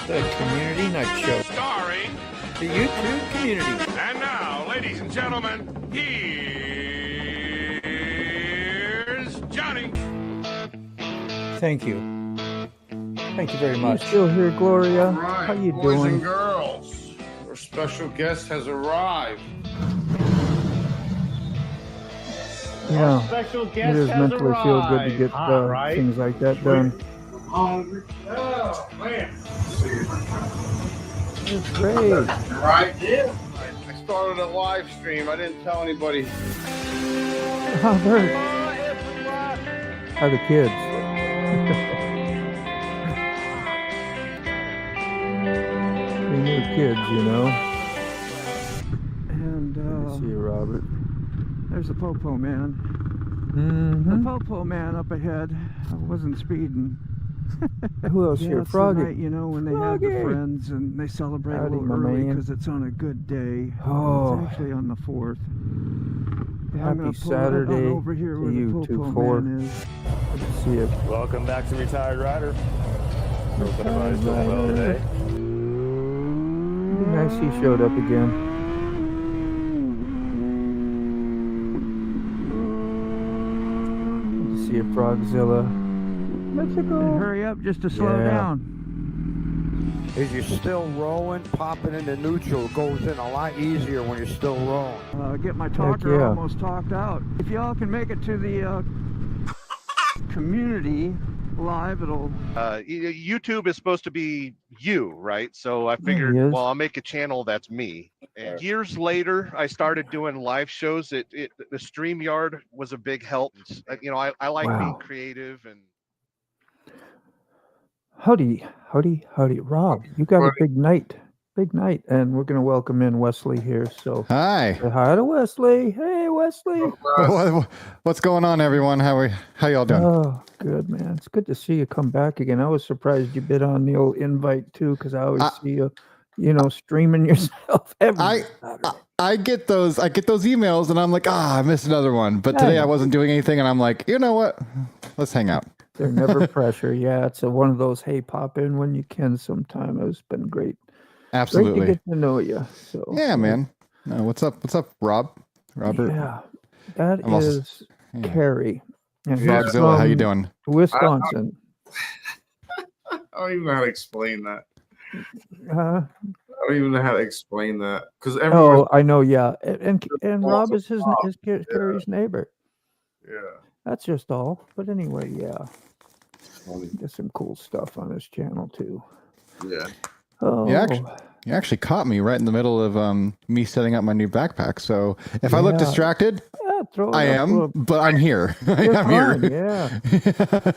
the Community Night Show. Starring The YouTube community. And now, ladies and gentlemen, here's Johnny. Thank you. Thank you very much. You still here, Gloria? All right, How you boys doing? and girls, our special guest has arrived. Yeah, Special it guest is has mentally feel good to arrived. get Right? things like that done. Hungry. Oh, man. It's great. Right? Yeah. I started a live stream. I didn't tell anybody. How very How the kids? We new kids, you know. And Good to see you, Robert. there's the Popo man. Mm-hmm. The Popo man up ahead. I wasn't speeding. Who else here? It's Froggy. the night, you know, when they have the Froggy. friends and they celebrate Howdy, a little my early man. because it's on a good day. Oh. It's actually on the 4th. Yeah, I'm Happy gonna pull right on Saturday over here to where you, the Popo 2-4. man is. Good to see you. Welcome back to Retired Rider. Hope everybody's doing well today. Be nice he showed up again. Good to see you, Frogzilla. Mexico. Hurry up just to slow Yeah. down. Is you're still rolling, popping into neutral goes in a lot easier when you're still rolling. Get my talker yeah. almost talked out. If y'all can make it to the community live, it'll. YouTube is supposed to be you, right? So I he figured, is. well, I'll make a channel that's me. And years later, I started doing live shows. The streamyard was a big help. You know, I like being Wow. creative and. Howdy. Rob, you got a big night. And we're going to welcome in Wesley here. So Hi. say hi to Wesley. Hey, Wesley. What's going on, everyone? How y'all doing? Oh, good, man. It's good to see you come back again. I was surprised you bid on the old invite, too, because I always see you, streaming yourself every Saturday. I get those emails, and I'm like, I missed another one. But today I wasn't doing anything, and I'm like, you know what? Let's hang out. They're never pressure. Yeah, it's one of those, hey, pop in when you can sometime. It's been great. Absolutely. Great to get to know you. So Yeah, man. What's up, Rob? Robert? Yeah, that I'm also- is Carrie. And he's Frogzilla, how you from doing? Wisconsin. I don't even know how to explain that. Uh, I don't even know how to explain that. Because everyone. oh, I know, yeah. And Rob is Carrie's neighbor. Yeah. That's just all. But anyway, yeah. There's some cool stuff on his channel, too. Yeah. Oh, You actually caught me right in the middle of me setting up my new backpack. So if I look Yeah. distracted, yeah, throw it I up, am, but I'm here. You're I'm here. fine, yeah.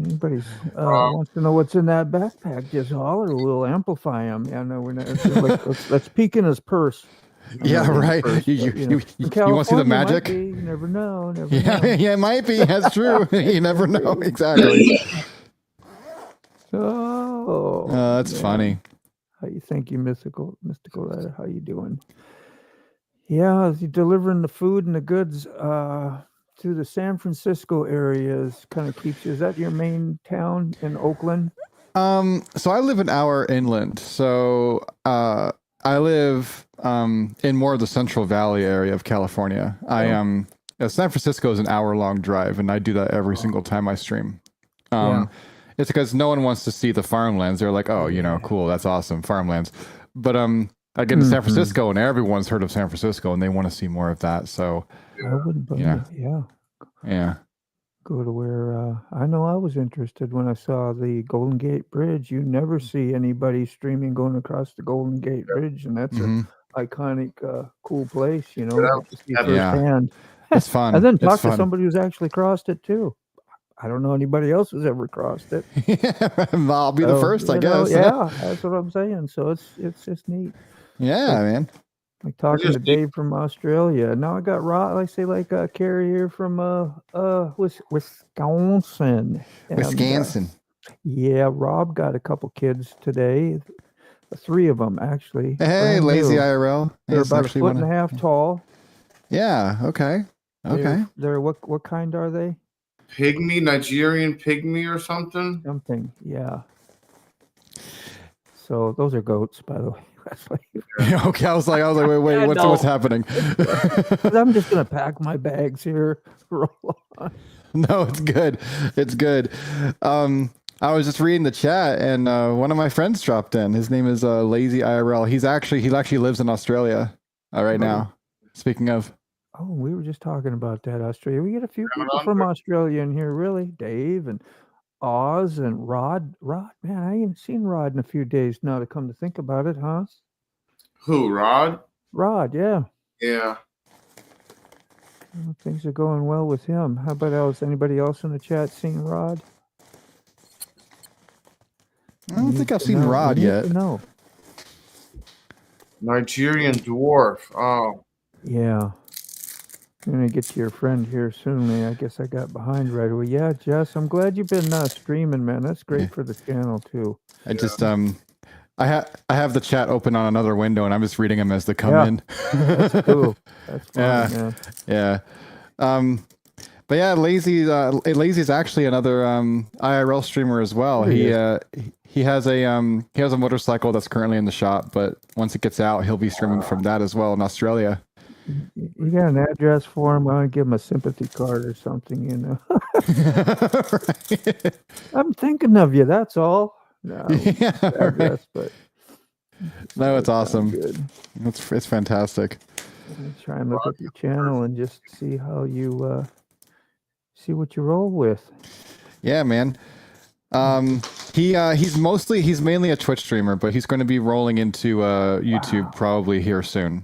Anybody wants to know what's in that backpack, just holler. We'll amplify him. Yeah, no, we're not. Let's peek in his purse. Yeah, right. First, You but, want to see the California might magic? be, you never know. Yeah, yeah, it might be. That's true. You never know. Exactly. Oh, That's funny. How you think, you mystical writer? How you doing? Yeah, you delivering the food and the goods to the San Francisco areas. Kind of keeps you. Is that your main town in Oakland? So I live an hour inland. So I live in more of the Central Valley area of California. San Francisco is an hour-long drive, and I do that every single time I stream. It's because no one wants to see the farmlands. They're like, oh, cool, that's awesome, farmlands. But I get to San Francisco, and everyone's heard of San Francisco, and they want to see more of that. So I wouldn't blame you. yeah. Go to where I know I was interested when I saw the Golden Gate Bridge. You never see anybody streaming going across the Golden Gate Bridge, and that's an iconic, cool place, to see firsthand. It's fun. And then talk It's fun. to somebody who's actually crossed it too. I don't know anybody else who's ever crossed it. I'll be the first, I guess. Yeah, that's what I'm saying. So it's just neat. Yeah, man. Like talking to Dave from Australia. Now I got Carrie here from Wisconsin. And, Wisconsin. yeah, Rob got a couple kids today. 3 of them actually. Hey, brand lazy new. IRL. They're Yes, about a actually foot and a half tall. Yeah. Okay. Okay. They're what kind are they? Nigerian pygmy or something. Something. Yeah. So those are goats, by the way. Okay, I was like, wait, I what's know. happening? 'Cause I'm just gonna pack my bags here. Roll on. No, it's good. It's good. I was just reading the chat, and one of my friends dropped in. His name is Lazy IRL. He actually lives in Australia right now. Speaking of, Oh, we were just talking about that, Australia. We get a few Down people from under. Australia in here, really. Dave and Oz and Rod. Rod, man, I ain't seen Rod in a few days now to come to think about it, huh? Who, Rod? Rod, yeah. Yeah. Well, things are going well with him. How about else? Anybody else in the chat seen Rod? I don't think I've seen Rod yet. No. Nigerian dwarf. Oh. Yeah. I'm gonna get to your friend here soon, man. I guess I got behind right away. Yeah, Jess, I'm glad you've been streaming, man. That's great for the channel too. I just I have the chat open on another window, and I'm just reading them as they come in. That's cool. That's fun, Yeah. man. Yeah. But yeah, Lazy is actually another IRL streamer as well. He has a motorcycle that's currently in the shop, but once it gets out, he'll be streaming from that as well in Australia. You got an address for him? I'll give him a sympathy card or something, you know. Right. I'm thinking of you, that's all. No, Yeah, address, but no, it's awesome. good. It's fantastic. Let me try and look up your channel and just see how you see what you roll with. Yeah, man. He's mainly a Twitch streamer, but he's going to be rolling into YouTube probably here soon.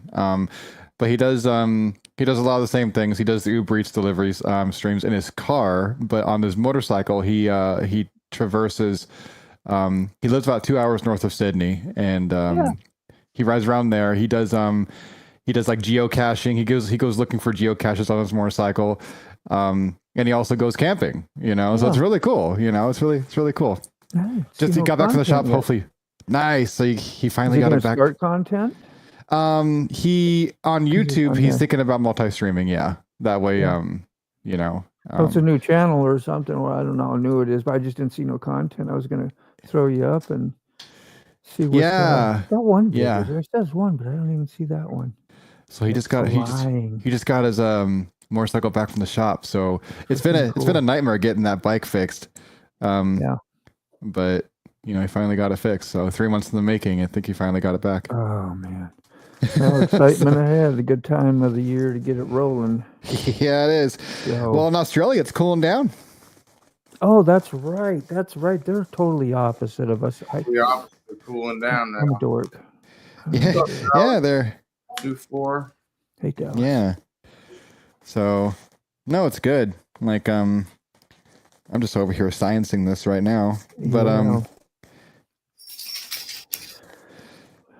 But he does a lot of the same things. He does the Uber Eats deliveries streams in his car, but on his motorcycle he traverses. He lives about 2 hours north of Sydney, and he rides around there. He does like geocaching. He goes looking for geocaches on his motorcycle. And he also goes camping, you know, so it's really cool. You know, it's really cool. Nice. Just he got back from the shop. Yet. Hopefully, nice. So he finally got it back. Start content. He on YouTube. He's thinking about multi-streaming. Yeah, that way. You know. So it's a new channel or something. Well, I don't know how new it is, but I just didn't see no content. I was gonna throw you up and see. What, that one. Yeah. There says one, but I don't even see that one. So he just got his motorcycle back from the shop. So it's been a nightmare getting that bike fixed. But you know, he finally got it fixed. So 3 months in the making, I think he finally got it back. Oh man. Well, excitement ahead. A good time of the year to get it rolling. Yeah, it is. So, well, in Australia, it's cooling down. Oh, that's right. That's right. They're totally opposite of us. The opposite of cooling down now. I'm a dork. Yeah, they're 2-4. Hey, Dallas. Yeah. So, no, it's good. Like, I'm just over here sciencing this right now. But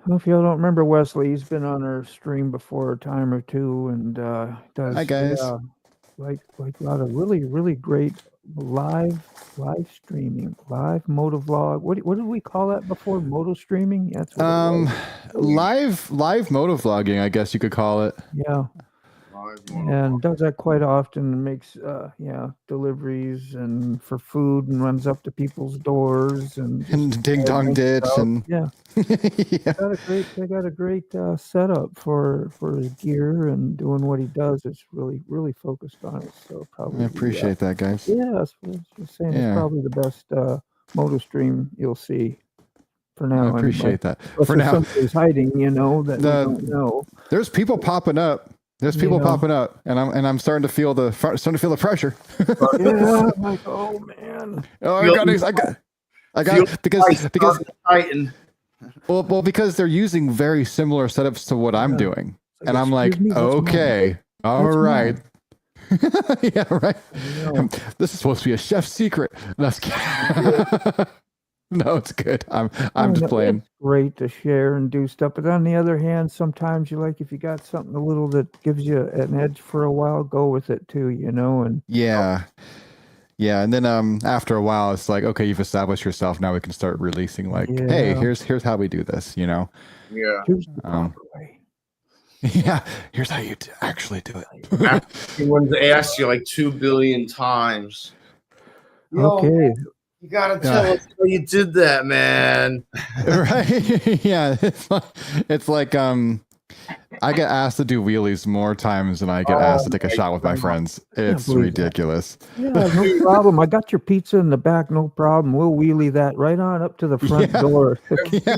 well, if y'all don't remember Wesley, he's been on our stream before a time or two, and does hi guys. Like a lot of really great live streaming, live motovlog. What did we call that before? Moto streaming? That's what live motovlogging, I guess you could call it. Yeah. And does that quite often, and makes deliveries and for food, and runs up to people's doors and ding dong ditch and yeah. They got a great setup for his gear, and doing what he does. It's really focused on it. So probably I appreciate that, guys. Yeah, that's what I was just saying. It's probably the best moto stream you'll see for now. I appreciate that. But for now, somebody's hiding, you know, that we don't know. There's people popping up. There's people popping up, and I'm starting to feel the pressure. Yeah, I'm like, oh man. Oh, I got because Titan. Well, because they're using very similar setups to what I'm doing, and I'm like, okay, all right. Yeah, right. This is supposed to be a chef's secret. No, it's good. I'm just playing. It's great to share and do stuff, but on the other hand, sometimes you like, if you got something a little that gives you an edge for a while, go with it too, you know. And yeah, and then after a while, it's like, okay, you've established yourself. Now we can start releasing. Like, hey, here's how we do this, you know. Yeah. Here's the proper way. Yeah, here's how you actually do it. Everyone's asked you like 2 billion times. Okay. You gotta tell us how you did that, man. Right? Yeah. It's like I get asked to do wheelies more times than I get asked to take a shot with my friends. It's believe that. ridiculous. Yeah, no problem. I got your pizza in the back, no problem. We'll wheelie that right on up to the front door. Every Yeah,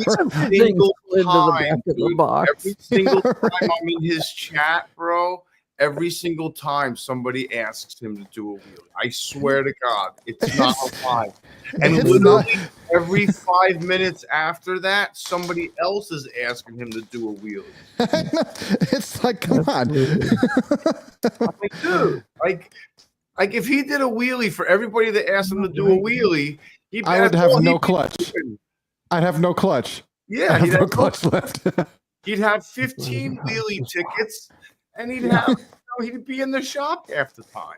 single Into the time, back of the dude, box. every single time I'm in his chat, bro. Every single time somebody asks him to do a wheelie, I swear to God, it's not a lie. And It's literally every 5 minutes after that, somebody else is asking him to do a wheelie. It's like, come on. I'm like, dude, like if he did a wheelie for everybody that asked him to do a wheelie, I would have no clutch. I'd have no clutch. Yeah, I have no clutch left. He'd have 15 wheelie tickets, and he'd be in the shop half the time.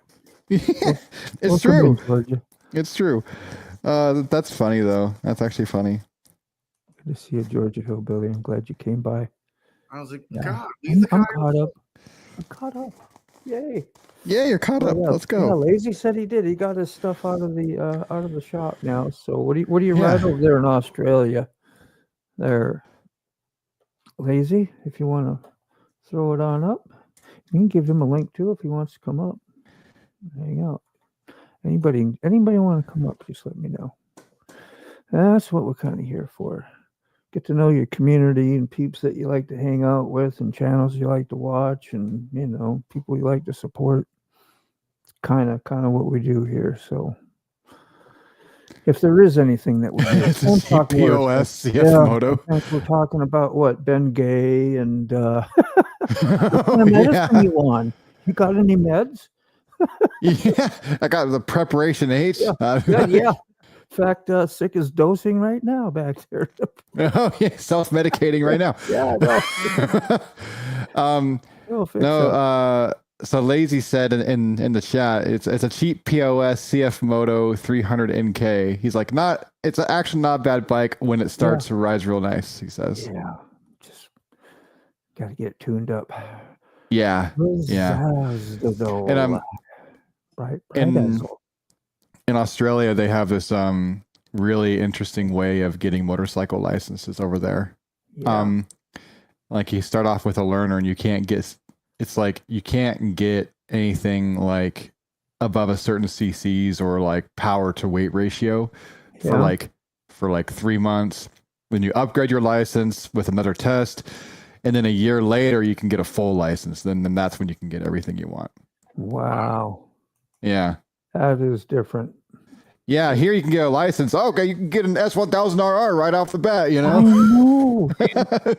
It's true. It's true. That's funny though. That's actually funny. Good to see you, Georgia Hillbilly. I'm glad you came by. I was like, Yeah. God, leave the I'm guy caught up. I'm caught up. Yay! Yeah, you're caught up. Yeah, Let's Yeah, go. Lazy said he did. He got his stuff out of the shop now. So what do you Yeah. ride over there in Australia? There, Lazy. If you want to throw it on up, you can give him a link too if he wants to come up. Hang out. Anybody want to come up? Just let me know. That's what we're kind of here for. Get to know your community and peeps that you like to hang out with and channels you like to watch and, people you like to support. It's kind of what we do here. So if there is anything that we do, It's don't talk more POS stuff. CF Moto. I think we're talking about what? Ben Gay and what kind of Oh, medicine yeah. you on? You got any meds? Yeah, I got the preparation H. Yeah. In fact, Sick is dosing right now back there. Oh, yeah, self-medicating right now. Yeah, We'll fix it. So Lazy said in the chat, it's a cheap POS CF Moto 300 NK. He's like, it's actually not a bad bike when it starts to rise real nice, he says. Yeah, just got to get it tuned up. Yeah. And Right. in Australia, they have this really interesting way of getting motorcycle licenses over there. Yeah. Like you start off with a learner and you can't get anything like above a certain CCs or like power to weight ratio for like 3 months. Then you upgrade your license with another test, and then a year later you can get a full license. Then that's when you can get everything you want. Wow. Yeah. That is different. Yeah, here you can get a license. Okay, you can get an S1000RR right off the bat, I know.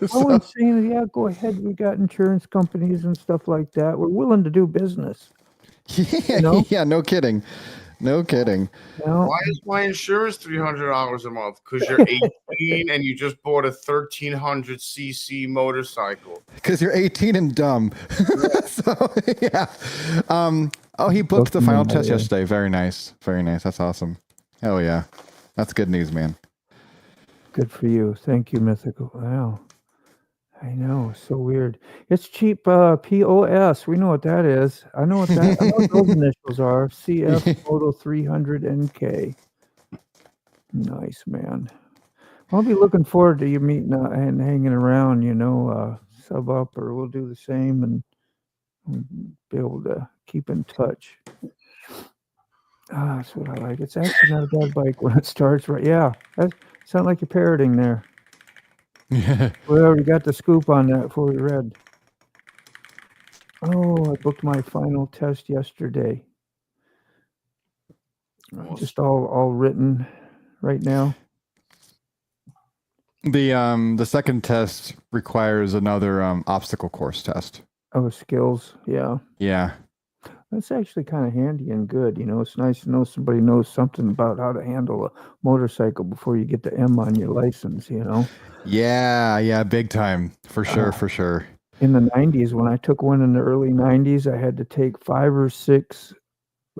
So- I was saying, go ahead. We got insurance companies and stuff like that. We're willing to do business. Yeah, yeah, no kidding. No kidding. Why is my insurance $300 a month? Because you're 18 and you just bought a 1300cc motorcycle. Because you're 18 and dumb. So, yeah. He booked the final test yesterday. Very nice. Very nice. That's awesome. Hell yeah. That's good news, man. Good for you. Thank you, Mythical. Wow. I know. So weird. It's cheap POS. We know what that is. I know what those initials are. CF Moto 300 NK. Nice, man. I'll be looking forward to you meeting and hanging around, sub up, or we'll do the same and be able to keep in touch. That's what I like. It's actually not a bad bike when it starts right. Yeah. That sounds like you're parroting there. Yeah. We already got the scoop on that before we read. Oh, I booked my final test yesterday. Just all written right now. The second test requires another obstacle course test. Oh, skills. Yeah. Yeah. That's actually kind of handy and good. It's nice to know somebody knows something about how to handle a motorcycle before you get the M on your license, Yeah, big time. For sure. In the 90s, when I took one in the early 90s, I had to take 5 or 6,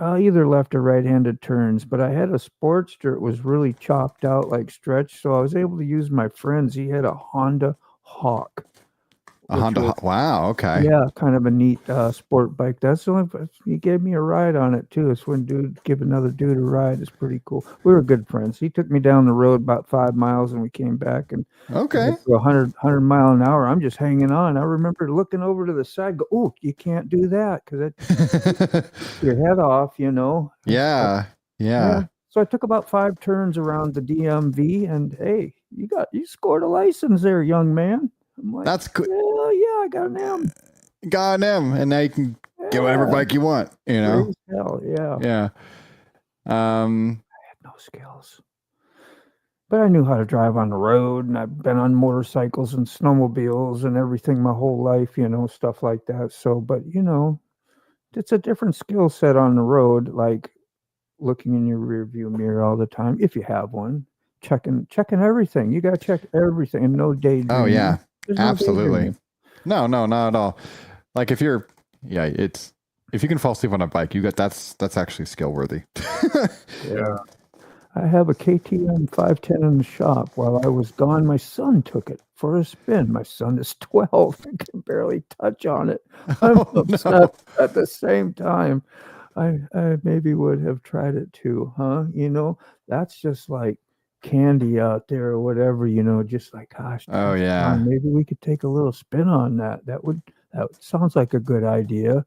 either left or right-handed turns, but I had a Sportster. It was really chopped out, like stretched, so I was able to use my friend's. He had a Honda Hawk. A which Honda. was- Wow. Okay. Yeah, kind of a neat sport bike. That's the only. He gave me a ride on it too. It's when dude give another dude a ride. It's pretty cool. We were good friends. He took me down the road about 5 miles, and we came back and Okay. to 100 mile an hour. I'm just hanging on. I remember looking over to the side. Go, oh, you can't do that because it your head off. You know. Yeah. Yeah. So I took about 5 turns around the DMV, and hey, you scored a license there, young man. I'm like, That's good. hell yeah, I got an M. Got an M, and now you can get whatever Yeah. bike you want. You know. Great as hell, yeah. Yeah. No skills. But I knew how to drive on the road, and I've been on motorcycles and snowmobiles and everything my whole life, you know, stuff like that. So, but you know, it's a different skill set on the road, like looking in your rear view mirror all the time, if you have one, checking everything. You gotta check everything and no daydreaming. Oh yeah. There's no Absolutely. daydreaming. No, not at all. Like if you can fall asleep on a bike, that's actually skill worthy. Yeah. I have a KTM 510 in the shop. While I was gone, my son took it for a spin. My son is 12 and can barely touch on it. I'm Oh, no. upset at the same time. I maybe would have tried it too, huh? You know, that's just like candy out there or whatever, you know, just like, gosh, Oh yeah. maybe we could take a little spin on that. That sounds like a good idea.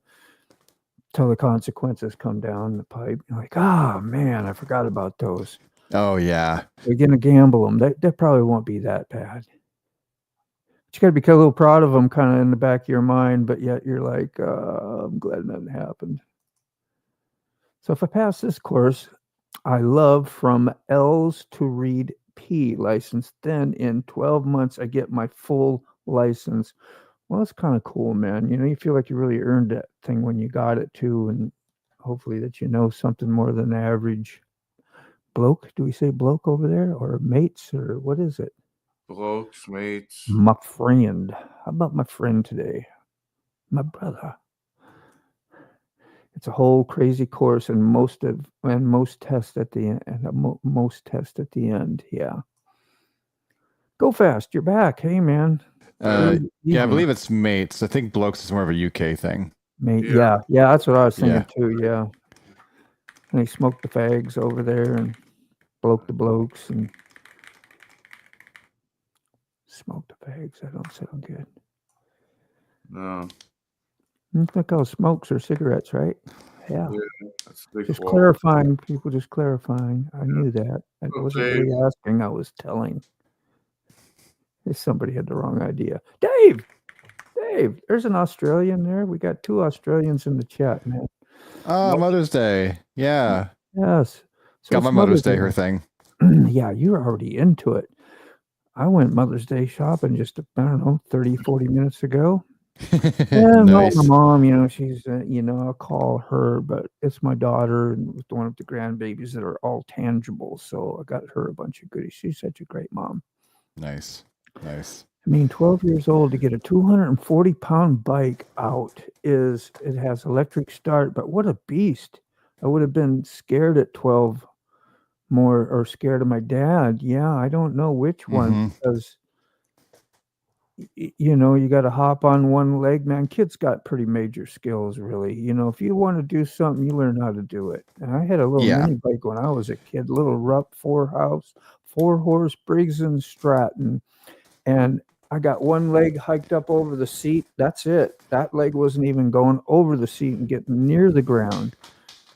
Till the consequences come down the pipe. You're like, oh man, I forgot about those. Oh yeah. We're gonna gamble them. That probably won't be that bad. But you gotta be a little proud of them, kind of in the back of your mind. But yet you're like, I'm glad nothing happened. So if I pass this course, I love from L's to read P license. Then in 12 months, I get my full license. Well, that's kind of cool, man. You know, you feel like you really earned that thing when you got it too, and hopefully that you know something more than the average bloke. Do we say bloke over there, or mates, or what is it? Blokes, mates. My friend. How about my friend today? My brother. It's a whole crazy course, and most tests at the end. And most tests at the end. Yeah. Go fast. You're back. Hey, man. Yeah, I believe it's mates. I think blokes is more of a UK thing. Mate, Yeah. yeah, that's what I was thinking Yeah. too. Yeah, and they smoked the fags over there and bloke the blokes and smoked the fags. That don't sound good. No, I think all smokes are cigarettes, right? Yeah. that's a big Just fault. clarifying, people. Just clarifying. I knew that. I wasn't Dave. really asking. I was telling. If somebody had the wrong idea. Dave, there's an Australian there. We got 2 Australians in the chat, man. Oh, Mother's Day. Yeah. Yes. So Got it's my Mother's Day her thing. Yeah, you're already into it. I went Mother's Day shopping just, I don't know, 30, 40 minutes ago. Yeah, Nice. my mom, you know, she's, you know, I'll call her, but it's my daughter and with one of the grandbabies that are all tangible. So I got her a bunch of goodies. She's such a great mom. Nice. I mean, 12 years old to get a 240-pound bike out it has electric start, but what a beast. I would have been scared at 12 more, or scared of my dad. Yeah, I don't know which one, because you know, you got to hop on one leg, man. Kids got pretty major skills, really. You know, if you want to do something, you learn how to do it. And I had a little mini bike when I was a kid, little Rupp 4-horse Briggs and Stratton. And I got one leg hiked up over the seat. That's it. That leg wasn't even going over the seat and getting near the ground.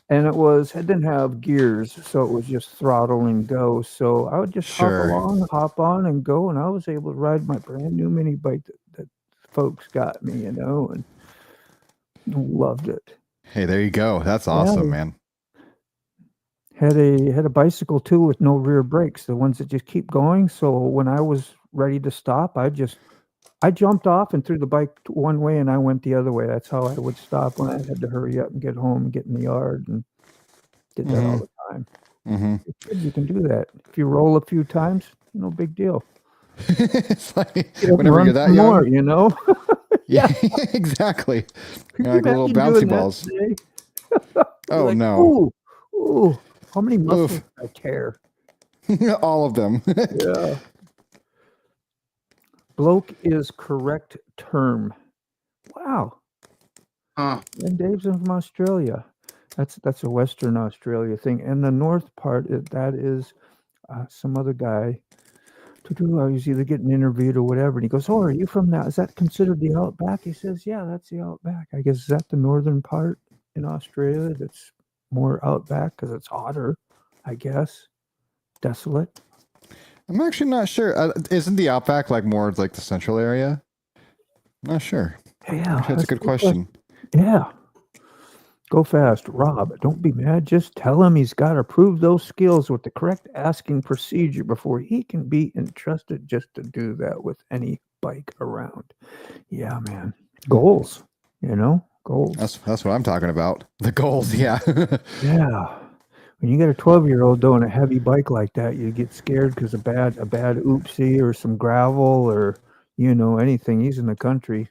And it didn't have gears, so it was just throttle and go. So I would just hop along, hop on and go. And I was able to ride my brand new mini bike that folks got me, you know, and loved it. Hey, there you go. That's awesome, man. Had a bicycle too with no rear brakes, the ones that just keep going. So when I was ready to stop, I jumped off and threw the bike one way and I went the other way. That's how I would stop when I had to hurry up and get home and get in the yard, and did that all the time. You can do that. If you roll a few times, no big deal. It's like whenever you're that young, more, you know. yeah, exactly. You're like little bouncy balls. Oh like, no! Ooh, how many muscles did I tear? All of them. Yeah. Bloke is correct term. Wow. Huh. And Dave's from Australia. That's a Western Australia thing. And the north part, that is some other guy. I was either getting interviewed or whatever. And he goes, "Oh, are you from that? Is that considered the outback?" He says, "Yeah, that's the outback. I guess is that the northern part in Australia that's more outback because it's hotter, I guess. Desolate." I'm actually not sure. Isn't the outback like more like the central area? I'm not sure. Yeah, That's a good question. Yeah. Go fast, Rob. Don't be mad. Just tell him he's got to prove those skills with the correct asking procedure before he can be entrusted just to do that with any bike around. Yeah, man. Goals, goals. That's what I'm talking about. The goals, yeah. Yeah. When you got a 12-year-old doing a heavy bike like that, you get scared because a bad oopsie or some gravel or, anything. He's in the country.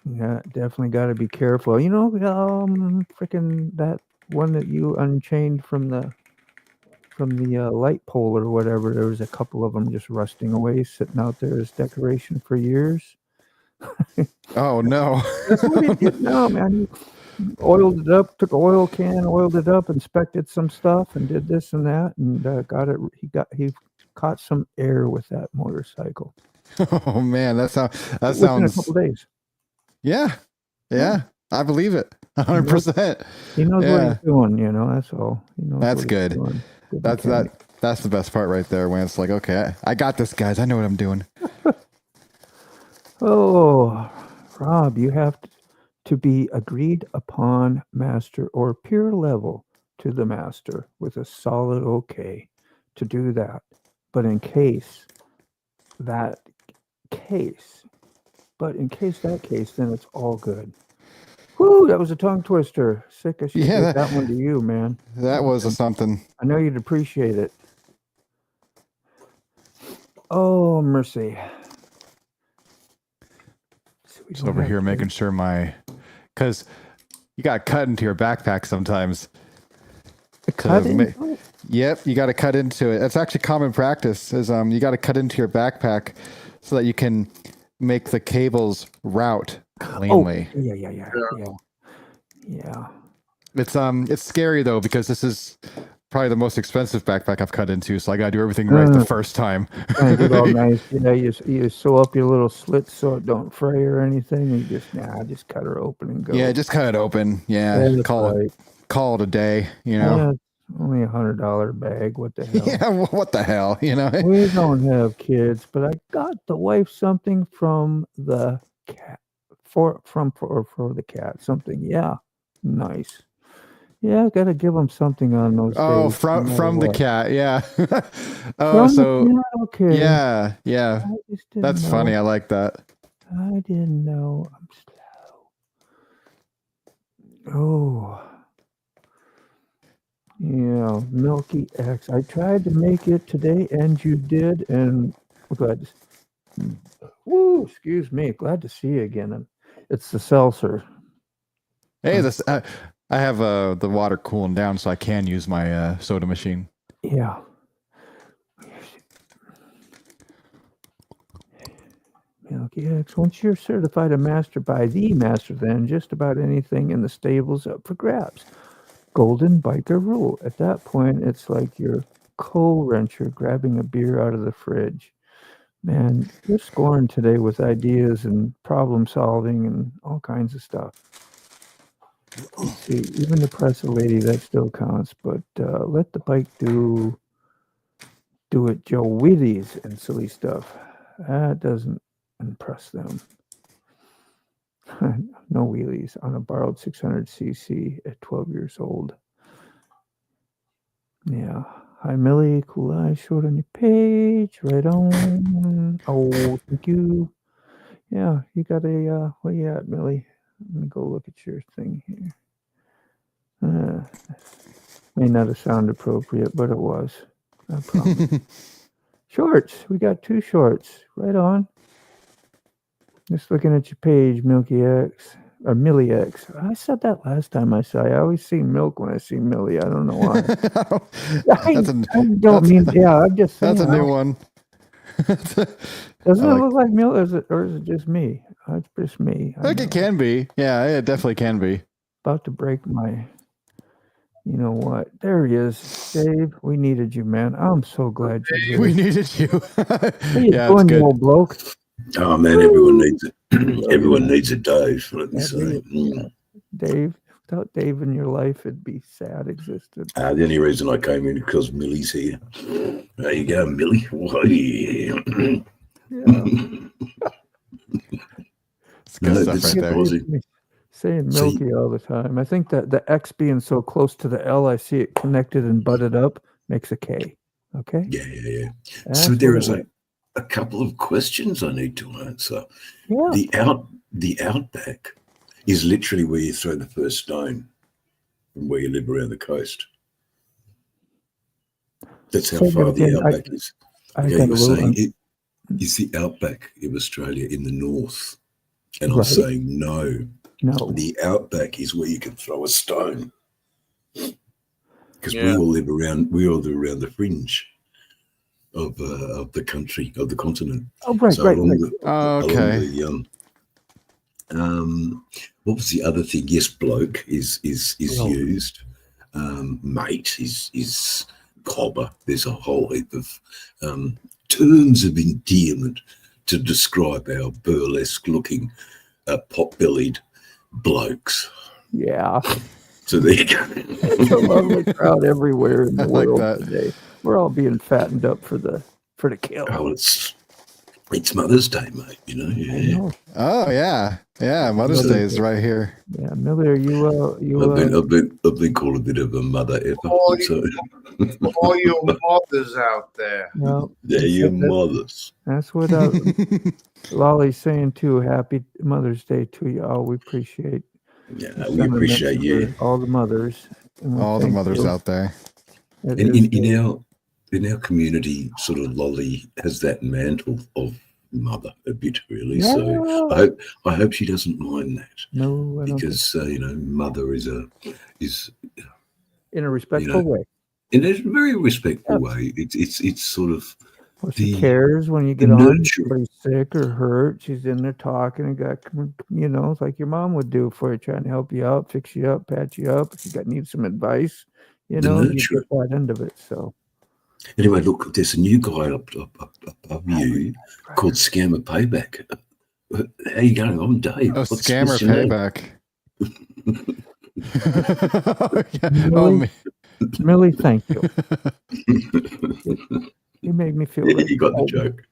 Yeah, definitely got to be careful. Freaking that one that you unchained from the light pole or whatever. There was a couple of them just rusting away, sitting out there as decoration for years. Oh no! That's what he did. No, man. He oiled it up, took an oil can, oiled it up, inspected some stuff, and did this and that, and got it. He caught some air with that motorcycle. Oh man, that Within sounds. a couple days. Yeah, I believe it, 100%. He knows what he's doing, that's all. That's good. That's the best part right there, when it's like, okay, I got this, guys. I know what I'm doing. Oh, Rob, you have to be agreed upon master or peer level to the master with a solid okay to do that. But in case that case, then it's all good. Whoo, that was a tongue twister. Sick. I should give that one to you, man. That was something. I know you'd appreciate it. Oh, mercy. Just over here making sure because you got cut into your backpack sometimes. Yep, you got to cut into it. That's actually common practice. Is you got to cut into your backpack so that you can make the cables route cleanly. Oh, yeah. It's scary though, because this is probably the most expensive backpack I've cut into, so I gotta do everything right the first time. Kind of get all nice. You sew up your little slits so it don't fray or anything. You just cut her open and go. Yeah, just cut it open. Yeah, call it a day. Yeah, it's only $100 bag. What the hell? Yeah, what the hell? We don't have kids, but I got the wife something from the cat for the cat. Something, yeah, nice. Yeah, got to give them something on those. Oh, days, from the cat, yeah. Okay. Yeah. That's funny. I like that. I didn't know. I'm slow. Oh. Yeah, Milky X. I tried to make it today, and you did, and I'm glad woo, excuse me. Glad to see you again. It's the seltzer. Hey, I have the water cooling down, so I can use my soda machine. Yeah. Milky X. Once you're certified a master by the master, then just about anything in the stable's up for grabs. Golden biker rule. At that point, it's like your co-wrencher grabbing a beer out of the fridge. Man, you're scoring today with ideas and problem solving and all kinds of stuff. Let's see, even the press a lady, that still counts, but let the bike do it Joe wheelies and silly stuff. That doesn't impress them. No wheelies on a borrowed 600cc at 12 years old. Yeah. Hi, Millie. Cool eyes showed on your page. Right on. Oh, thank you. Yeah, you got a, where you at, Millie? Let me go look at your thing here. May not have sounded appropriate, but it was. I promise. Shorts. We got 2 shorts. Right on. Just looking at your page, Milky X. Or Millie X. I said that last time I saw you. I always see Milk when I see Millie. I don't know why. I don't mean, yeah, I'm just saying. That's a new one. Doesn't I it like- look like milk, or is it just me? It's just me. I think it can be. Yeah, it definitely can be. About to break my. You know what? There he is, Dave. We needed you, man. I'm so glad you're here. We needed you. How you Yeah, it's doing, you good. old bloke? Oh man, everyone needs it. Everyone needs a Dave. Let me say. Dave. Without Dave in your life, it'd be sad existence. The only reason I came in because Millie's here. There you go, Millie. Oh, yeah. It's good No, stuff this right there. was- Saying See- milky all the time. I think that the X being so close to the L, I see it connected and butted up, makes a K. Okay. Yeah. That's So there what is it a couple of questions I need to answer. was. Yeah. The outback is literally where you throw the first stone from where you live around the coast. That's how Say far that the again. outback is. I Okay, got a you're little. saying it is the outback of Australia in the north. And I'm Right. saying no. No. The outback is where you can throw a stone. Because Yeah. we all live around the fringe of the country, of the continent. Oh, right, So right, along right. the- Oh, okay. along the, what was the other thing? Yes, bloke is Well. used. Mate is cobber. There's a whole heap of terms of endearment to describe our burlesque looking pot-bellied blokes. Yeah. So there you go. It's a lovely crowd everywhere in the I like world that. today. We're all being fattened up for the kill. Oh, it's Mother's Day, mate. You know. I Yeah. know. Oh yeah, yeah. Mother's Day is right here. Yeah, Millie, are you I've been called a bit of a mother effer. Oh, So All your mothers out there. no, they're your mothers. that's what Lolly's saying too. Happy Mother's Day to you all. We appreciate Yeah, the we appreciate sentiments you. for all the mothers. And we All the thank mothers you. out there. It In our community, sort of Lolly has that mantle of mother a bit, really. So Yeah. I hope she doesn't mind that, No, I don't think because mother is in a respectful way. in a very respectful way. It's sort of Well, she the- cares when you the get on. nurture. Somebody's sick or hurt. She's in there talking and it's like your mom would do for you, trying to help you out, fix you up, pat you up. If you need some advice, you nurture. get that end of it. So Anyway, look, there's a new guy up above you called Scammer Payback. How you going? I'm Dave. Oh, What's scammer your name? payback. Yeah. Millie? me- Millie, thank you. You made me feel like You got the joke.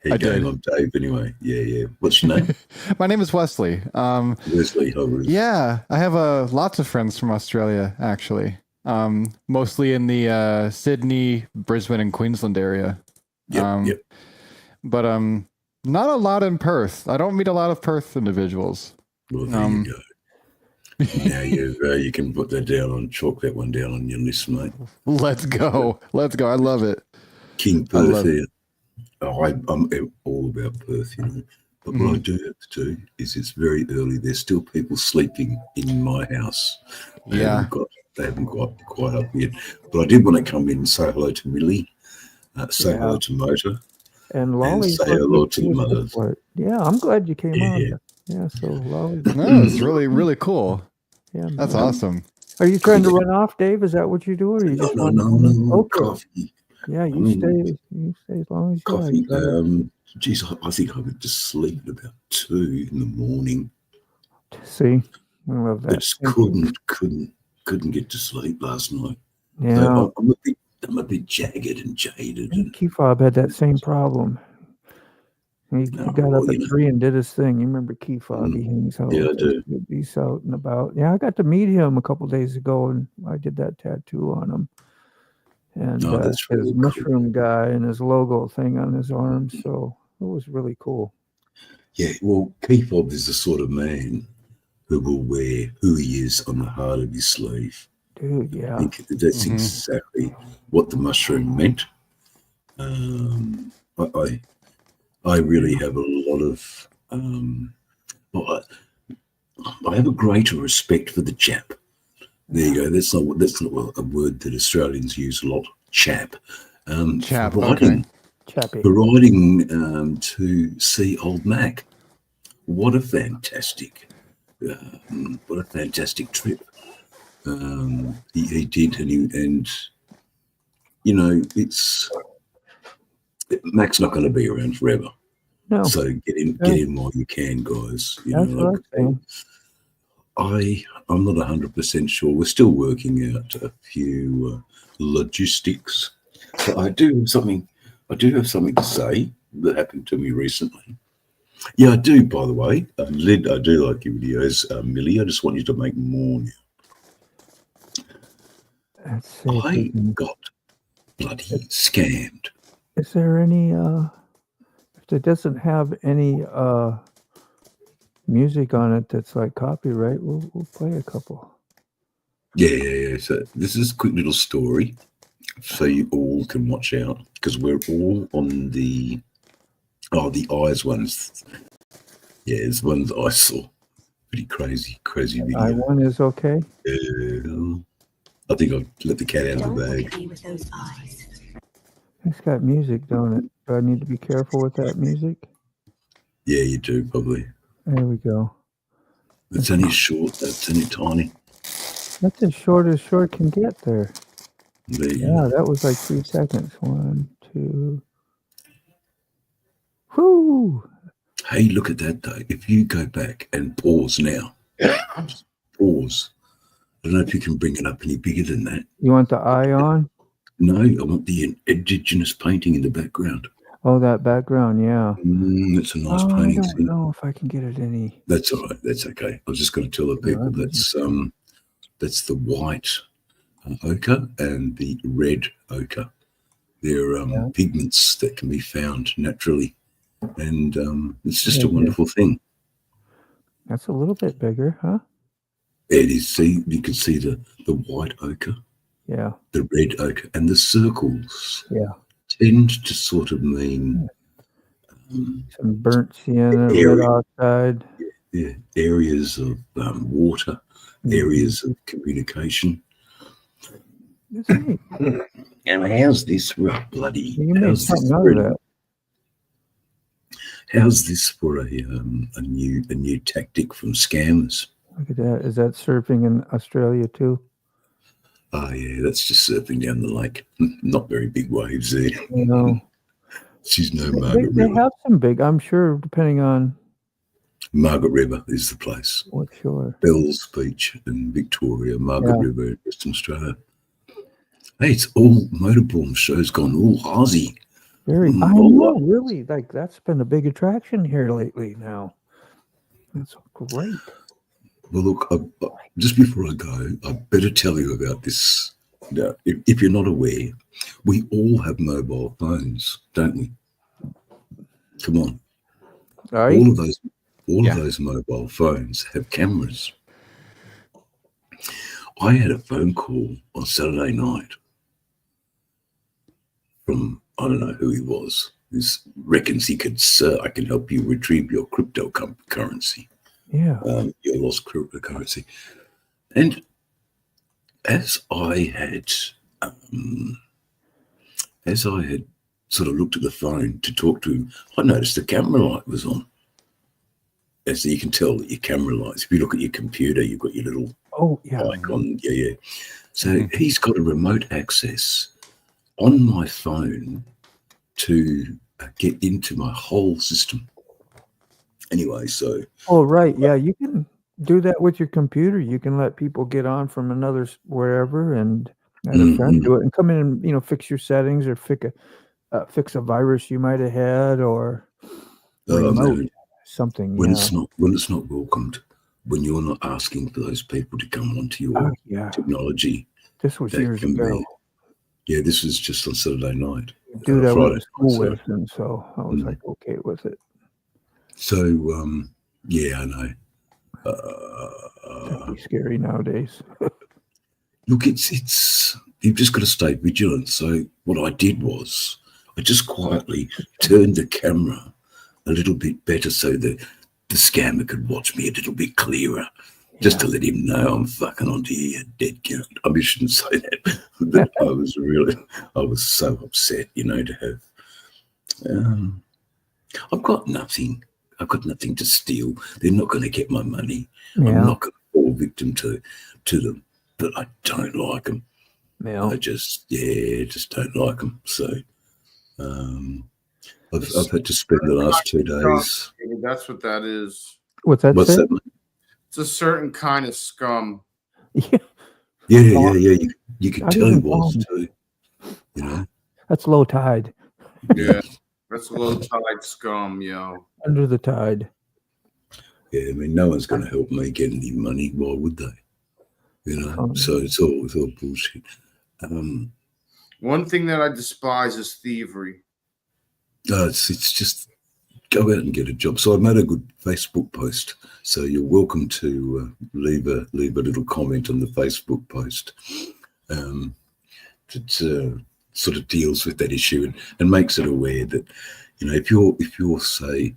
How you I going? did. I'm Dave anyway. Yeah. What's your name? My name is Wesley. Wesley. Yeah, I have lots of friends from Australia, actually. Mostly in the Sydney, Brisbane, and Queensland area. Yep. But not a lot in Perth. I don't meet a lot of Perth individuals. Well, there you go. Now you can put that down on chalk that one down on your list, mate. Let's go. Let's go. I love it. King I Perth love here. Oh, I'm all about Perth, But what I do have to do is it's very early. There's still people sleeping in my house. They haven't got quite up yet. But I did want to come in and say hello to Millie, say hello to Motor, and Lolly. say hello to the mothers. Yeah, I'm glad you came on. Yeah. Yeah, so Lolly. No, it's really, really cool. Yeah, That's man. awesome. Are you trying to run off, Dave? Is that what you're doing? Or you just want No, Okay. coffee. Yeah, you stay as long as you Coffee. like. Geez, I think I went to sleep at about 2 in the morning. See, I love I that. just couldn't get to sleep last night. Yeah, So I'm a bit jagged and jaded. And, Keyfob had that same problem. He got up at 3 and did his thing. You remember Keyfob? He hangs out. Yeah, I do. He's out and about. Yeah, I got to meet him a couple days ago, and I did that tattoo on him. And that's really his cool. mushroom guy and his logo thing on his arm. So it was really cool. Yeah, well, Keyfob is the sort of man who will wear who he is on the heart of his sleeve. Dude, yeah. I think that's exactly what the mushroom meant. I really have a lot of I have a greater respect for the chap. There you go. That's not a word that Australians use a lot. Chap. Chap. For Okay. Chappie. We're riding to see Old Mac. What a fantastic trip. He did, and you know, Mac's not going to be around forever. No, So get in while you can, guys. You that's know, what I'm saying. I'm not 100% sure. We're still working out a few logistics. So I do have something to say that happened to me recently. Yeah, I do, by the way. Lyd, I do like your videos. Millie, I just want you to make more now. Let's see if we I can- got bloody scammed. Is there any if it doesn't have any music on it that's like copyright, we'll play a couple. Yeah. So this is a quick little story, so you all can watch out, because we're all on the eyes ones. Yeah, it's one that I saw. Pretty crazy video. I1 is okay. I think I've let the cat out of the bag. It's got music, don't it? Do I need to be careful with that music? Yeah, you do probably. There we go. It's only short. That's only tiny. That's as short can get there. There you Yeah, go. that was like 3 seconds. 1, 2. Whoo! Hey, look at that though. If you go back and pause now, just pause. I don't know if you can bring it up any bigger than that. You want the eye on? No, I want the indigenous painting in the background. Oh, that background, yeah. That's a nice I painting. don't know if I can get it any. That's all right. That's okay. I was just going to tell the people that's the white ochre and the red ochre. They're pigments that can be found naturally, and it's just a wonderful thing. That's a little bit bigger, huh? It is. See, you can see the white ochre, Yeah. the red ochre, and the circles. Yeah. Tend to sort of mean Some burnt sienna, area. red oxide. Yeah, areas of water, areas of communication. It's neat. And how's this for a bloody? You made How's this something out for of a- that. How's this for a new tactic from scammers? Look at that. Is that surfing in Australia too? Oh yeah, that's just surfing down the lake. Not very big waves there. You know, She's no they Margaret River. have some big, I'm sure, depending on Margaret River is the place. what shore. Bells Beach in Victoria, Margaret Yeah. River in Western Australia. Hey, it's all motorborne shows gone all Aussie. Very, I Oh, know, really. Like, that's been a big attraction here lately now. That's great. Well, look, just before I go, I better tell you about this. Now, if you're not aware, we all have mobile phones, don't we? Come on. All right. All of those mobile phones have cameras. I had a phone call on Saturday night from, I don't know who he was. This reckons he could, sir, I can help you retrieve your cryptocurrency. Yeah. Your lost cryptocurrency. And as I had sort of looked at the phone to talk to him, I noticed the camera light was on. As you can tell that your camera lights, if you look at your computer, you've got your little icon. Yeah. So he's got a remote access on my phone to get into my whole system. Anyway, so. Oh, right. Yeah, you can do that with your computer. You can let people get on from another wherever and let a friend do it and come in and, fix your settings or fix a virus you might have had or remote something. When it's not welcomed, when you're not asking for those people to come onto your technology. This was years ago. This was just on Saturday night. Dude, I went to school Friday. with, and so I was like, okay with it. So, I know. That'd be scary nowadays. Look, it's you've just got to stay vigilant. So what I did was I just quietly turned the camera a little bit better so the scammer could watch me a little bit clearer, just to let him know I'm fucking onto you, you dead cunt. I mean, I shouldn't say that, but I was so upset, to have I've got nothing. I've got nothing to steal. They're not going to get my money. Yeah. I'm not going to fall victim to them. But I don't like them. Yeah. I just don't like them. So I've had to spend the last 2 days. That's what that is. What's that? What's say? that? It's a certain kind of scum. Yeah. Yeah. You could I tell he didn't was know. too. You know. That's low tide. Yeah. That's low tide scum, yo. Under the tide. Yeah, I mean, no one's going to help me get any money. Why would they? You know. So it's all bullshit. One thing that I despise is thievery. It's just go out and get a job. So I made a good Facebook post. So you're welcome to leave a little comment on the Facebook post. That sort of deals with that issue and makes it aware that, you know, if you're say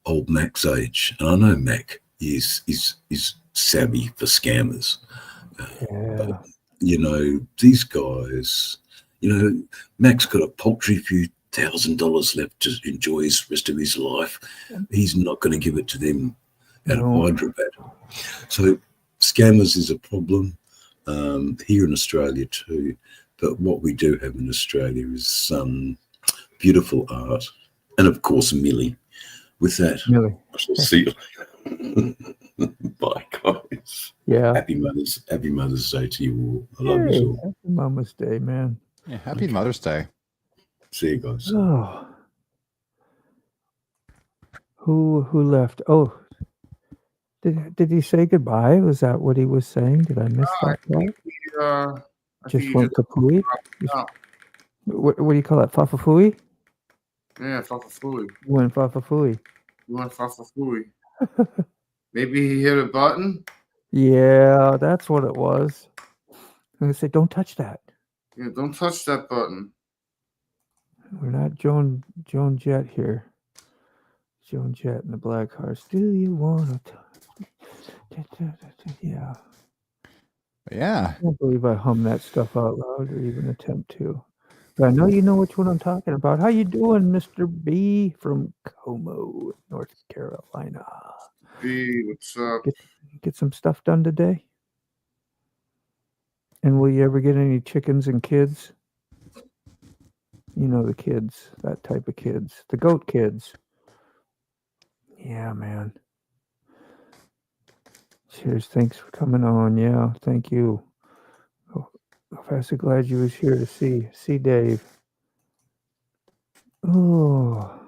old Mac's age, and I know Mac is savvy for scammers. But, you know, these guys, you know, Mac's got a paltry few $1,000 left to enjoy his rest of his life. He's not going to give it to them out of Hyderabad. So scammers is a problem here in Australia too. But what we do have in Australia is some beautiful art, and of course Millie. With that, Millie. I shall see you. Bye, guys. Yeah. Happy Mother's Day to you all. I love you all. Happy Mama's Day, man. Yeah, happy Mother's Day. See you guys. Oh. Who left? Oh. Did he say goodbye? Was that what he was saying? Did I miss that part? Just went to Pui? What do you call that? Fafafui? Yeah, Fafafui. You went Fafafui. You want Fafafui? Maybe he hit a button? Yeah, that's what it was. I'm going to say, don't touch that. Yeah, don't touch that button. We're not Joan Jett here. Joan Jett and the Black Hearts. Do you want to touch? Yeah. Yeah. I can't believe I hum that stuff out loud or even attempt to. But I know you know which one I'm talking about. How you doing, Mr. B from Como, North Carolina? B, what's up? Get some stuff done today? And will you ever get any chickens and kids? You know the kids, that type of kids. The goat kids. Yeah, man. Cheers. Thanks for coming on. Yeah, thank you. Oh, I'm so glad you was here to see Dave. Oh.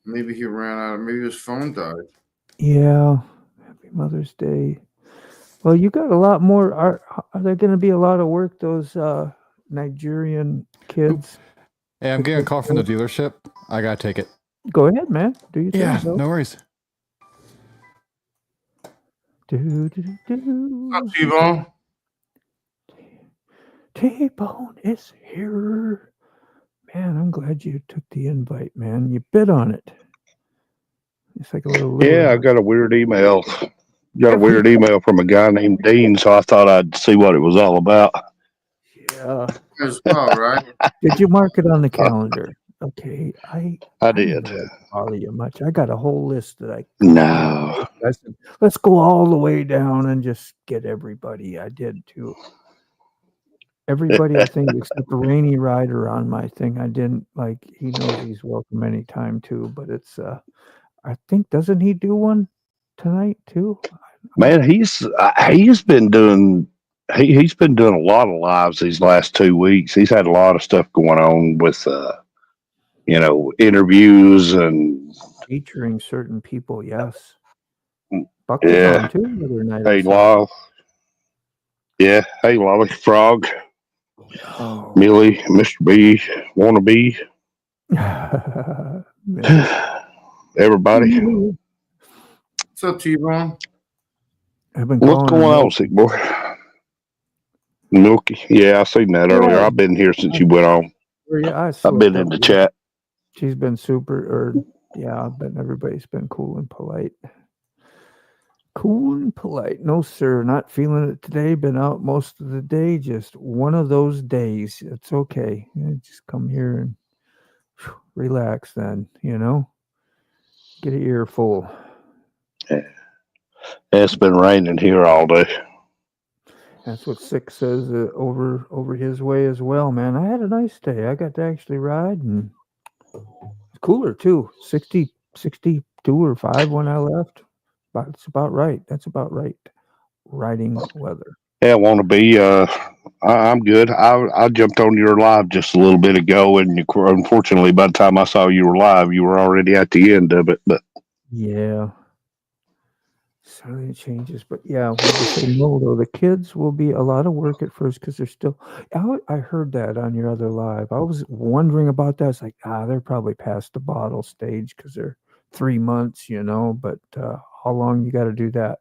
Maybe he ran out. Maybe his phone died. Yeah. Happy Mother's Day. Well, you got a lot more. Are there going to be a lot of work, those Nigerian kids? Hey, I'm getting a call from the dealership. I got to take it. Go ahead, man. Do you think Yeah, so? no worries. What's up, T-Bone? T-Bone is here. Man, I'm glad you took the invite, man. You bid on it. It's like a little. Yeah, I got a weird email. Got a weird email from a guy named Dean, so I thought I'd see what it was all about. Yeah. As well, right? Did you mark it on the calendar? Okay, I did. Don't bother you much. I got a whole list that I. No. I said, let's go all the way down and just get everybody. I did too. Everybody, I think, except the Rainy Rider on my thing. I didn't like. He knows he's welcome anytime too. But it's. I think doesn't he do one tonight too? Man, he's been doing. He's been doing a lot of lives these last 2 weeks. He's had a lot of stuff going on with. Interviews and Featuring certain people, yes. Buck yeah. on too the other night. Hey, Lol. Yeah. Hey, Lolly Frog. Oh. Millie, Mr. B, Wannabe. Everybody. What's up, T-Bone? What's going on, sick boy? Milky. Yeah, I seen that earlier. I've been here since you went on. Yeah, I've been in the chat. She's been super, everybody's been cool and polite. Cool and polite. No, sir, not feeling it today. Been out most of the day. Just one of those days. It's okay. Just come here and relax then, you know, get an earful. It's been raining here all day. That's what Six says over his way as well, man. I had a nice day. I got to actually ride, and it's cooler too. 62 or 5 when I left. But it's about right. That's about right. Riding weather. Yeah, I want to be. I'm good. I jumped on your live just a little bit ago, and unfortunately, by the time I saw you were live, you were already at the end of it. But yeah, certainly it changes. But yeah, we'll just say no though. The kids will be a lot of work at first because they're still. I heard that on your other live. I was wondering about that. It's like they're probably past the bottle stage because they're 3 months, you know. But how long you got to do that?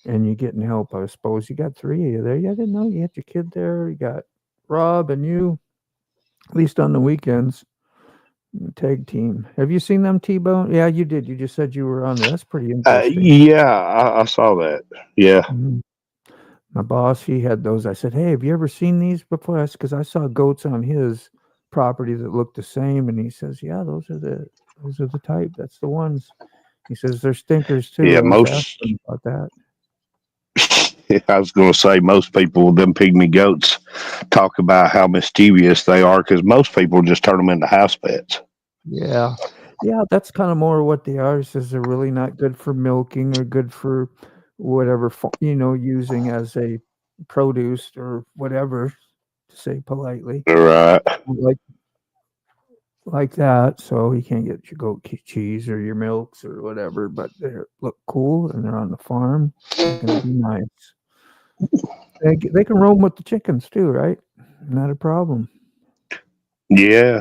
And you're getting help, I suppose. You got 3 of you there. Yeah, I didn't know you had your kid there. You got Rob and you, at least on the weekends. Tag team. Have you seen them, T-Bone? Yeah, you did. You just said you were on there. That's pretty interesting. yeah, I saw that. Yeah. Mm-hmm. My boss, he had those. I said, hey, have you ever seen these before? Because I saw goats on his property that looked the same. And he says, yeah, those are the type. That's the ones. He says they're stinkers too. Yeah, most asking about that. I was going to say most people, them pygmy goats, talk about how mischievous they are because most people just turn them into house pets. Yeah, that's kind of more what they are. Says they're really not good for milking or good for whatever, you know, using as a produce or whatever, to say politely. Right. Like that. So you can't get your goat cheese or your milks or whatever, but they look cool and they're on the farm. They're going to be nice. They can roam with the chickens too, right? Not a problem. Yeah.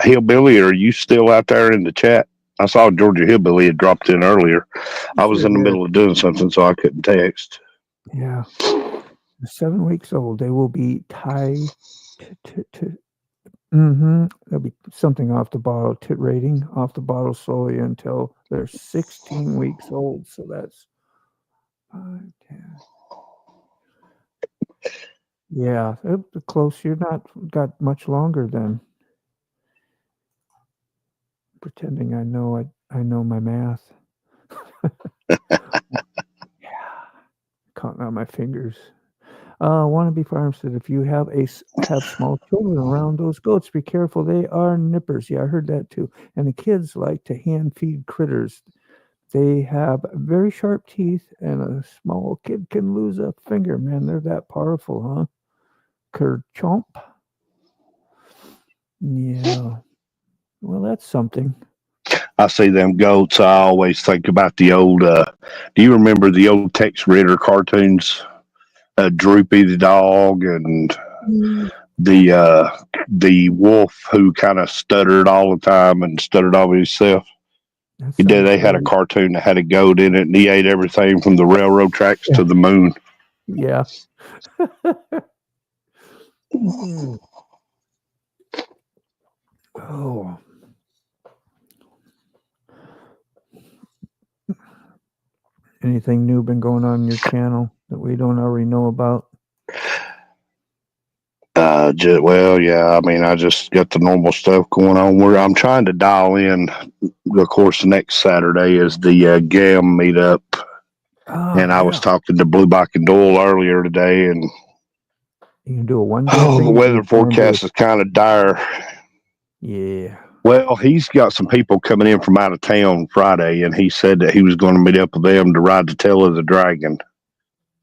Hillbilly, are you still out there in the chat? I saw Georgia Hillbilly had dropped in earlier. I was in the middle of doing something, so I couldn't text. Yeah. 7 weeks old. They will be tied to there'll be something off the bottle, tit rating off the bottle slowly until they're 16 weeks old. So that's 5, 10. Yeah, close. You're not got much longer then. Pretending I know my math. Yeah, counting on my fingers. Wannabe Farm said, if you have small children around those goats, be careful. They are nippers. Yeah, I heard that too. And the kids like to hand feed critters. They have very sharp teeth, and a small kid can lose a finger. Man, they're that powerful, huh? Kerchomp. Yeah. Well, that's something. I see them goats. I always think about the old. Do you remember the old Tex Ritter cartoons? Droopy the dog and the wolf who kind of stuttered all the time and stuttered all himself. They had a cartoon that had a goat in it, and he ate everything from the railroad tracks to the moon. Yeah. Oh. Anything new been going on your channel that we don't already know about? Well, yeah. I mean, I just got the normal stuff going on. I'm trying to dial in. Of course, next Saturday is the GAM meetup, and I was talking to Blue Bike and Doyle earlier today, and you can do a one. The weather forecast is kind of dire. Yeah. Well, he's got some people coming in from out of town Friday, and he said that he was going to meet up with them to ride the tail of the dragon,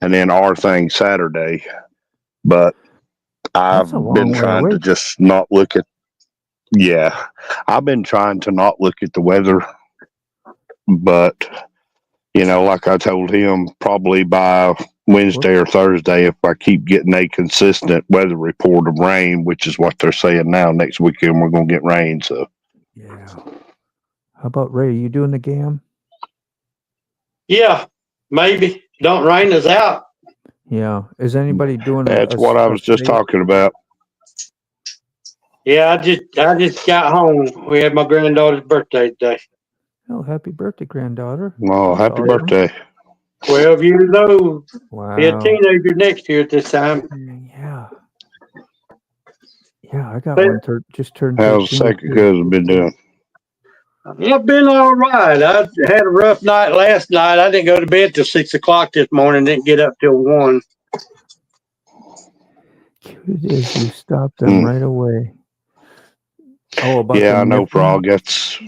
and then our thing Saturday. But I've been trying to just not look at. Yeah, I've been trying to not look at the weather, but like I told him, probably by Wednesday or Thursday, if I keep getting a consistent weather report of rain, which is what they're saying now, next weekend we're going to get rain. So, yeah. How about Ray? Are you doing the GAM? Yeah, maybe. Don't rain us out. Yeah. Is anybody doing That's what I was just talking about. Yeah, I just got home. We had my granddaughter's birthday today. Oh, happy birthday, granddaughter. Oh, happy birthday. 12 years old. Wow. Be a teenager next year at this time. Yeah. Yeah, I got But- one just turned How's 13. second cousin been doing? I've been all right. I had a rough night last night. I didn't go to bed till 6 o'clock this morning. Didn't get up till 1. Cute it is, you stopped them right away. Oh, about Yeah, the I know, nipping? Frog. That's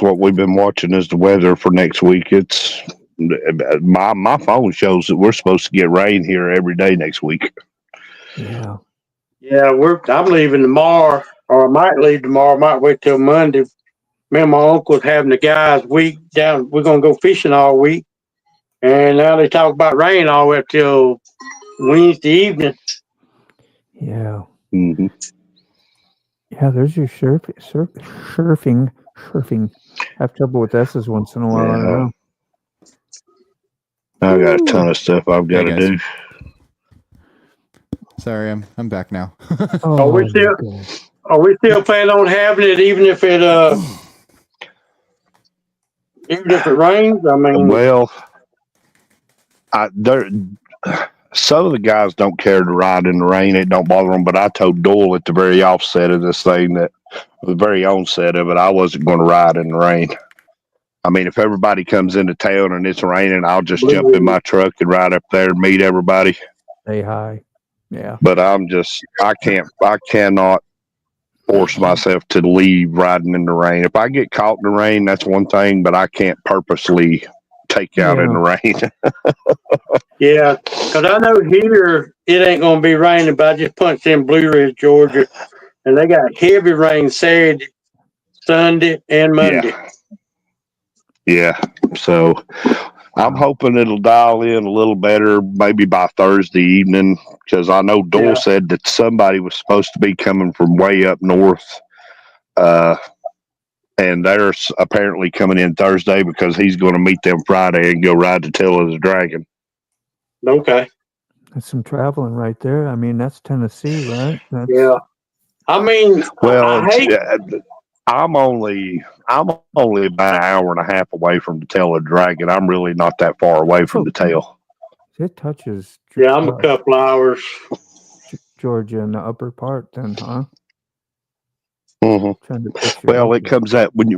what we've been watching is the weather for next week. It's my phone shows that we're supposed to get rain here every day next week. Yeah. Yeah, I'm leaving tomorrow, or I might leave tomorrow. I might wait till Monday. Me and my uncle's having the guys week down. We're gonna go fishing all week, and now they talk about rain all the way up till Wednesday evening. Yeah. Mm-hmm. Yeah, there's your surfing. Have trouble with S's once in a while. I don't know. I got a ton of stuff I've got to guys. do. Sorry, I'm back now. Are we still planning on having it, even if it rains? I mean, Well, some of the guys don't care to ride in the rain. It don't bother them. But I told Doyle at the very offset of this thing, that the very onset of it, I wasn't going to ride in the rain. I mean, if everybody comes into town and it's raining, I'll just jump in my truck and ride up there and meet everybody. Say hi. Yeah. But I cannot force myself to leave riding in the rain. If I get caught in the rain, that's one thing, but I can't purposely take out in the rain. yeah, because I know here it ain't going to be raining, but I just punched in Blue Ridge, Georgia, and they got heavy rain Saturday, Sunday, and Monday. Yeah. So I'm hoping it'll dial in a little better, maybe by Thursday evening, because I know Doyle said that somebody was supposed to be coming from way up north. And they're apparently coming in Thursday because he's going to meet them Friday and go ride the tail of the dragon. Okay. That's some traveling right there. I mean, that's Tennessee, right? Yeah. I mean, well, I'm only about an hour and a half away from the tail of the dragon. I'm really not that far away from the tail. It touches. Yeah, I'm a couple hours. Georgia in the upper part, then, huh? Mm-hmm. Well, it comes out when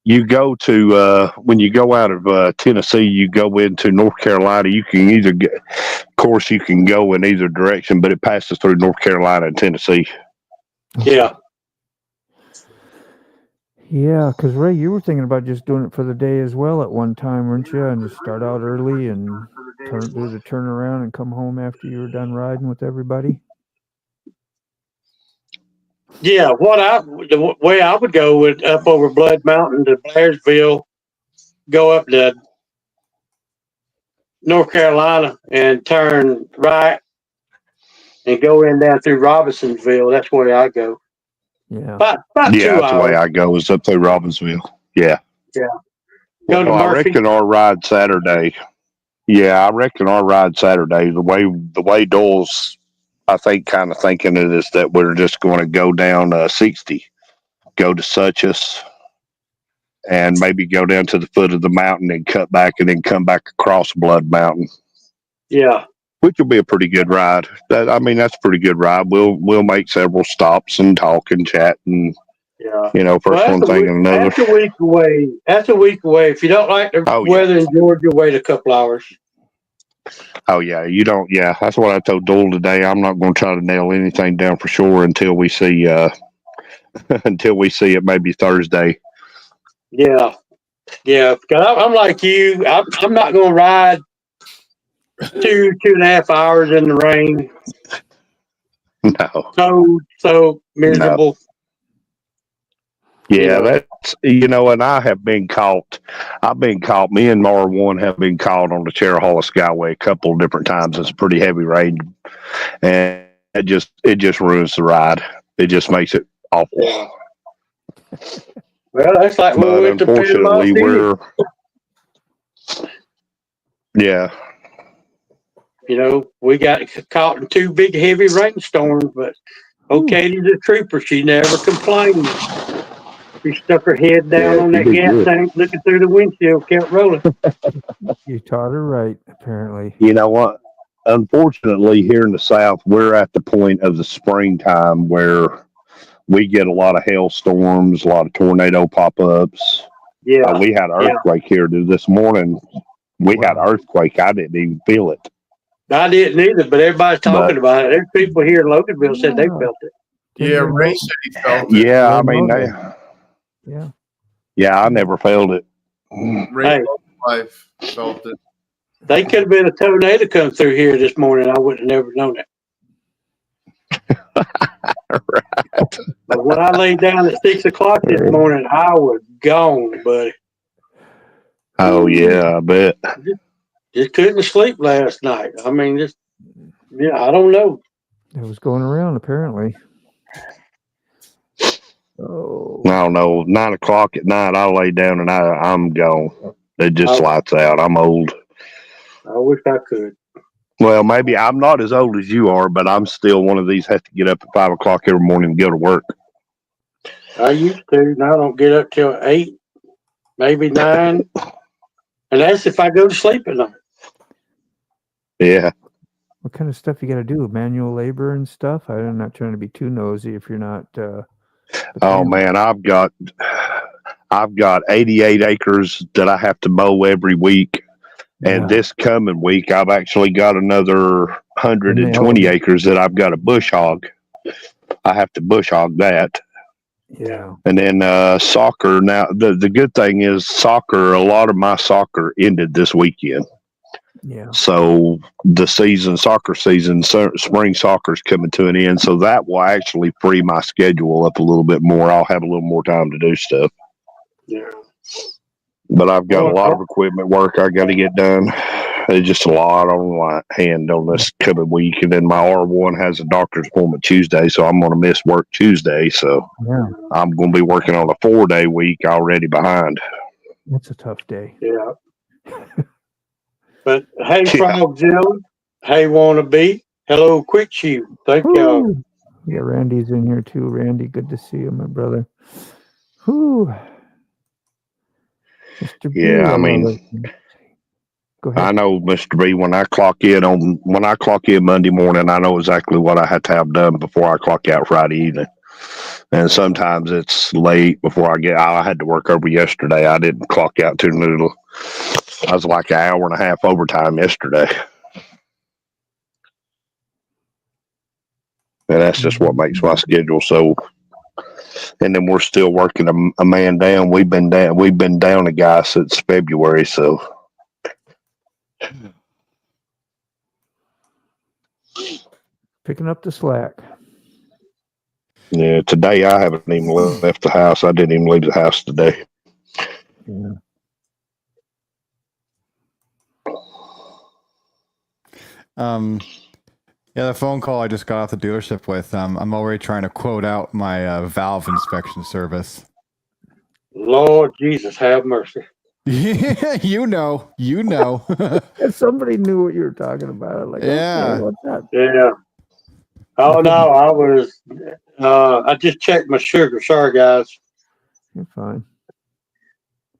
you go to when you go out of Tennessee, you go into North Carolina. You can either get, of course, you can go in either direction, but it passes through North Carolina and Tennessee. Yeah. Yeah, because Ray, you were thinking about just doing it for the day as well at one time, weren't you? And just start out early and do the turnaround and come home after you were done riding with everybody. Yeah, the way I would go would up over Blood Mountain to Blairsville, go up to North Carolina and turn right and go in down through Robinsonville. That's where I go. Yeah. About 2 Yeah, that's the way hours. I go is up through Robbinsville. Yeah. Yeah. Go to Well, I Murphy. reckon our ride Saturday. Yeah, I reckon our ride Saturday. The way Doyle's, I think, kind of thinking it is that we're just going to go down 60, go to Suchess, and maybe go down to the foot of the mountain and cut back, and then come back across Blood Mountain. Yeah. Which will be a pretty good ride. That's a pretty good ride. We'll make several stops and talk and chat and Yeah. first one thing and another. That's a week away. That's a week away. If you don't like the weather in Georgia, wait a couple hours. Oh yeah, you don't. Yeah, that's what I told Doyle today. I'm not going to try to nail anything down for sure until we see it maybe Thursday. Yeah. Yeah. 'Cause I'm like you. I'm not going to ride 2.5 hours in the rain. No. So miserable. Yeah, that's and I have been caught. Me and Mar1 have been caught on the Cherahalla Skyway a couple of different times. It's pretty heavy rain, and it just ruins the ride. It just makes it awful. Yeah. Well, that's like when we went to unfortunately, Panama City. Yeah. We got caught in 2 big heavy rainstorms, but Katie's a trooper. She never complained. She stuck her head down on that gas tank, looking through the windshield, kept rolling. You taught her right, apparently. You know what? unfortunately, here in the South, we're at the point of the springtime where we get a lot of hailstorms, a lot of tornado pop-ups. Yeah. We had an earthquake here this morning. We had an earthquake. I didn't even feel it. I didn't either, but everybody's talking about it. There's people here in Loganville said they felt it. Yeah, Ray said he felt it. Yeah, I mean, I never felt it. Ray life felt it. They could have been a tornado come through here this morning. I would have never known it. Right. But when I laid down at 6 o'clock this morning, I was gone, buddy. Oh yeah, I bet. Just couldn't sleep last night. I mean, I don't know. It was going around apparently. Oh. I don't know. 9 o'clock at night, I lay down and I'm gone. It just lights out. I'm old. I wish I could. Well, maybe I'm not as old as you are, but I'm still one of these have to get up at 5 o'clock every morning and go to work. I used to, and I don't get up till 8, maybe 9. And that's if I go to sleep at night. Yeah. What kind of stuff you got to do? Manual labor and stuff? I'm not trying to be too nosy if you're not. Oh man, I've got 88 acres that I have to mow every week. And this coming week, I've actually got another 120 acres that I've got to bush hog. I have to bush hog that. Yeah. And then soccer. Now, the good thing is soccer, a lot of my soccer ended this weekend. Yeah. So the soccer season, spring soccer is coming to an end. So that will actually free my schedule up a little bit more. I'll have a little more time to do stuff. Yeah. But I've got a lot of equipment work I got to get done. There's just a lot on my hand on this coming week. And then my R1 has a doctor's appointment Tuesday, so I'm going to miss work Tuesday. So I'm going to be working on a 4-day week already behind. That's a tough day. Yeah. But hey, Frogzilla. Hey, Wannabe. Hello, Quick Chew. Thank y'all. Yeah, Randy's in here too. Randy, good to see you, my brother. Whew. Mr. B, Yeah, I mean, go ahead. I know, Mr. B, when I clock in Monday morning, I know exactly what I have to have done before I clock out Friday evening. And sometimes it's late before I had to work over yesterday. I didn't clock out too little. I was like an hour and a half overtime yesterday. And that's just what makes my schedule so. And then we're still working a man down. We've been down a guy since February, so. Picking up the slack. Yeah, today I haven't even left the house. I didn't even leave the house today. Yeah. Yeah, the phone call I just got off the dealership with, I'm already trying to quote out my valve inspection service. Lord Jesus, have mercy. you know. If somebody knew what you were talking about, like, yeah, okay, what's that? Yeah. Oh no, I just checked my sugar. Sorry, guys. You're fine.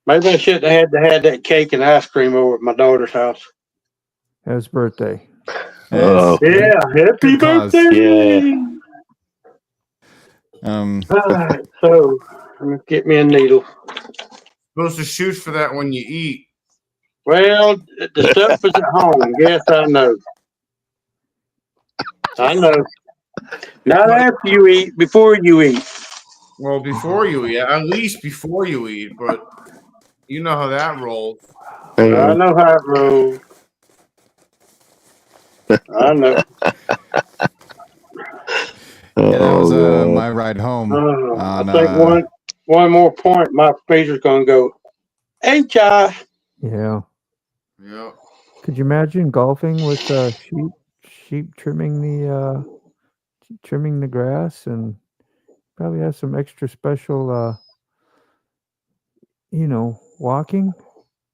Maybe I shouldn't have had that cake and ice cream over at my daughter's house. His birthday. Oh. Yeah, happy birthday! Yeah. All right, so I'm gonna get me a needle. Supposed to shoot for that when you eat. Well, the stuff is at home. Yes, I know. I know. Not after you eat, before you eat. Well, before you eat, at least before you eat, but you know how that rolls. I know how it rolls. I know. Yeah, that was my ride home. I think one more point, my speaker's gonna go. HI. Yeah. Yeah. Could you imagine golfing with sheep trimming the grass, and probably have some extra special walking,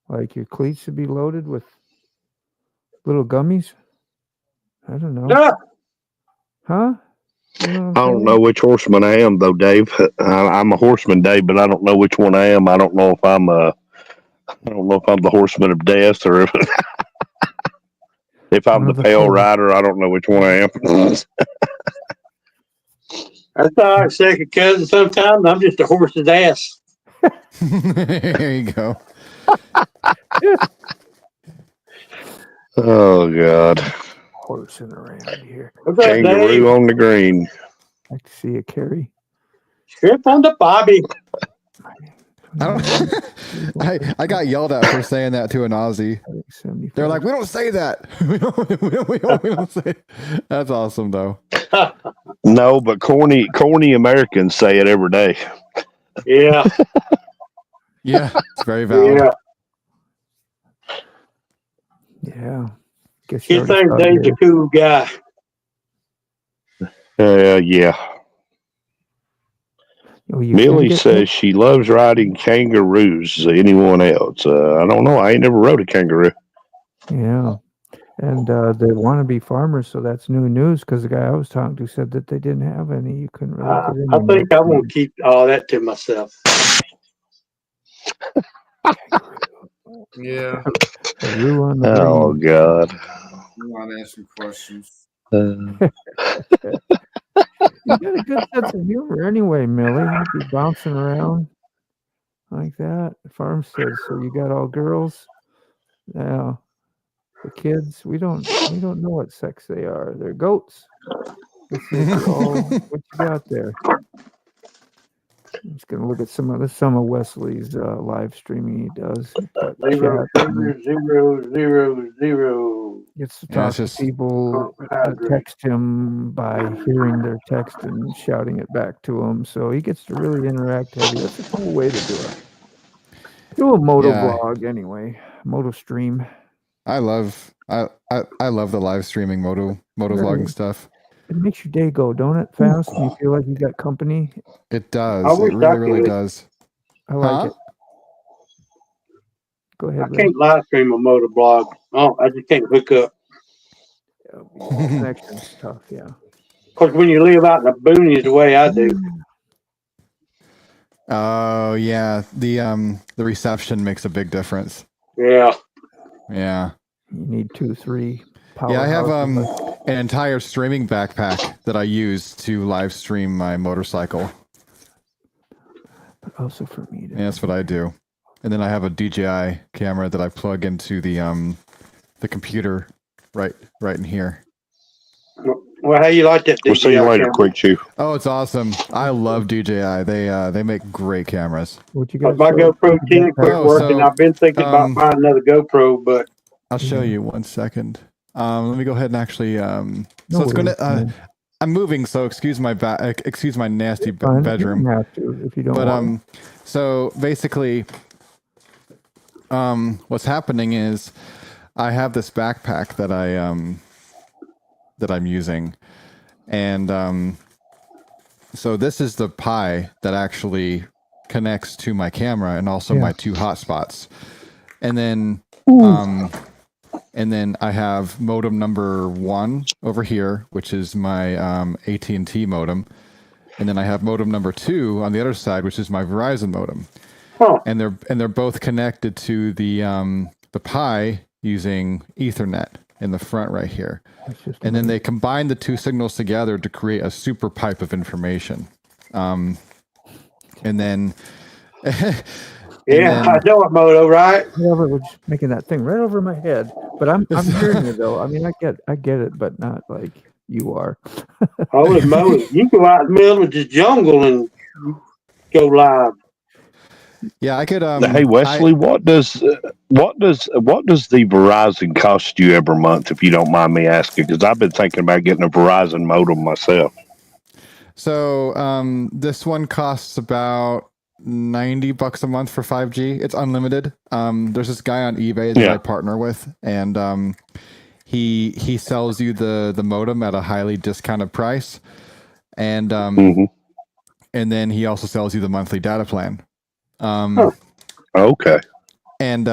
like your cleats should be loaded with little gummies. I don't know. Yeah. Huh? I don't know which horseman I am, though, Dave. I'm a horseman, Dave, but I don't know which one I am. I don't know if I'm the horseman of death or if. If I'm One the of the pale four. rider, I don't know which one I am. That's all right, second cousin. Sometimes I'm just a horse's ass. There you go. Oh God. Horsing around here. What's up, Dave? Kangaroo on the green. Like to see a Kerry. Strip on the Bobby. I got yelled at for saying that to an Aussie. They're like, we don't say that. we don't say it. That's awesome, though. No, but corny Americans say it every day. Yeah. Yeah, it's very valid. Yeah. Guess He thinks Dave's a cool guy. Yeah. Oh, Millie says she loves riding kangaroos. Anyone else? I don't know. I ain't never rode a kangaroo. Yeah. And they want to be farmers, so that's new news because the guy I was talking to said that they didn't have any. You couldn't really get any. I think I won't keep all that to myself. Yeah. Oh God. I'm not asking questions. You got a good sense of humor anyway, Millie. You'd be bouncing around like that. Farmstead. So you got all girls. Yeah. The kids, we don't know what sex they are. They're goats. Let's see what you got there. I'm just gonna look at some of Wesley's live streaming he does. Zero. Gets to talk to people that text him by hearing their text and shouting it back to him. So he gets to really interact heavy. That's a cool way to do it. Do a moto vlog anyway. Moto stream. I love the live streaming moto vlogging stuff. It makes your day go, don't it? Fast. And you feel like you got company. It does. It really does. I like it. Go ahead. I can't live stream a motor blog. Oh, I just can't hook up. Connection's tough, yeah. Because when you live out in the boonies the way I do. Oh yeah, the reception makes a big difference. Yeah. Yeah. You need 2-3 power. Yeah, I have an entire streaming backpack that I use to live stream my motorcycle. But also for me. Yeah, that's what I do. And then I have a DJI camera that I plug into the computer right in here. Well, how you like that? We'll see you later, Quick Chew. Oh, it's awesome. I love DJI. They make great cameras. What you got? My GoPro 10 quit working. I've been thinking about buying another GoPro, but I'll show you 1 second. Let me go ahead and actually. So it's gonna. I'm moving, so excuse my nasty bedroom. You have to if you don't. But so basically, what's happening is, I have this backpack that I'm using, and so this is the Pi that actually connects to my camera and also my 2 hotspots, and then I have modem number 1 over here, which is my AT&T modem, and then I have modem number 2 on the other side, which is my Verizon modem, and they're both connected to the Pi using Ethernet in the front right here. And then they combine the 2 signals together to create a super pipe of information. And then... yeah, I know it, Moto, right? Whatever, we're just making that thing right over my head. But I'm hearing you though. I mean, I get it, but not like you are. Holy moly. You go out in the middle of the jungle and go live. Yeah, I could. Hey Wesley, what does the Verizon cost you every month, if you don't mind me asking? Because I've been thinking about getting a Verizon modem myself. So this one costs about $90 a month for 5G. It's unlimited. There's this guy on eBay that I partner with, and he sells you the modem at a highly discounted price, and and then he also sells you the monthly data plan. Okay. And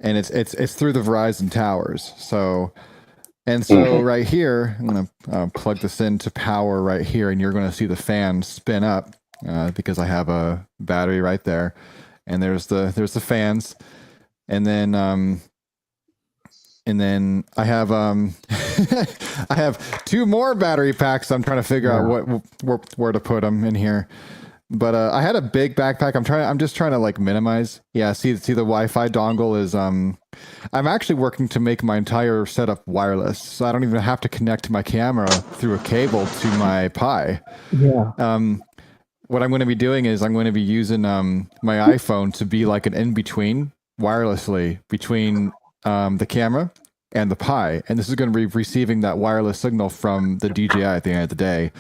it's through the Verizon towers. So right here, I'm gonna plug this into power right here, and you're gonna see the fan spin up because I have a battery right there, and there's the fans, and then And then I have I have 2 more battery packs. I'm trying to figure out where to put them in here. But I had a big backpack. I'm just trying to like minimize. Yeah, see the Wi-Fi dongle is I'm actually working to make my entire setup wireless, so I don't even have to connect my camera through a cable to my Pi. Yeah. What I'm going to be doing is I'm going to be using my iPhone to be like an in-between wirelessly between the camera and the Pi, and this is going to be receiving that wireless signal from the DJI at the end of the day.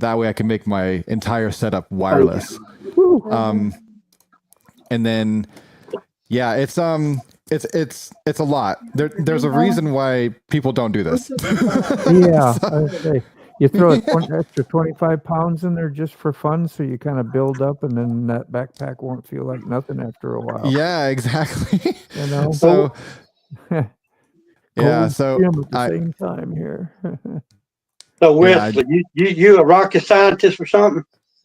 That way I can make my entire setup wireless. And then, yeah, it's a lot. There's a reason why people don't do this. Yeah, I would say you throw an extra 25 pounds in there just for fun, so you kind of build up, and then that backpack won't feel like nothing after a while. Yeah, exactly. You know. So, yeah, Cold so gym at the same time here. So Wesley, you a rocket scientist or something?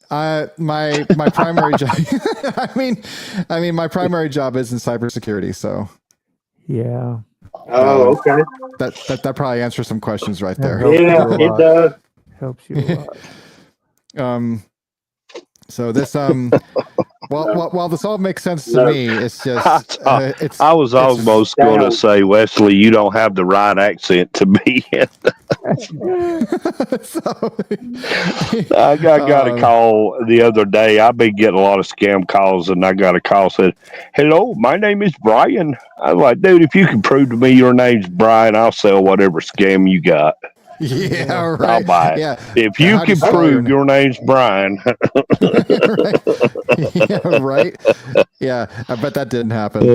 My primary job. I mean, my primary job is in cybersecurity. So. Yeah. Oh, okay. That probably answers some questions right there. Yeah, it does. Helps you a lot. So this while this all makes sense to me, it's just I was almost going to say, Wesley, you don't have the right accent to be in. I got a call the other day. I've been getting a lot of scam calls, and I got a call said, "Hello, my name is Brian." I was like, "Dude, if you can prove to me your name's Brian, I'll sell whatever scam you got." Yeah, right. I'll buy it. Yeah. If you can prove your name's Brian. Yeah, right. Yeah, I bet that didn't happen.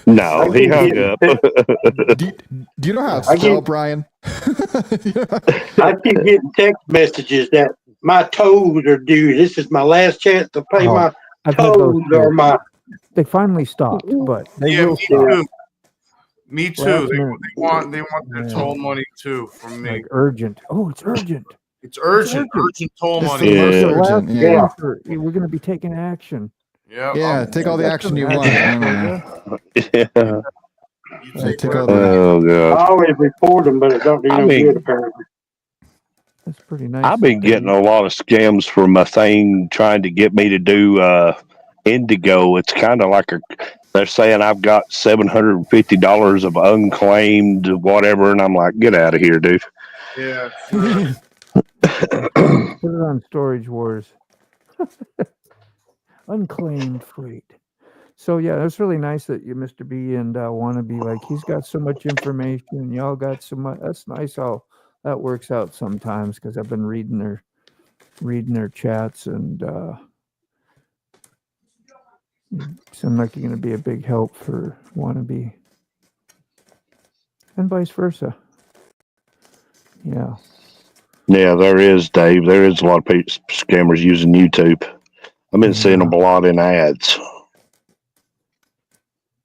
No, he hung up. Do you know how to spell Brian? I keep getting text messages that my toes are due. This is my last chance to pay my toes or my. They finally stopped, but they will me stop. too. Me too. They want their toll money too from me. Like urgent. Oh, it's urgent. It's urgent. Urgent toll It's money. the last urgent, yeah. offer. We're going to be taking action. Yeah, take all the action you want. Yeah. Take all Oh god. I always report them, but it don't do no good apparently. That's pretty nice. I've been getting a lot of scams from a thing trying to get me to do Indigo. It's kind of like they're saying I've got $750 of unclaimed whatever, and I'm like, get out of here, dude. Yeah. Put it on Storage Wars. Unclaimed freight. So yeah, it's really nice that you, Mr. B, and Wannabe, like he's got so much information, and y'all got so much. That's nice how that works out sometimes, because I've been reading their chats, and seem like you're going to be a big help for Wannabe, and vice versa. Yeah. Yeah, there is, Dave. There is a lot of scammers using YouTube. I've been seeing them a lot in ads.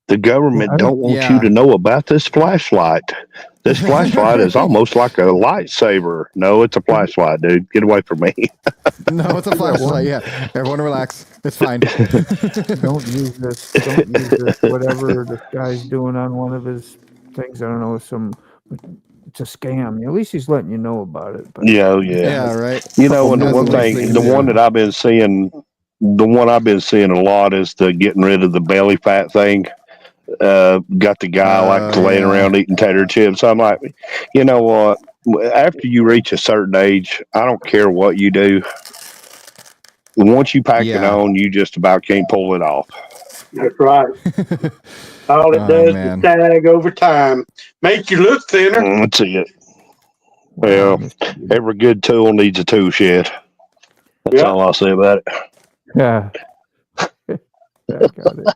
The government don't want you to know about this flashlight. This flashlight is almost like a lightsaber. No, it's a flashlight, dude. Get away from me. No, it's a flashlight. Yeah, everyone relax. It's fine. Don't use this. Don't use this. Whatever this guy's doing on one of his things, I don't know, it's a scam. At least he's letting you know about it. But. Yeah, right. You know, and the one thing, the one that I've been seeing, the one I've been seeing a lot is the getting rid of the belly fat thing. Got the guy laying around eating tater chips. I'm like, you know what? After you reach a certain age, I don't care what you do. Once you pack it on, you just about can't pull it off. That's right. All it does is tag over time, make you look thinner. That's it. Well, every good tool needs a tool shed. That's all I'll say about it. Yeah. I got it.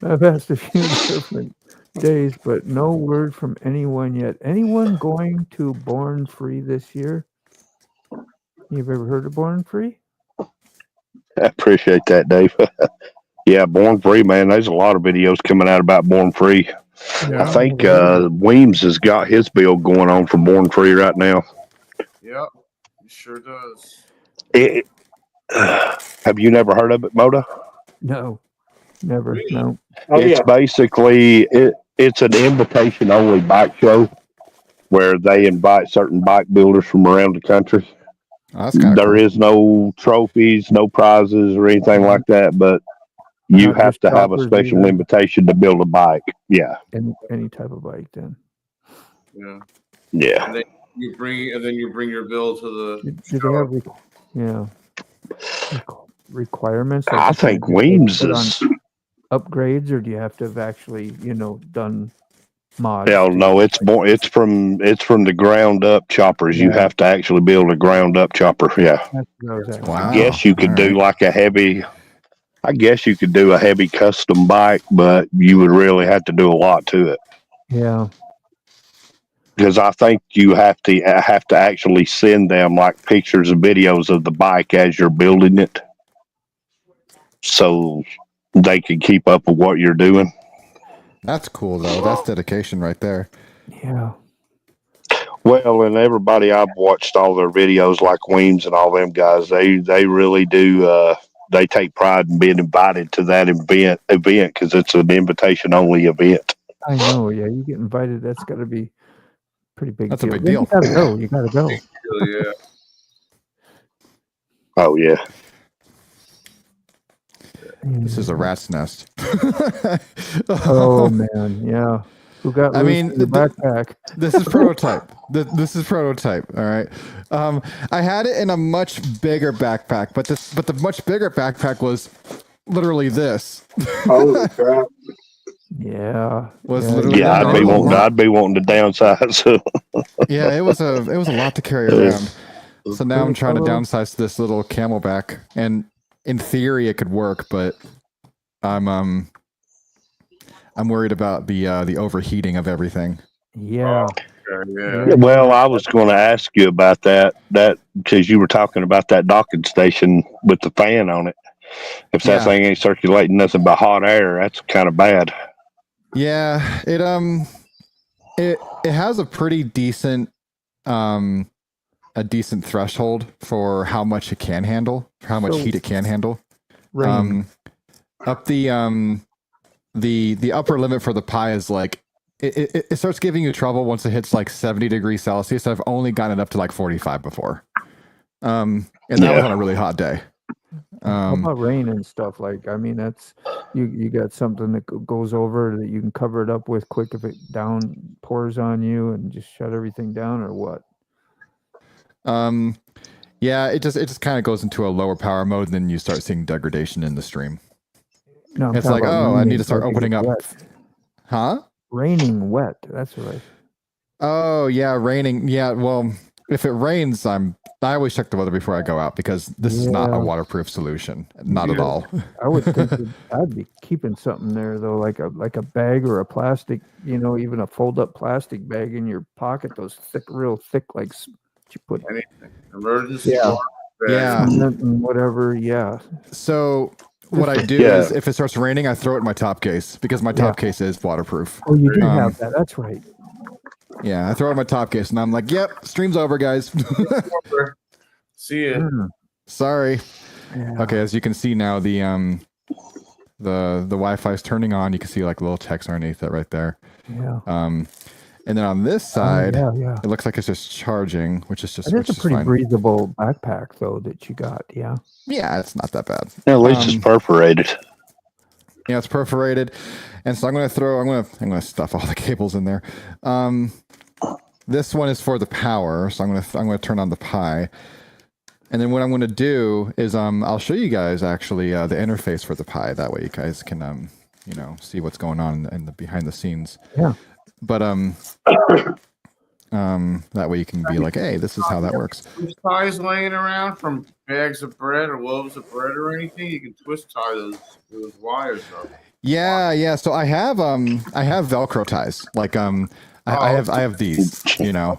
I've asked a few different days, but no word from anyone yet. Anyone going to Born Free this year? You've ever heard of Born Free? I appreciate that, Dave. Yeah, Born Free, man. There's a lot of videos coming out about Born Free. Yeah, I think Weems has got his build going on for Born Free right now. Yep, he sure does. Have you never heard of it, Moto? No, never. No. It's basically it's an invitation only bike show where they invite certain bike builders from around the country. Oh, that's kind of There cool. is no trophies, no prizes or anything like that, but you Not have just to have a choppers special either. invitation to build a bike. Yeah. Any type of bike then. Yeah. Yeah. And then you bring your bill to the. Do they have requirements? Like, I think Weems is. upgrades, or do you have to have actually, done mods? Hell no, it's more. It's from the ground up choppers. You have to actually build a ground up chopper. Yeah. Wow. I guess you could do like a heavy. I guess you could do a heavy custom bike, but you would really have to do a lot to it. Yeah. Because I think you have to actually send them like pictures and videos of the bike as you're building it, so they can keep up with what you're doing. That's cool though. That's dedication right there. Yeah. Well, and everybody I've watched all their videos, like Weems and all them guys, they really do. They take pride in being invited to that event because it's an invitation only event. I know. Yeah, you get invited. That's got to be pretty big. That's deal. a big Then deal. You gotta go. You gotta go. Yeah. Oh yeah. This is a rat's nest. Oh man, yeah. Who got? I loose mean, in the backpack. This is prototype. This is prototype. All right. I had it in a much bigger backpack, but the much bigger backpack was literally this. Holy crap! Yeah. Literally. Yeah, I'd be wanting to downsize. So. Yeah, it was a lot to carry around. So now I'm trying to downsize this little Camelback, and in theory it could work, but I'm worried about the overheating of everything. Yeah. Yeah. Well, I was going to ask you about that because you were talking about that docking station with the fan on it. If that thing ain't circulating nothing but hot air, that's kind of bad. Yeah, it has a pretty decent threshold for how much it can handle, for how much heat it can handle. Up the upper limit for the Pi is like it starts giving you trouble once it hits like 70 degrees Celsius. I've only gotten it up to like 45 before, and that was on a really hot day. How about rain and stuff? Like, I mean, that's you got something that goes over that you can cover it up with quick if it pours on you and just shut everything down, or what? Yeah, it just kind of goes into a lower power mode, and then you start seeing degradation in the stream. No, it's like, oh, I need to start opening up. Wet. Huh? Raining wet. That's right. Oh yeah, raining. Yeah, well, if it rains, I always check the weather before I go out because this is not a waterproof solution. Not at all. I would think I'd be keeping something there though, like a bag or a plastic, even a fold up plastic bag in your pocket. Those real thick, like you put anything emergency. Yeah. And whatever. Yeah. So what I do is, if it starts raining, I throw it in my top case because my top case is waterproof. Oh, you do have that. That's right. Yeah, I throw it in my top case, and I'm like, "Yep, stream's over, guys." See ya. Sorry. Yeah. Okay, as you can see now, the Wi-Fi is turning on. You can see like little text underneath it right there. Yeah. And then on this side, it looks like it's just charging, which is just. It's a pretty breathable backpack though that you got. Yeah. Yeah, it's not that bad. At least it's perforated. Yeah, it's perforated, and so I'm gonna stuff all the cables in there. This one is for the power, so I'm gonna turn on the Pi, and then what I'm gonna do is I'll show you guys actually the interface for the Pi. That way you guys can see what's going on in the behind the scenes. Yeah. But that way you can be like, hey, this is how that works. Twist ties laying around from bags of bread or loaves of bread or anything. You can twist tie those wires up. Yeah. So I have Velcro ties. Like I have these. Yeah.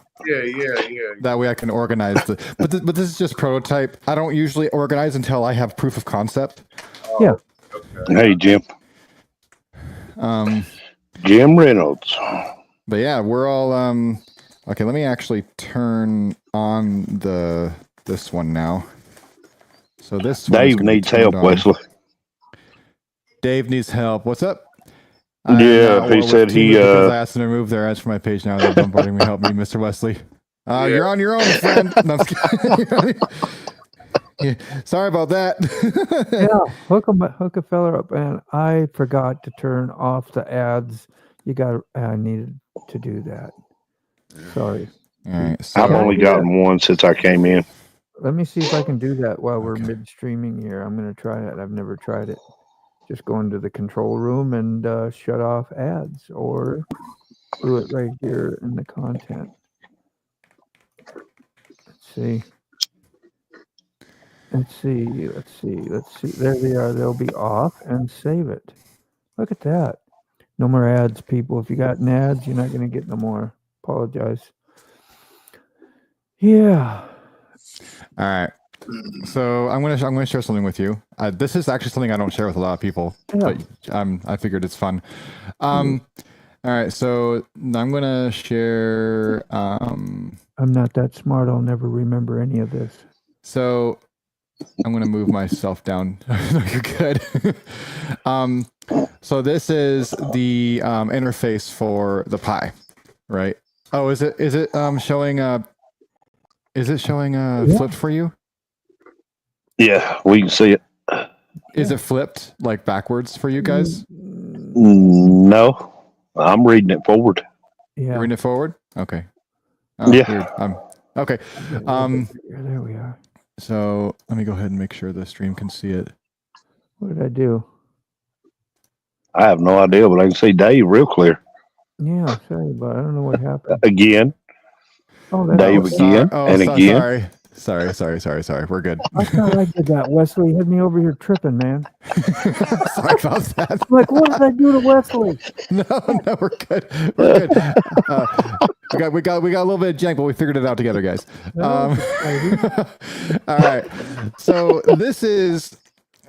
That way I can organize but this is just prototype. I don't usually organize until I have proof of concept. Yeah. Okay. Hey, Jim. Jim Reynolds. But yeah, we're all okay, let me actually turn on this one now. So this Dave needs help, Wesley. Dave needs help. What's up? Yeah, he said he. Because I asked them to remove their ads from my page now. They're bombarding me. Help me, Mr. Wesley. You're on your own, friend. No, I'm just kidding. Yeah, sorry about that. Yeah, hook a fella up, and I forgot to turn off the ads. I needed to do that. Sorry. All right, so I've only gotten one since I came in. Let me see if I can do that while we're mid-streaming here. I'm going to try it. I've never tried it. Just go into the control room and shut off ads, or do it right here in the content. Let's see. Let's see. There they are. They'll be off, and save it. Look at that. No more ads, people. If you got ads, you're not going to get no more. Apologize. Yeah. All right. So I'm gonna share something with you. This is actually something I don't share with a lot of people, but I figured it's fun. All right. So I'm gonna share. I'm not that smart. I'll never remember any of this. So I'm gonna move myself down. No, you're good. So this is the interface for the Pi, right? Oh, is it showing flipped for you? Yeah, we can see it. Is it flipped like backwards for you guys? No, I'm reading it forward. Yeah. You're reading it forward? Okay. Oh, yeah. Weird. Okay. There we are. So let me go ahead and make sure the stream can see it. What did I do? I have no idea, but I can see Dave real clear. Yeah, sorry, but I don't know what happened. Again. Oh, Dave again and again. Sorry. We're good. I thought I did that. Wesley had me over here tripping, man. Sorry about that. I'm like, what did I do to Wesley? No, we're good. We're good. We got a little bit of jank, but we figured it out together, guys. All right. So this is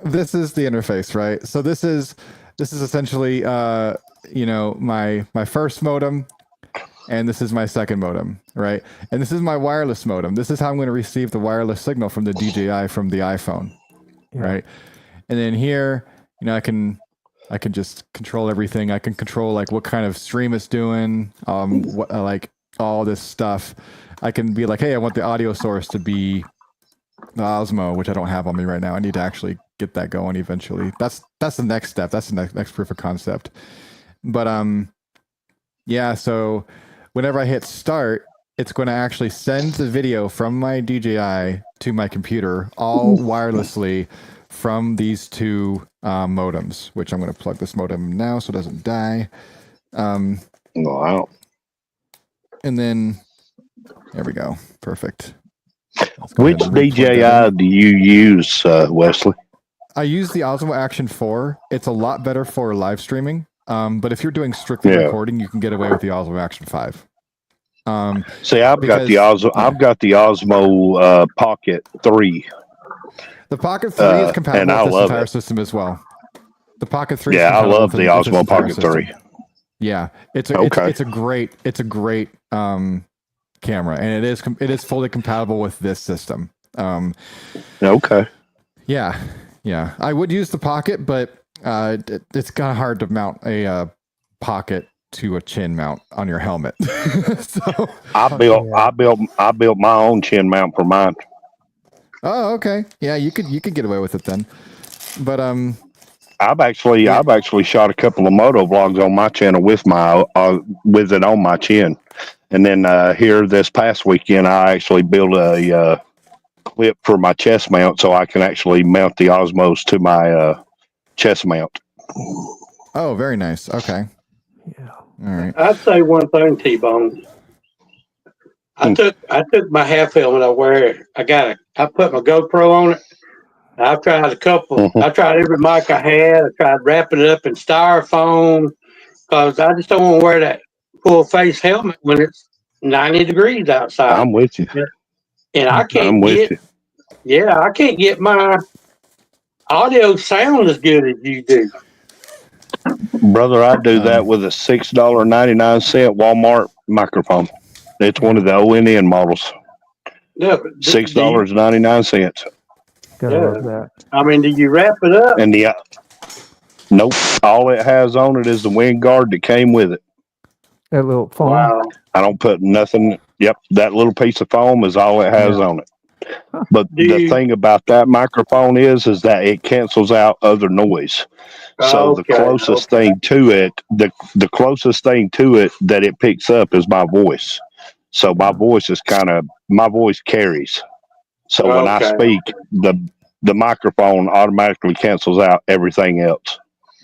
the interface, right? So this is essentially my first modem. And this is my second modem, right? And this is my wireless modem. This is how I'm going to receive the wireless signal from the DJI from the iPhone, right? And then here, I can just control everything. I can control like what kind of stream it's doing, what like all this stuff. I can be like, hey, I want the audio source to be the Osmo, which I don't have on me right now. I need to actually get that going eventually. That's the next step. That's the next proof of concept. But yeah, so whenever I hit start, it's going to actually send the video from my DJI to my computer, all wirelessly from these two modems, which I'm going to plug this modem now so it doesn't die. Wow. And then, there we go. Perfect. Which DJI do you use, Wesley? I use the Osmo Action 4. It's a lot better for live streaming. But if you're doing strictly recording, you can get away with the Osmo Action 5. See, I've got the Osmo Pocket 3. The Pocket 3 is compatible with this entire system as well. The Pocket 3. Yeah, I love the Osmo Pocket 3. Yeah, it's a great camera, and it is fully compatible with this system. Okay. Yeah. I would use the Pocket, but it's kind of hard to mount a Pocket to a chin mount on your helmet. So I built my own chin mount for mine. Oh, okay. Yeah, you could get away with it then. But I've actually shot a couple of moto vlogs on my channel with it on my chin, and then here this past weekend I actually built a clip for my chest mount so I can actually mount the Osmos to my chest mount. Oh, very nice. Okay. Yeah. All right. I'd say one thing, T-Bone. I took my half helmet I wear. I put my GoPro on it. I've tried a couple. I tried every mic I had. I tried wrapping it up in styrofoam because I just don't want to wear that full face helmet when it's 90 degrees outside. I'm with you. And I can't I can't get my audio sound as good as you do. Brother, I do that with a $6.99 Walmart microphone. It's one of the ONN models. Yeah, $6.99. Gotta love that. I mean, do you wrap it up? And Nope. All it has on it is the wind guard that came with it. That little foam. Wow. I don't put nothing. Yep, that little piece of foam is all it has on it. But the thing about that microphone is that it cancels out other noise. So the closest thing to it, the closest thing to it that it picks up is my voice. So my voice is my voice carries. So when I speak, the microphone automatically cancels out everything else.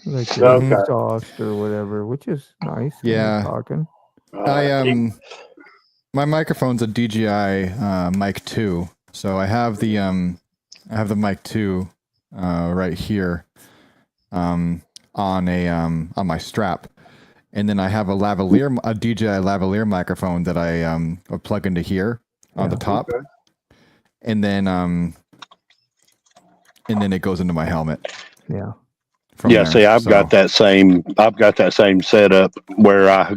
Like your exhaust or whatever, which is nice. Yeah. Talking. My microphone's a DJI mic 2, so I have the mic 2 right here on my strap, and then I have a DJI lavalier microphone that I plug into here on the top, and then it goes into my helmet. Yeah. See, I've got that same setup where I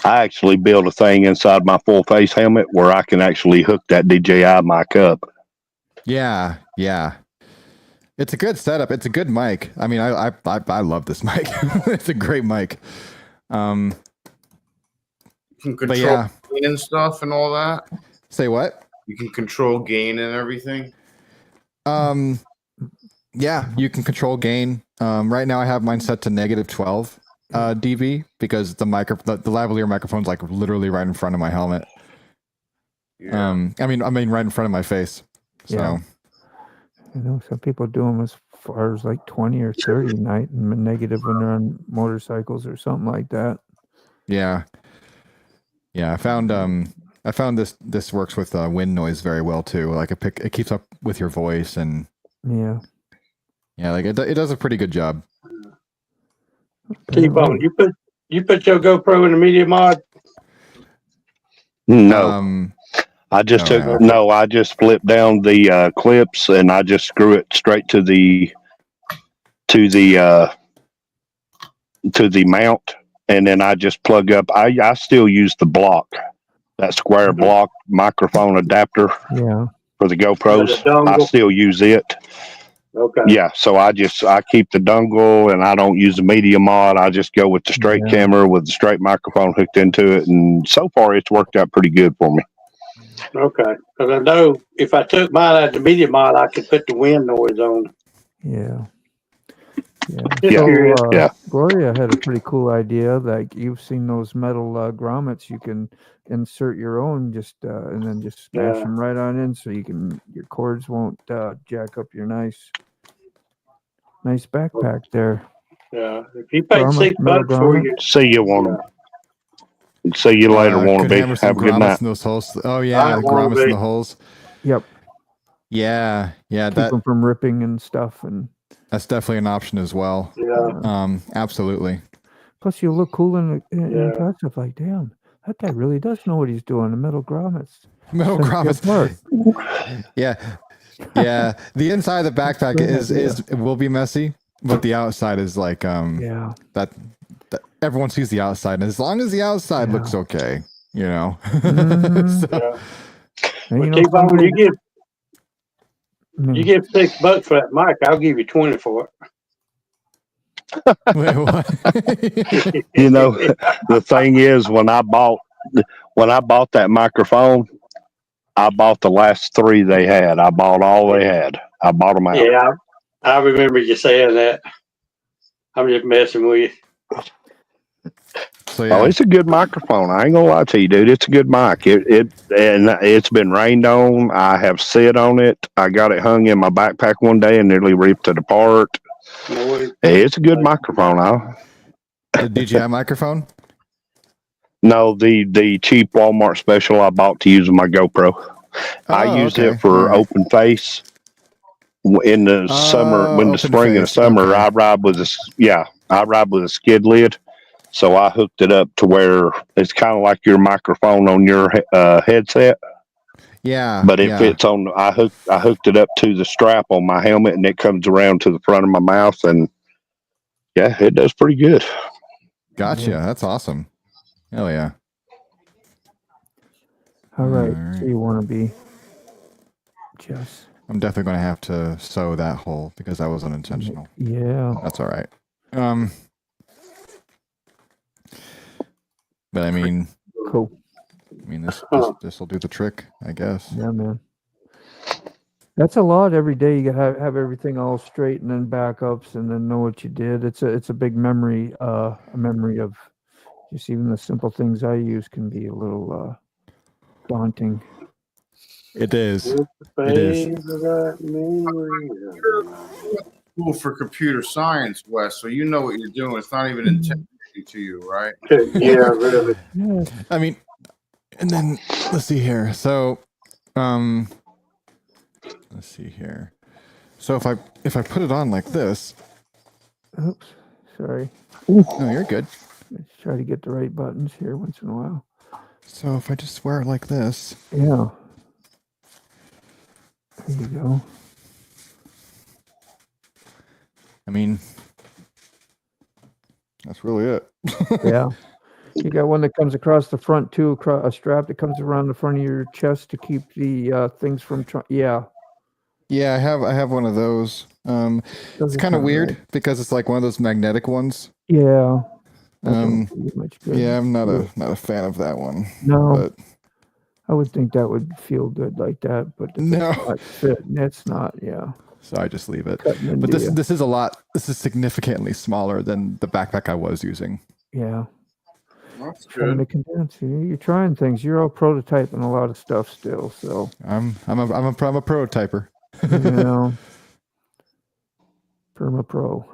actually build a thing inside my full face helmet where I can actually hook that DJI mic up. Yeah. It's a good setup. It's a good mic. I mean, I love this mic. It's a great mic. You can control gain and stuff and all that. Say what? You can control gain and everything. Yeah, you can control gain. Right now I have mine set to -12 dB because the lavalier microphone's like literally right in front of my helmet. Yeah. I mean right in front of my face. So Yeah. You know, some people do them as far as like 20 or 30 night and negative when they're on motorcycles or something like that. Yeah. I found this works with wind noise very well too. Like it keeps up with your voice and like it does a pretty good job. T-Bone, you put your GoPro in the media mod? No. I just I just flipped down the clips and I just screw it straight to the mount, and then I just plug up. I still use the block, that square block microphone adapter for the GoPros. I still use it. Okay. Yeah, so I keep the dongle and I don't use the media mod. I just go with the straight camera with the straight microphone hooked into it, and so far it's worked out pretty good for me. Okay, because I know if I took mine out of the media mod, I could put the wind noise on. Yeah. Gloria had a pretty cool idea. Like you've seen those metal grommets, you can insert your own and then just smash them right on in, so your cords won't jack up your nice backpack there. Yeah, if you pay $6 for you, see you later. Want to be? Have a good night. In those holes. Oh yeah, grommets in the holes. Yep. Yeah. Keep them from ripping and stuff, and that's definitely an option as well. Yeah. Absolutely. Plus, you look cool in touch of like, damn, that guy really does know what he's doing. The metal grommets. Yeah. The inside of the backpack will be messy, but the outside is like that everyone sees the outside, and as long as the outside looks okay, you know. You give $6 for that mic, I'll give you 20 for it. Wait, what? You know, the thing is, when I bought that microphone, I bought the last 3 they had. I bought all they had. I bought them out. Yeah, I remember you saying that. I'm just messing with you. So, Oh, it's a good microphone. I ain't gonna lie to you, dude. It's a good mic. It's been rained on. I have sit on it. I got it hung in my backpack one day and nearly ripped it apart. It's a good microphone. The DJI microphone? No, the cheap Walmart special I bought to use with my GoPro. I used it for open face in the summer. When the spring and the summer, I ride with a skid lid. So I hooked it up to where it's kind of like your microphone on your headset. Yeah. But it fits on. I hooked it up to the strap on my helmet, and it comes around to the front of my mouth, and it does pretty good. Gotcha. That's awesome. Hell yeah. All right. So you want to be Jess? I'm definitely going to have to sew that hole because that was unintentional. Yeah. That's all right. But I mean, Cool. this will do the trick, I guess. Yeah, man. That's a lot every day. You gotta have everything all straight and then backups and then know what you did. It's a big memory, a memory of just even the simple things I use can be a little daunting. It is. It is. School for computer science, Wes. So you know what you're doing. It's not even intimidating to you, right? Yeah, really. Yeah. I mean, and then let's see here. So, let's see here. So if I put it on like this. Oops, sorry. No, you're good. Let's try to get the right buttons here once in a while. So if I just wear it like this. Yeah. There you go. I mean, that's really it. Yeah. You got one that comes across the front too, a strap that comes around the front of your chest to keep the things from. Yeah. Yeah, I have one of those. It's kind of weird because it's like one of those magnetic ones. Yeah. Much good. Yeah, I'm not a fan of that one. No. But I would think that would feel good like that, but no, it's not fit. It's not. Yeah. So I just leave it. But this is a lot. This is significantly smaller than the backpack I was using. Yeah. That's Trying to good. condense. You're trying things. You're all prototyping a lot of stuff still. So I'm a prototyper. you know, Perma Pro.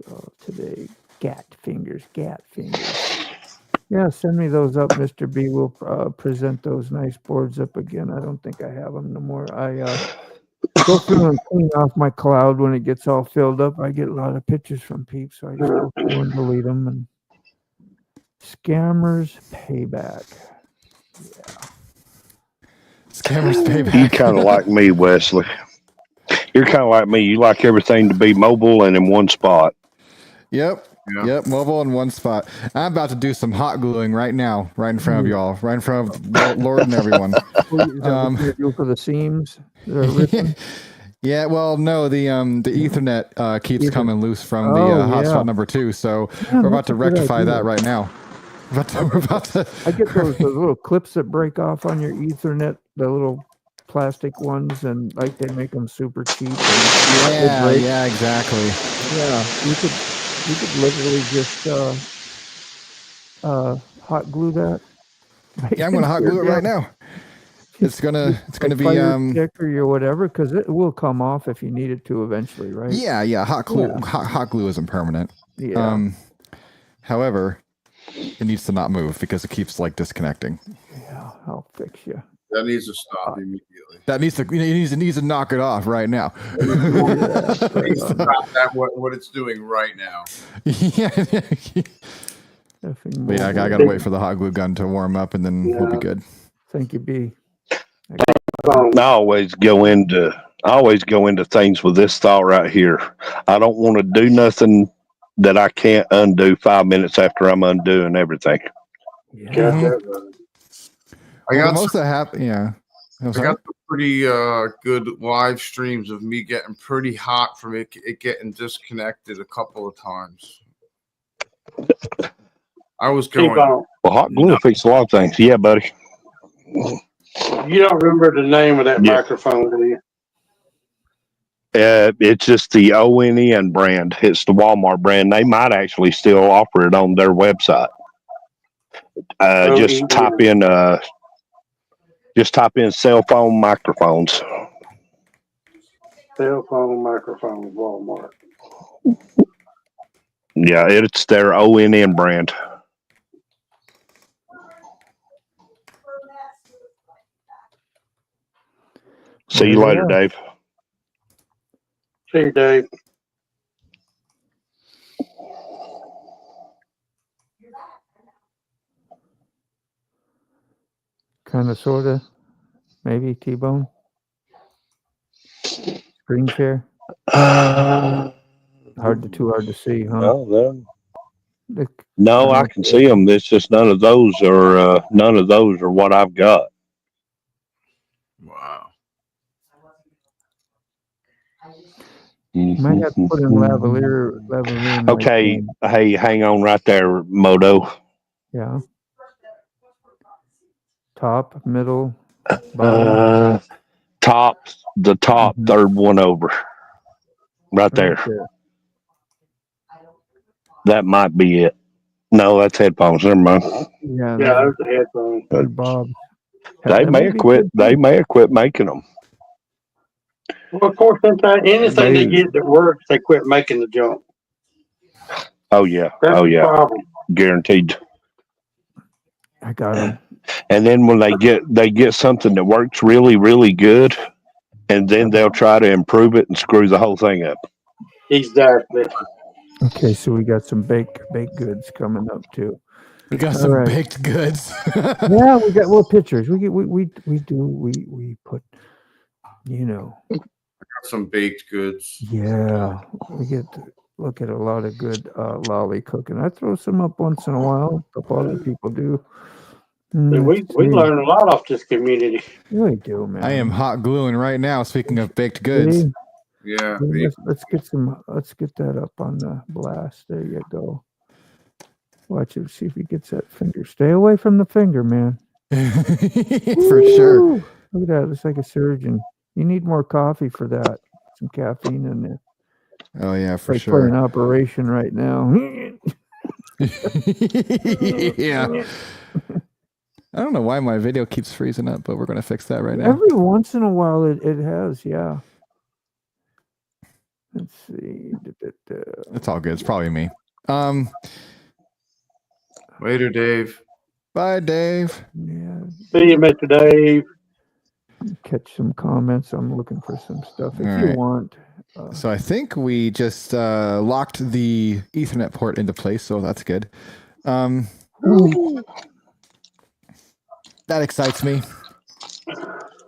Spell today, gat fingers. Yeah, send me those up, Mr. B. We'll present those nice boards up again. I don't think I have them no more. I go through and clean off my cloud when it gets all filled up. I get a lot of pictures from peeps, so I just go through and delete them. And scammers payback. Yeah. Scammers payback. You kind of like me, Wesley. You're kind of like me. You like everything to be mobile and in one spot. Yep. Yeah. Yep, mobile in one spot. I'm about to do some hot gluing right now, right in front of y'all, right in front of Lord and everyone. Is that what you do for the seams? Yeah, well, no, the Ethernet keeps coming loose from the hotspot number 2, so we're about to rectify that right now. We're about to. I get those little clips that break off on your Ethernet, the little plastic ones, and like they make them super cheap. And yeah, exactly. Yeah, you could literally just hot glue that. Yeah, I'm gonna hot glue it right now. It's gonna be stick or whatever, because it will come off if you need it to eventually, right? Yeah. Hot glue isn't permanent. Yeah. However, it needs to not move because it keeps like disconnecting. Yeah, I'll fix you. That needs to stop immediately. That needs to knock it off right now. It needs to stop that what it's doing right now. Yeah. But yeah, I gotta wait for the hot glue gun to warm up, and then we'll be good. Thank you, B. I always go into things with this thought right here. I don't want to do nothing that I can't undo 5 minutes after I'm undoing everything. Yeah. I got most that happen. Yeah. I got some pretty good live streams of me getting pretty hot from it getting disconnected a couple of times. I was going. Well, hot glue fixes a lot of things. Yeah, buddy. You don't remember the name of that microphone, do you? It's just the ONN brand. It's the Walmart brand. They might actually still offer it on their website. Just type in cell phone microphones. Cell phone microphone, Walmart. Yeah, it's their ONN brand. See you later, Dave. See you, Dave. Kind of, sort of, maybe T-bone. Screen share. Too hard to see, huh? No, I can see them. It's just none of those are what I've got. Wow. Might have to put in lavalier in my Okay, thing. hey, hang on right there, Moto. Yeah. Top, middle, bottom. The top third one over, right there. That might be it. No, that's headphones. Never mind. Yeah, those are headphones. Bob. They may have quit. They may have quit making them. Well, of course, sometimes anything they get that works, they quit making the junk. Oh yeah. That's the problem. Guaranteed. I got them. And then when they get something that works really, really good, and then they'll try to improve it and screw the whole thing up. Exactly. Okay, so we got some baked goods coming up too. We got some baked goods. Yeah, we got pictures. We put, Some baked goods. Yeah, we get to look at a lot of good lolly cooking. I throw some up once in a while. A couple other people do. We learn a lot off this community. We do, man. I am hot gluing right now. Speaking of baked goods. Yeah. Let's get that up on the blast. There you go. Watch it. See if he gets that finger. Stay away from the finger, man. For sure. Look at that. Looks like a surgeon. You need more coffee for that. Some caffeine in there. Oh yeah, for like sure. For an operation right now. Yeah. I don't know why my video keeps freezing up, but we're going to fix that right now. Every once in a while it has, yeah. Let's see. It's all good. It's probably me. Later, Dave. Bye, Dave. Yeah. See you, Mr. Dave. Catch some comments. I'm looking for some stuff if All you right. want. So I think we just locked the Ethernet port into place, so that's good. That excites me.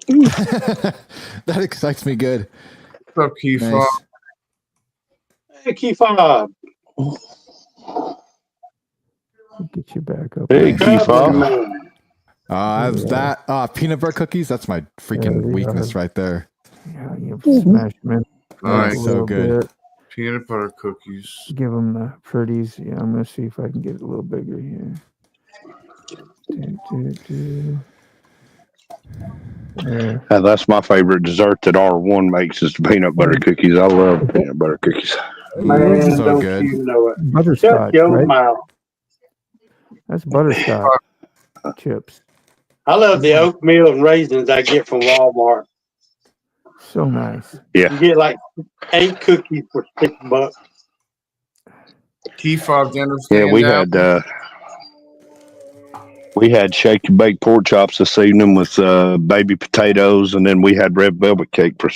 That excites me good. What's up, Keith? Nice. Hey, Keith Fob. Get you back up. Hey, Keith Fob. That peanut butter cookies. That's my freaking weakness right there. Yeah, you smash them in. Nice. So good. Bit. Peanut butter cookies. Give them the pretties. Yeah, I'm gonna see if I can get it a little bigger here. That's my favorite dessert that R1 makes is the peanut butter cookies. I love peanut butter cookies. Man, So don't good. you know it. Butterscotch, Shut your right? mouth. That's butterscotch chips. I love the oatmeal and raisins I get from Walmart. So nice. You get like 8 cookies for $6. Keith Fob, do you Yeah, understand we had shake and bake pork chops this evening with baby potatoes, and then we had red velvet cake for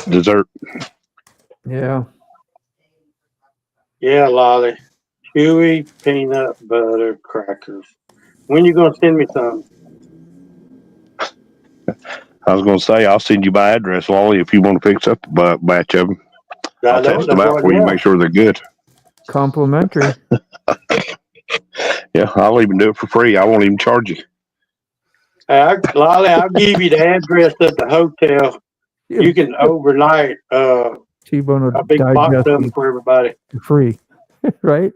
dessert. Yeah. Yeah, Lolly. Chewy peanut butter crackers. When you gonna send me some? I was going to say, I'll send you my address, Wally, if you want to fix up a batch of them. I'll test them out for you, make sure they're good. Complimentary. Yeah, I'll even do it for free. I won't even charge you. Hey, Lolly, I'll give you the address of the hotel. You can overnight T-bone a big box of them for everybody. Free. Right?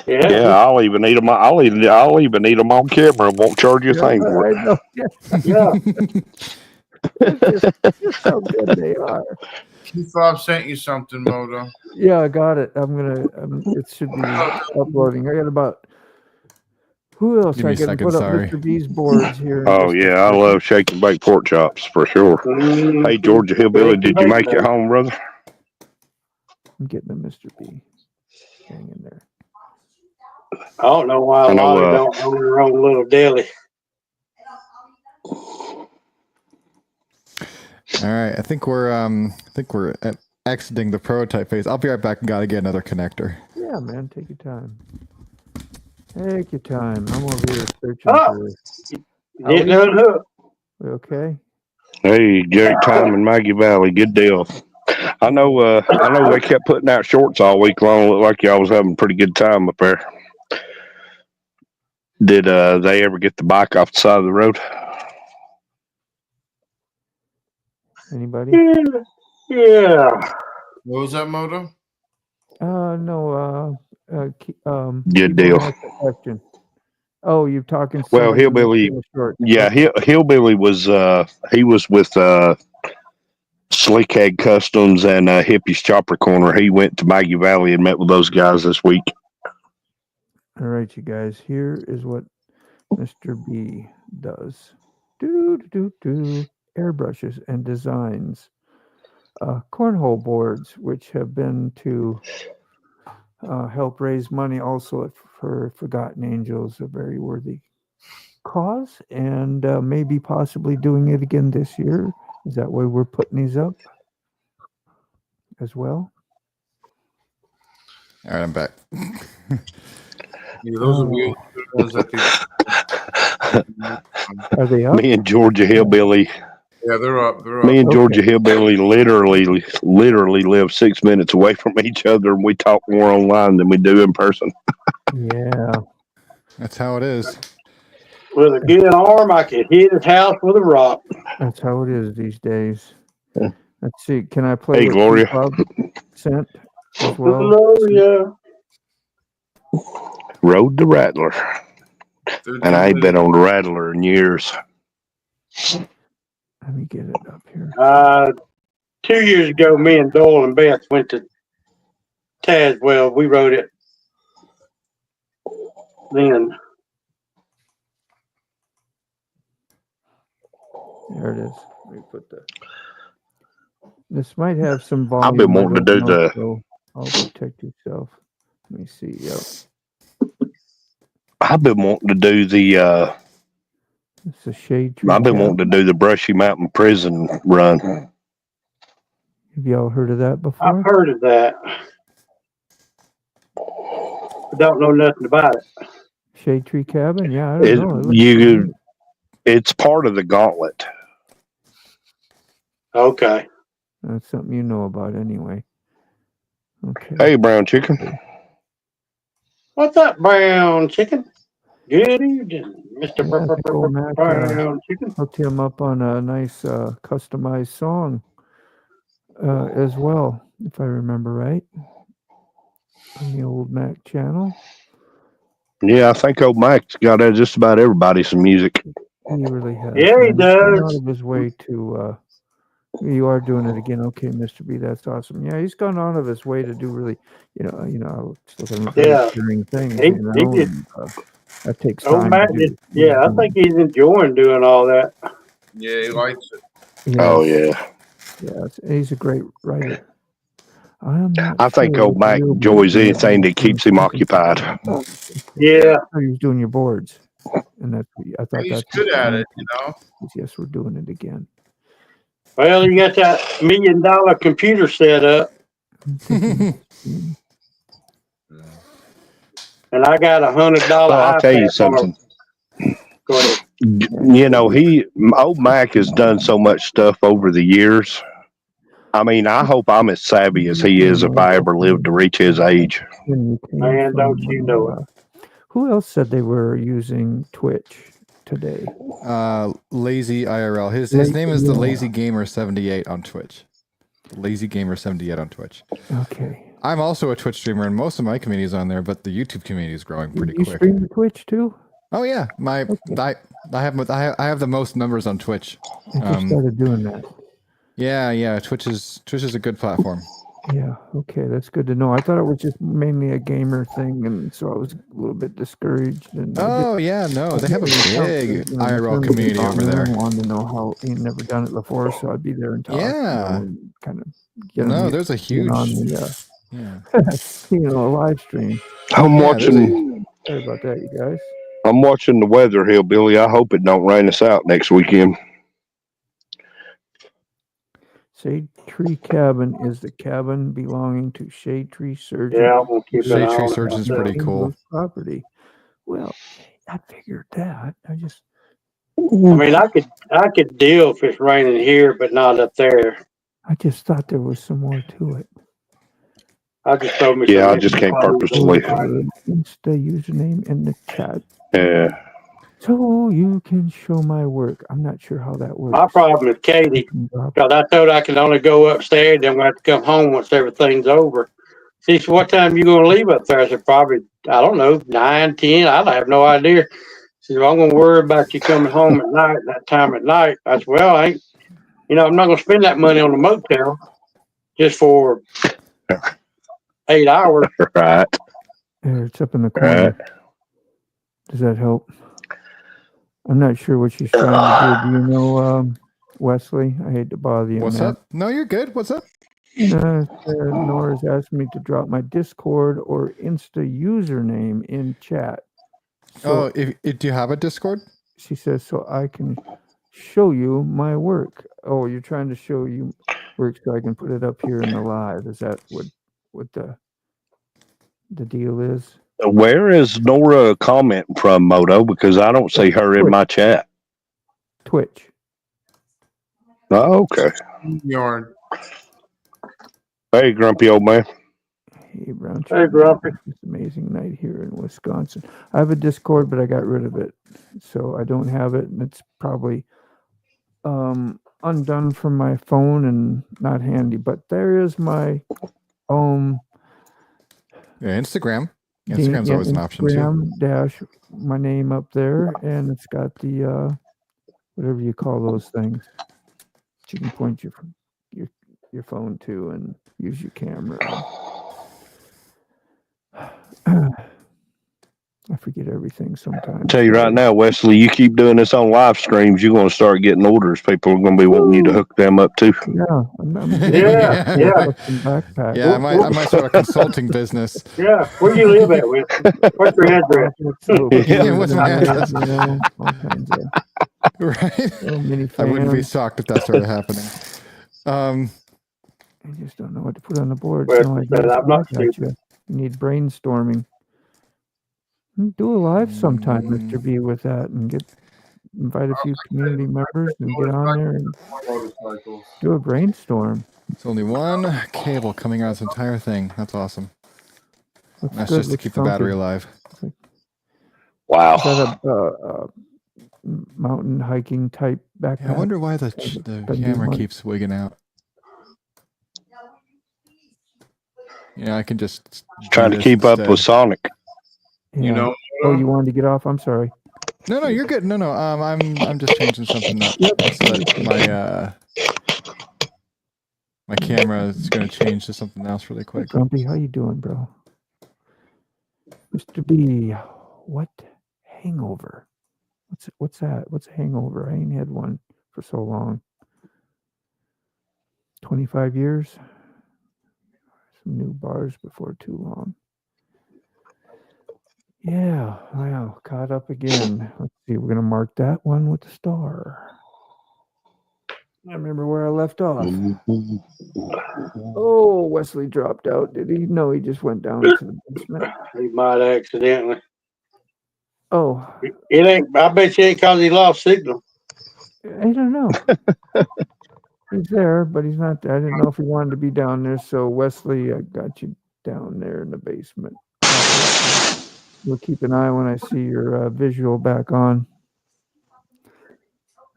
Yeah. I'll even eat them. I'll even eat them on camera and won't charge you a thing for it. I know. Yeah. Just how good they are. Keith Fob sent you something, Moto. Yeah, I got it. It should be uploading. I got about. Who else? Give me I a can second, put up sorry. Mr. B's boards here. Oh yeah, I love shake and bake pork chops for sure. Hey, Georgia Hillbilly, did you make it home, brother? I'm getting a Mr. B. Hang in there. I don't know why Lolly don't own her own little deli. All right, I think we're exiting the prototype phase. I'll be right back and gotta get another connector. Yeah, man, take your time. Take your time. I'm over here searching for. Getting unhooked. Okay. Hey, Jake Time and Maggie Valley, good deal. I know they kept putting out shorts all week long. Looked like y'all was having a pretty good time up there. Did they ever get the bike off the side of the road? Anybody? Yeah. What was that, Moto? No. Good T-Bone deal. asked a question. Oh, you're talking. Well, somebody Hillbilly, in the short. yeah, Hillbilly was he was with Slickhead Customs and Hippie's Chopper Corner. He went to Maggie Valley and met with those guys this week. All right, you guys. Here is what Mr. B does. Do airbrushes and designs. Cornhole boards, which have been to help raise money also for Forgotten Angels, a very worthy cause, and maybe possibly doing it again this year. Is that why we're putting these up as well? All right, I'm back. Yeah, those are real. Are they up? Me and Georgia Hillbilly. Yeah, they're up. They're up. Me and Georgia Hillbilly literally live 6 minutes away from each other, and we talk more online than we do in person. Yeah, That's how it is. With a good arm, I could hit his house with a rock. that's how it is these days. Let's see. Can I play? Hey, what Gloria. Bob sent as well? Gloria. Rode the Rattler, and I ain't been on the Rattler in years. Let me get it up here. 2 years ago, me and Doyle and Beth went to Tazewell. We rode it then. There it is. Let me put the. This might have some volume. I've been wanting to do the. So I'll protect yourself. Let me see. Yep. I've been wanting to do the. It's a shade tree. I've been wanting to do the Brushy Mountain Prison run. Have y'all heard of that before? I've heard of that. I don't know nothing about it. Shade tree cabin? Yeah, I don't know. It's part of the gauntlet. Okay. That's something you know about anyway. Okay. Hey, brown chicken. What's up, brown chicken? Good evening, Mr. Brown Chicken. Hooked him up on a nice customized song as well, if I remember right, on the old Mac channel. Yeah, I think old Mike's got just about everybody some music. He really has. Yeah, he He's gone does. out of his way to. You are doing it again, okay, Mr. B. That's awesome. Yeah, he's gone out of his way to do really, during things. That takes time. Matt I think he's enjoying doing all that. Yeah, he likes it. Yes. Oh yeah. Yes, he's a great writer. I think old Mike enjoys anything that keeps him occupied. Yeah. He was doing your boards, and I thought He's good at it, you know. Yes, we're doing it again. Well, you got that $1 million computer set up. And I got $100. I'll tell you something. Go ahead. You know, old Mac has done so much stuff over the years. I mean, I hope I'm as savvy as he is if I ever live to reach his age. Man, don't you know it. Who else said they were using Twitch today? Lazy IRL. His name is the Lazy Gamer 78 on Twitch. Lazy Gamer 78 on Twitch. Okay. I'm also a Twitch streamer, and most of my community is on there, but the YouTube community is growing pretty quick. You stream Twitch too? Oh yeah, I have the most numbers on Twitch. I just started doing that. Yeah. Twitch is a good platform. Yeah. Okay, that's good to know. I thought it was just mainly a gamer thing, and so I was a little bit discouraged. And they have a big IRL community over there. I wanted to know how you've never done it before, so I'd be there and talk. Yeah. And kind of get them there's a huge on the a live stream. I'm watching. Sorry about that, you guys. I'm watching the weather, Hillbilly. I hope it don't rain us out next weekend. Shade Tree Cabin is the cabin belonging to Shade Tree Surgeon. Yeah, I'm gonna keep Shade Tree Surgeon's pretty cool. Property. Well, I figured that. I mean, I could deal if it's raining here, but not up there. I just thought there was some more to it. I just told me. Yeah, I just can't purposely. Insta username in the chat. Yeah. So you can show my work. I'm not sure how that works. My problem is Katie, because I told her I can only go upstairs, then we have to come home once everything's over. She said, what time you going to leave up there? I said, probably, I don't know, 9, 10. I have no idea. She said, well, I'm going to worry about you coming home at night, that time at night. I said, well, I'm not going to spend that money on the motel just for 8 hours. Right. There, it's up in the corner. Does that help? I'm not sure what she's trying to do. Do you know, Wesley? I hate to bother you. What's up? No, you're good. What's up? Nora's asked me to drop my Discord or Insta username in chat. So do you have a Discord? She says, so I can show you my work. Oh, you're trying to show you work so I can put it up here in the live. Is that what the deal is? Where is Nora commenting from, Moto? Because I don't see her in my chat. Twitch. Oh, okay. Yard. Hey, grumpy old man. Hey, Brown. Hey, Grumpy. It's an amazing night here in Wisconsin. I have a Discord, but I got rid of it. So I don't have it, and it's probably undone from my phone and not handy. But there is my Instagram. Instagram's always an option too. Instagram dash my name up there, and it's got the whatever you call those things. You can point your phone to and use your camera. I forget everything sometimes. Tell you right now, Wesley, you keep doing this on live streams, you're going to start getting orders. People are going to be wanting you to hook them up too. Yeah, backpack. Yeah, I might start a consulting business. Yeah, where do you live at? What's your address? Yeah, what's my address? All kinds of Right. I wouldn't be shocked if that started happening. I just don't know what to put on the board. Well, So I but guess I'm not I got you need brainstorming. Do a live sometime, Mr. B, with that, and invite a few community members and get on there and do a brainstorm. It's only one cable coming out of this entire thing. That's awesome. That's good, just to keep the battery alive. Wow. Is that a mountain hiking type backpack? I wonder why the camera keeps wigging out. Yeah, I can just trying to keep up with Sonic. Yeah. You know. Oh, you wanted to get off? I'm sorry. No, you're good. No. I'm just changing something up. So my camera is going to change to something else really quick. Grumpy, how you doing, bro? Mr. B, what hangover? What's that? What's a hangover? I ain't had one for so long. 25 years. Some new bars before too long. Yeah, wow, caught up again. Let's see, we're going to mark that one with the star. I remember where I left off. Oh, Wesley dropped out. Did he? No, he just went down to the basement. He might accidentally. Oh. It ain't, I bet you ain't because he lost signal. I don't know. He's there, but he's not there. I didn't know if he wanted to be down there. So, Wesley, I got you down there in the basement. We'll keep an eye when I see your visual back on.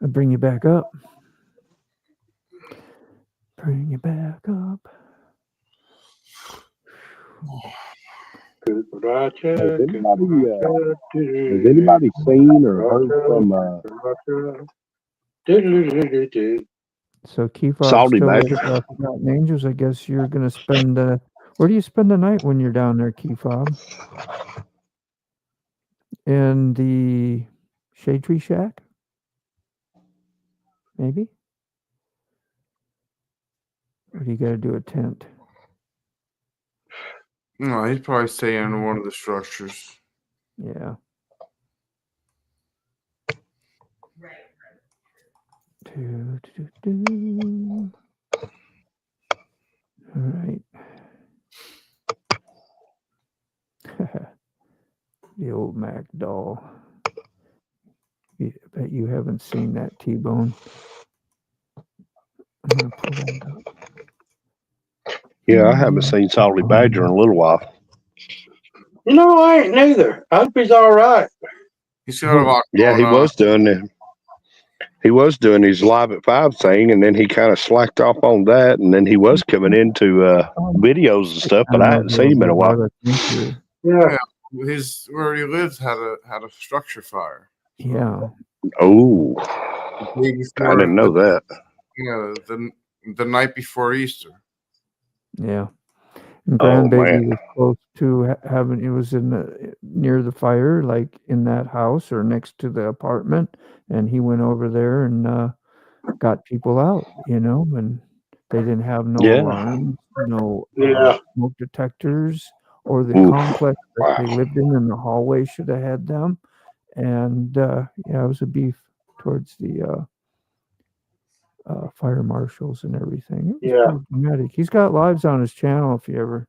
I'll bring you back up. Bring you back up. Has anybody seen or heard from So Kiefer, Salty still Badger? with Forgotten Angels. I guess you're going to spend. Where do you spend the night when you're down there, Kiefob? In the Shade Tree Shack? Maybe? Or do you got to do a tent? No, he'd probably stay in one of the structures. Yeah. All right. The old Mac doll. I bet you haven't seen that, T-Bone. I'm gonna pull that up. Yeah, I haven't seen Salty Badger in a little while. You know, I ain't neither. I hope he's all right. He's got a lot. Yeah, he going on. was doing it. He was doing his Live at 5 thing, and then he kind of slacked off on that, and then he was coming into videos and stuff, but I hadn't seen him in a while. Yeah, his where he lives had a structure fire. Yeah. Oh, Before I didn't know that. Yeah, the night before Easter. Yeah. And Oh, grandbaby man. was close to having, it was near the fire, like in that house or next to the apartment. And he went over there and got people out, and they didn't have no Yeah. alarms, no Yeah. smoke detectors, or the Oof. complex that they Wow. lived in the hallway should have had them. And it was a beef towards the fire marshals and everything. It was Yeah. pretty dramatic. He's got lives on his channel if you ever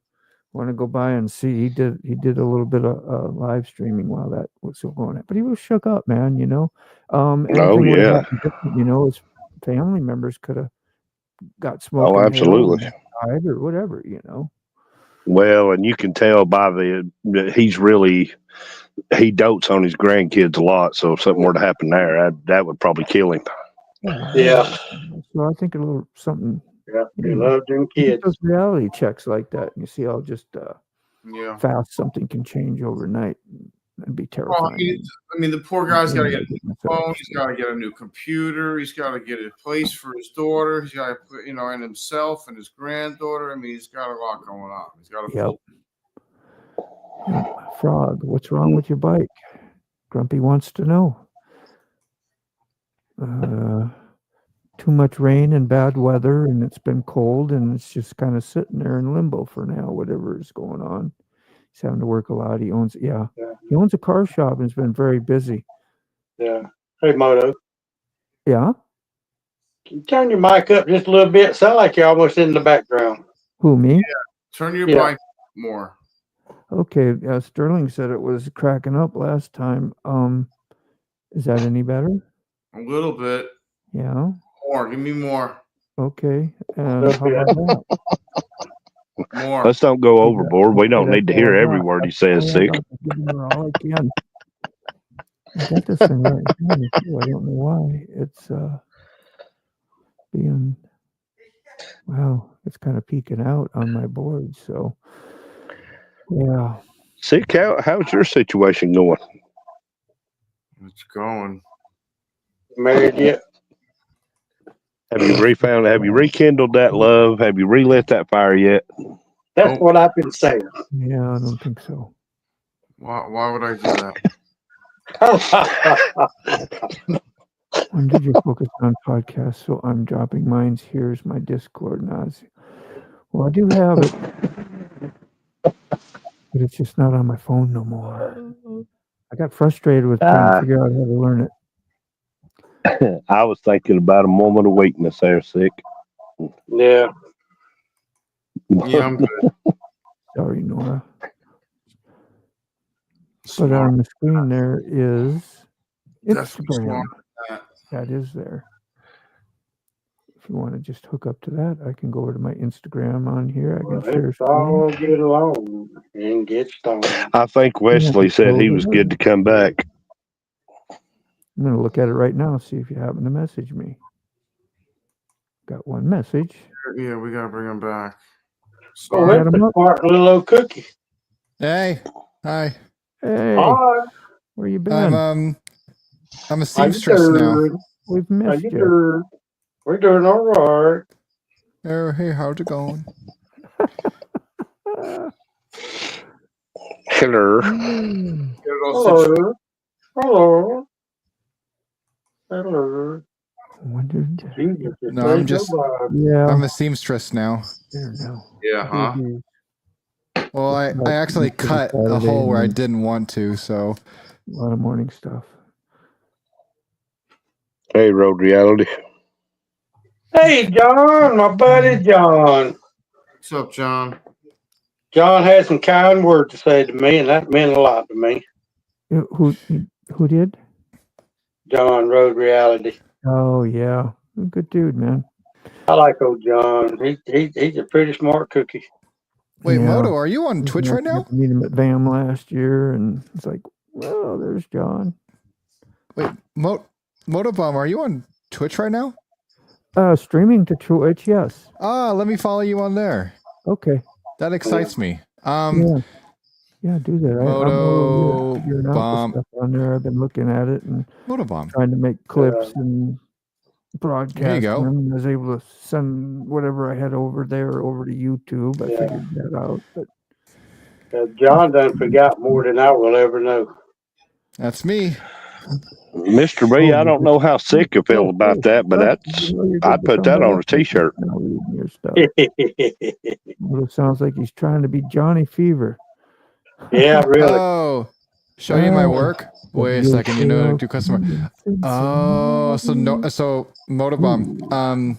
want to go by and see. He did a little bit of live streaming while that was still going on. But he was shook up, man, anything would have happened different, his family members could have got smoke Oh, inhaled absolutely. and died or whatever, Well, and you can tell by he dotes on his grandkids a lot. So if something were to happen there, that would probably kill him. Yeah. So I think a little something. Yeah. He loved them You get kids. those reality checks like that, and you see how just Yeah. fast something can change overnight. That'd be Well, terrifying. I mean, the poor guy's got to get a new Myself. phone. He's got to get a new computer. He's got to get a place for his daughter. He's got to put, and himself and his granddaughter. I mean, he's got a lot going on. He's got a Yep. full. Frog, what's wrong with your bike? Grumpy wants to know. Too much rain and bad weather, and it's been cold, and it's just kind of sitting there in limbo for now, whatever is going on. He's having to work a lot. He owns he owns a car shop and has been very busy. Yeah. Hey, Moto. Yeah? Can you turn your mic up just a little bit? Sound like you're almost in the background. Who, me? Turn your Yeah. mic more. Okay, Sterling said it was cracking up last time. Is that any better? A little bit Yeah. more. Give me more. Okay. And how about that? More. Let's don't go overboard. We don't Okay, need to that's hear all I every got. word he That's all says, I Sick. got. I'm giving her all I can. I got this thing right in front of me, too. I don't know why. It's being, it's kind of peeking out on my board. So, yeah. Sick, how's your situation going? It's going. Married yet? Have you rekindled that love? Have you relit that fire yet? That's what I've been saying. Yeah, I don't think so. Why would I do that? When did you focus on podcasts? So I'm dropping mines. Here's my Discord, Nazi. Well, I do have it, but it's just not on my phone no more. I got frustrated with trying to figure out how to learn it. I was thinking about a moment of weakness there, Sick. Yeah. Yeah, I'm good. Sorry, Nora. But on the screen there is Definitely Instagram. smart than That is there. If you want to just hook up to that, I can go over to my Instagram on here. I can share Let's screen. all get along and get started. I think Wesley said he was good to come back. I'm going to look at it right now, see if you happen to message me. Got one message. Yeah, we gotta bring him back. Oh, Sorry. that's a smart little old cookie. Hey, hi. Hey, Hi. where you been? I'm a How you seamstress now. doing? We've How missed you you. doing? We're doing all right. Oh, hey, how's it going? Hello. Get it all situated. Hello. Hello. Hello. Wondered. Jesus, No, praise I'm just- nobody. Yeah. I'm a seamstress now. There now. Yeah, huh? Well, I actually cut a hole where I didn't want to, so. A lot of morning stuff. Hey, Road Reality. Hey, John, my buddy John. What's up, John? John had some kind words to say to me, and that meant a lot to me. Who did? John, Road Reality. Oh yeah, good dude, man. I like old John. He's a pretty smart cookie. Wait, Yeah. Moto, are you on Twitch right now? I meet him at VAM last year, and it's like, well, there's John. Wait, Motobomb, are you on Twitch right now? Streaming to Twitch, yes. Let me follow you on there. Okay. That excites me. Yeah, do that. I'm figuring out the stuff on there. I've been looking at it and Motobomb. trying to make clips and broadcast. There you go. them. I was able to send whatever I had over there over to YouTube. I figured that out. But John done forgot more than I will ever know. That's me. Mr. B, I don't know how sick you feel about that, but I'd put that on a t-shirt. Your stuff. Well, it sounds like he's trying to be Johnny Fever. Yeah, really. Oh, show you my work. Wait a second. You know, do customer. Oh, so Motobomb.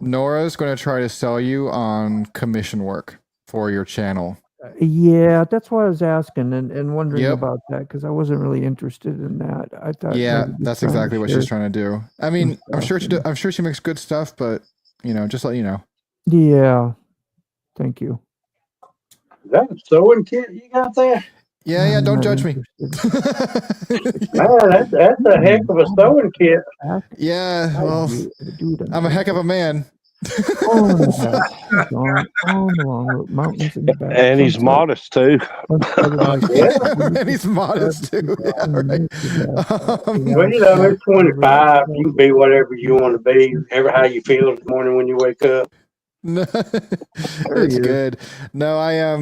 Nora's going to try to sell you on commission work for your channel. Yeah, that's why I was asking and wondering about that because I wasn't really interested in that. I thought. Yeah, that's exactly what she's trying to do. I mean, I'm sure she makes good stuff, but just let you know. Yeah, thank you. That sewing kit you got there? Yeah, don't judge me. Man, that's a heck of a sewing kit. Yeah, well, I'm a heck of a man. Mountains in the back. And he's modest too. And he's modest too. Yeah, right. Well, it's 25. You can be whatever you want to be, ever how you feel in the morning when you wake up. It's good. No, I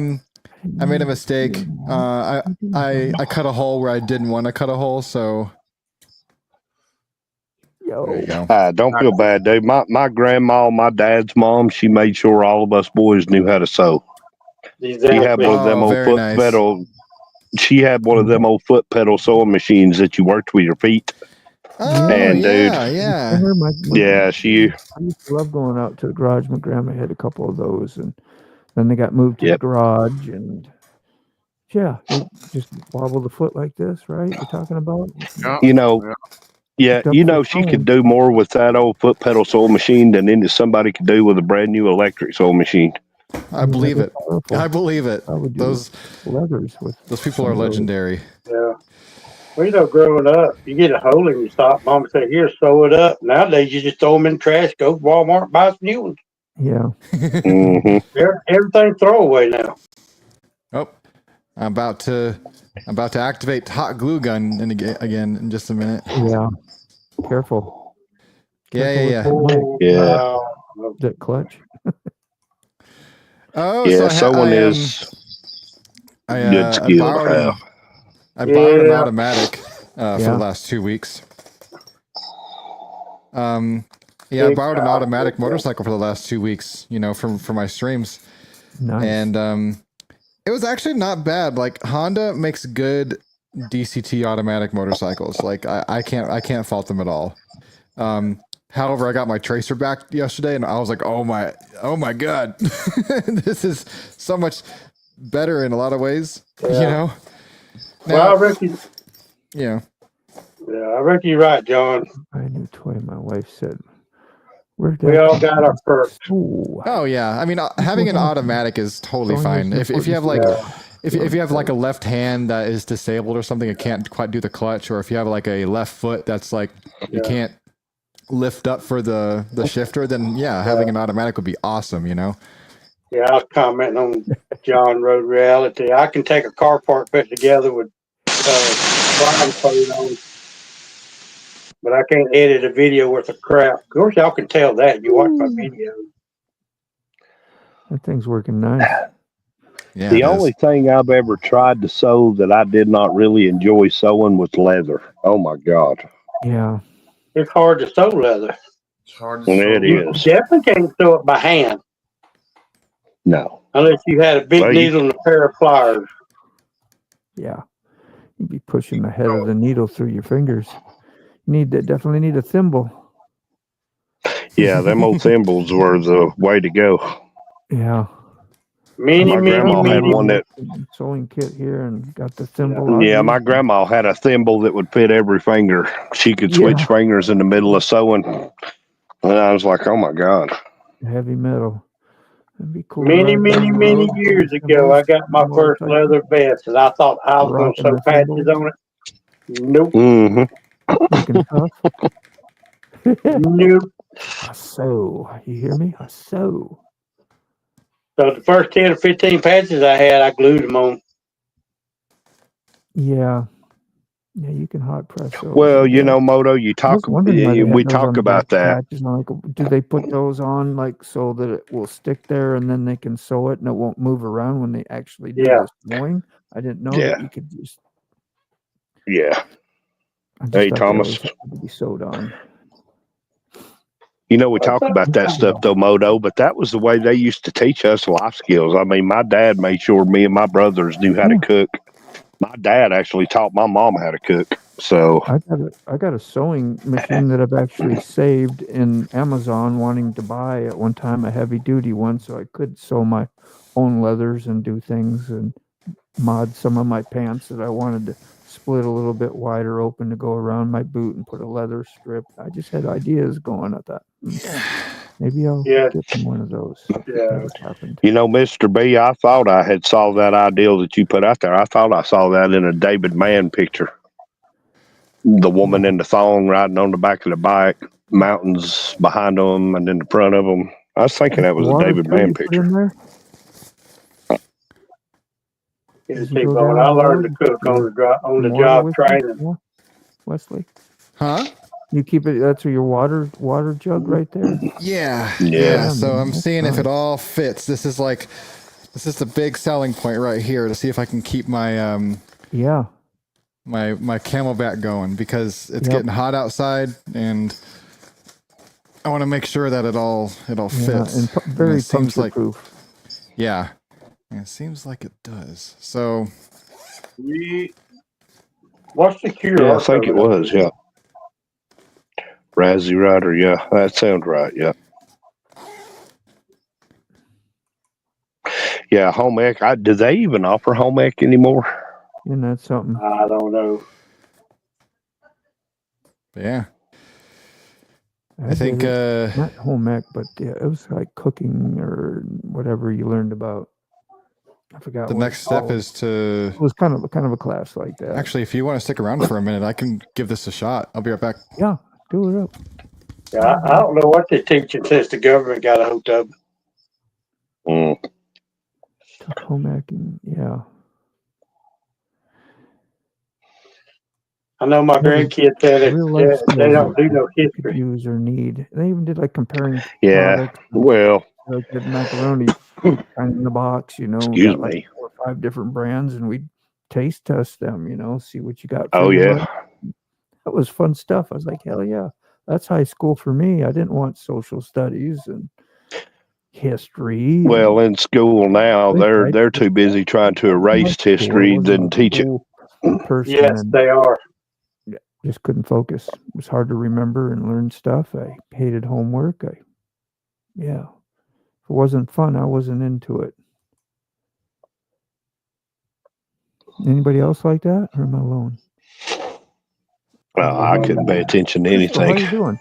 made a mistake. I cut a hole where I didn't want to cut a hole, so. There you go. Don't feel bad, dude. My grandma, my dad's mom, she made sure all of us boys knew how to sew. Exactly. She had one of them old foot pedal. She had one of them old foot pedal sewing machines that you worked with your feet. Oh, and yeah. She. I used to love going out to the garage. My grandma had a couple of those, and then they got moved to the garage, and they just wobble the foot like this, right? You're talking about? She could do more with that old foot pedal sewing machine than somebody could do with a brand new electric sewing machine. I believe it. I believe it. Those leathers those people are legendary. Yeah. Well, growing up, you get a hole in your sock, mama say, here, sew it up. Nowadays, you just throw them in the trash, go to Walmart, buy some new ones. Yeah. Everything's throwaway now. Oh, I'm about to activate hot glue gun again in just a minute. Yeah. Careful. Yeah. That clutch. Oh, yeah. Someone is good skill. I borrowed an automatic for the last 2 weeks. I borrowed an automatic motorcycle for the last 2 weeks, for my streams. Nice. And it was actually not bad. Like Honda makes good DCT automatic motorcycles. Like I can't fault them at all. However, I got my tracer back yesterday and I was like, oh my God, this is so much better in a lot of ways, Now, well, I reckon. Yeah. Yeah, I reckon you're right, John. I knew toy. My wife said, we all got our perks. Oh yeah, I mean, having an automatic is totally fine. If you have if you have like a left hand that is disabled or something, it can't quite do the clutch, or if you have like a left foot that's like you can't lift up for the shifter, then having an automatic would be awesome. Yeah, I was commenting on John Road Reality. I can take a car part put together with blindfold on, but I can't edit a video worth of crap. Of course, y'all can tell that. You watch my video. That thing's working nice. Yeah, the only thing I've ever tried to sew that I did not really enjoy sewing was leather. Oh my God. Yeah. It's hard to sew leather. It's hard to sew. It is. You definitely can't sew it by hand. No. Unless you had a big needle and a pair of pliers. Yeah. You'd be pushing the head of the needle through your fingers. Definitely need a thimble. Yeah, them old thimbles were the way to go. Yeah. My grandma had one that sewing kit here and got the thimble. Yeah, my grandma had a thimble that would fit every finger. She could switch fingers in the middle of sewing. And I was like, oh my God. Heavy metal. That'd be cool. Many years ago, I got my first leather vest, and I thought I was going to sew patches on it. Nope. Mm-hmm. Looking tough. Nope. So, you hear me? So. So the first 10 or 15 patches I had, I glued them on. Yeah. Yeah, you can hot press those. Well, you know, Moto, I was wondering why they had we those on talk the about back that. patches. I'm like, do they put those on like so that it will stick there and then they can sew it and it won't move around when they actually do Yeah. the sewing? I didn't know Yeah. that you could just. Yeah. I just Hey, thought Thomas. they always had to be sewed on. You know, we talk about that stuff though, Moto, but that was the way they used to teach us life skills. I mean, my dad made sure me and my brothers knew how to cook. My dad actually taught my mom how to cook. So I got a sewing machine that I've actually saved in Amazon, wanting to buy at one time a heavy duty one, so I could sew my own leathers and do things and mod some of my pants that I wanted to split a little bit wider open to go around my boot and put a leather strip. I just had ideas going. I thought maybe I'll get one of those. Yeah. Happened. you know, Mr. B, I thought I had saw that ideal that you put out there. I thought I saw that in a David Mann picture. The woman in the thong riding on the back of the bike, mountains behind them and in the front of them. I was thinking that was a David Mann picture. In there? I learned to cook on the job training. Yeah. Wesley? Huh? You keep it, that's your water jug right there? Yeah. So I'm seeing if it all fits. This is the big selling point right here to see if I can keep my my Camelback going, because it's getting hot outside and I want to make sure that it all fits. And very seems like proof. Yeah. It seems like it does. So What's the cure? Yeah, I think it was, yeah. Razzie Rider, yeah. That sounds right, yeah. Yeah, home ec. Do they even offer home ec anymore? Isn't that something? I don't know. Yeah. I think not home ec, but yeah, it was like cooking or whatever you learned about. I forgot. The next step is to. It was kind of a class like that. Actually, if you want to stick around for a minute, I can give this a shot. I'll be right back. Yeah, do it up. Yeah, I don't know what they're teaching since the government got a hold of them. Home ecing, yeah. I know my grandkids said they don't do no history. Use or need. They even did like comparing. Yeah. Well. Like the macaroni in the box, Excuse got me. like 4 or 5 different brands, and we taste test them, see what you got. Oh yeah. That was fun stuff. I was like, hell yeah, that's high school for me. I didn't want social studies and history. Well, in school now, they're too busy trying to erase history than teach it. Yes, they are. Just couldn't focus. It was hard to remember and learn stuff. I hated homework. If it wasn't fun, I wasn't into it. Anybody else like that, or am I alone? Well, I couldn't pay attention to anything. How you doing?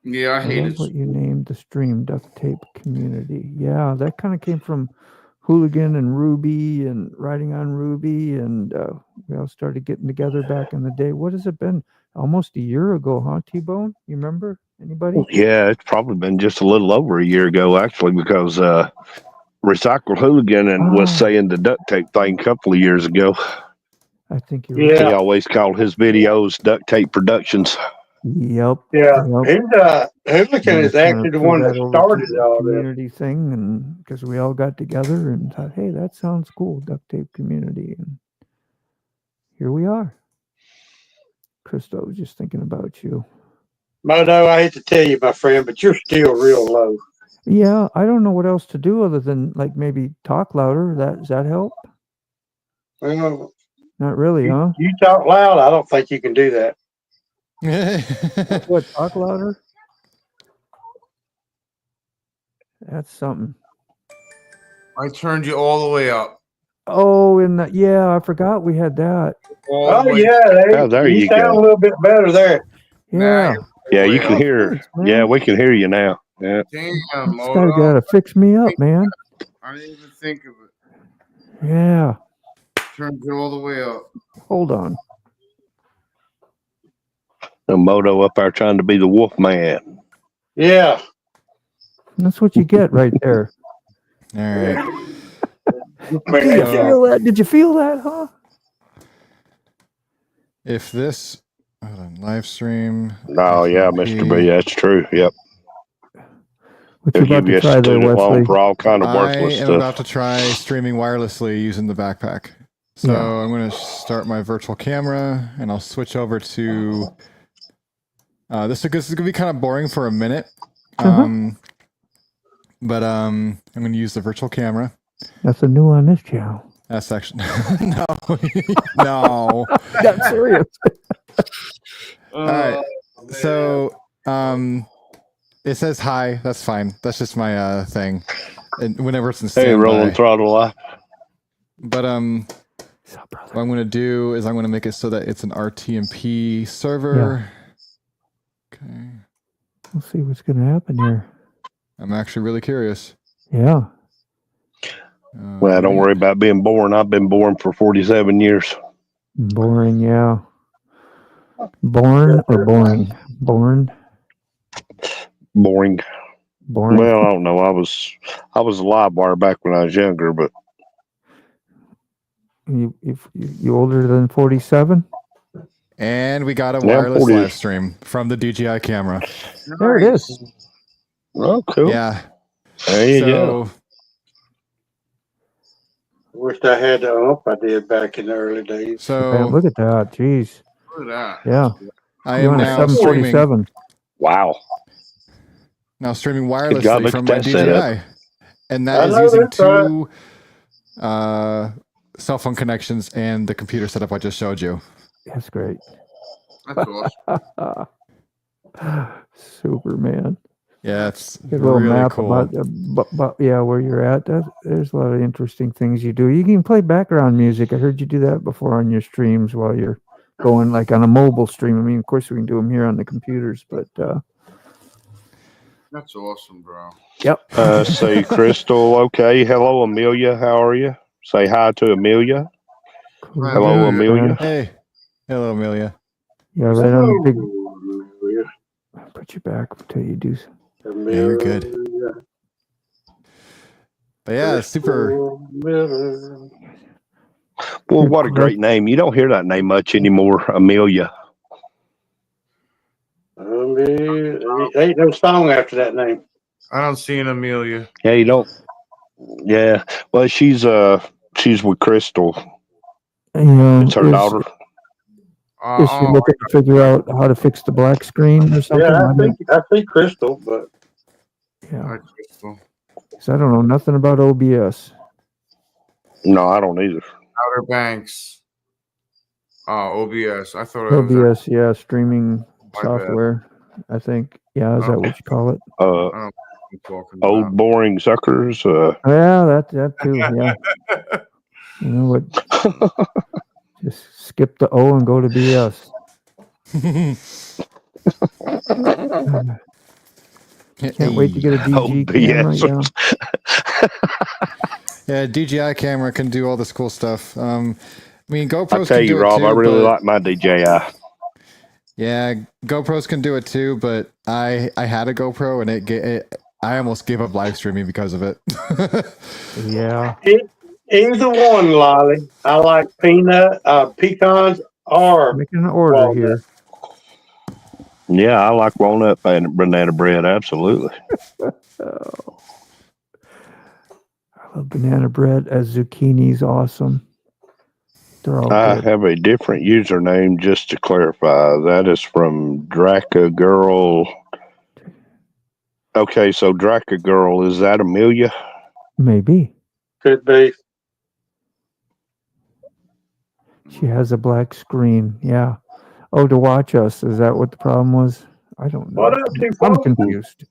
Yeah, I hate it. What you named the stream, duct tape community. Yeah, that kind of came from Hooligan and Ruby and Riding on Ruby, and we all started getting together back in the day. What has it been? Almost a year ago, huh, T-Bone? You remember? Anybody? Yeah, it's probably been just a little over a year ago, actually, because Recycled Hooligan was saying the duct tape thing a couple of years ago. I think you're right. He always called his videos Duct Tape Productions. Yep. Yeah. Hooligan is actually the one that started all this community thing, and because we all got together and thought, hey, that sounds cool, duct tape community, and here we are. Christo was just thinking about you. Moto, I hate to tell you, my friend, but you're still real low. Yeah, I don't know what else to do other than like maybe talk louder. Does that help? Well, not really, huh? You talk loud. I don't think you can do that. What? Talk louder? That's something. I turned you all the way up. Oh, yeah, I forgot we had that. There you sound go. A little bit better there. Yeah. Yeah, you can hear. Thanks, yeah, we can hear you now. Yeah. Damn, This guy gotta fix me up, man. I didn't even think of it. Yeah. Turned you all the way up. Hold on. And Moto up there trying to be the wolf man. Yeah. That's what you get right there. All right. Did you feel that? Did you feel that, huh? If this, hold on, live stream. Oh, yeah, Mr. B, that's true. Yep. What They'll you about give you to a try there, student Wesley? loan for all kind of worthless I am stuff. about to try streaming wirelessly using the backpack. So Yeah. I'm going to start my virtual camera and I'll switch over to. This is going to be kind of boring for a minute. But I'm going to use the virtual camera. Nothing new on this channel. That's actually no, no. I'm serious. All right. So it says hi. That's fine. That's just my thing. And whenever it's in standby. Hey, rolling throttle life. But what I'm going to do is I'm going to make it so that it's an RTMP server. Okay. We'll see what's going to happen here. I'm actually really curious. Yeah. Well, don't worry about being boring. I've been boring for 47 years. Boring, yeah. Born or boring? Born? Boring. Boring. Well, I don't know. I was a live wire back when I was younger, but You older than 47? And we got a Yeah, wireless 40. live stream from the DJI camera. There it is. oh, cool. Yeah. There you go. So Wished I had the ump I did back in the early days. Man, so look at that. Jeez. Look at that. Yeah. I You're am on a now streaming 747. Wow. wirelessly God, look from at my that setup. DJI. And that I is know using that's right. two cell phone connections and the computer setup I just showed you. That's great. That's awesome. Superman. Yeah, it's Get a little really map cool. about yeah, where you're at. There's a lot of interesting things you do. You can play background music. I heard you do that before on your streams while you're going like on a mobile stream. I mean, of course we can do them here on the computers, but That's awesome, bro. yep. Say Crystal, okay. Hello, Amelia. How are you? Say hi to Amelia. Cool. Hello, Amelia. Hey. Hello, Amelia. Yeah, right on the big. Amelia. I'll put you back until you do. Yeah, you're good. But yeah, it's super. Well, what a great name. You don't hear that name much anymore, Amelia. Ain't no song after that name. I don't see an Amelia. Yeah, you don't. Yeah. Well, she's with Crystal. It's her daughter. Is she looking to figure out how to fix the black screen or something? Yeah, I think Crystal, but yeah. Because I don't know nothing about OBS. No, I don't either. Outer Banks. Oh, OBS. I thought it was OBS, yeah, streaming My software. I think. Yeah, is that what you call it? I don't know what you're talking about. Old boring suckers. Yeah, that too. Yeah. You know what? Just skip the O and go to BS. Can't wait to get a DG camera. Yeah, DJI camera can do all this cool stuff. I mean, GoPros I tell can do you, it Rob, too, I really but- like my DJI. Yeah, GoPros can do it too, but I had a GoPro and I almost gave up live streaming because of it. Yeah. Either one, Lolly. I like pecans or making an order walnut. here. Yeah, I like walnut and banana bread. Absolutely. I love banana bread. Zucchini's awesome. They're all I good. have a different username just to clarify. That is from Draca Girl. Okay, so Draca Girl, is that Amelia? Maybe. Could be. She has a black screen. Yeah. Oh, to watch us. Is that what the problem was? I don't know. What up, T4? I'm confused.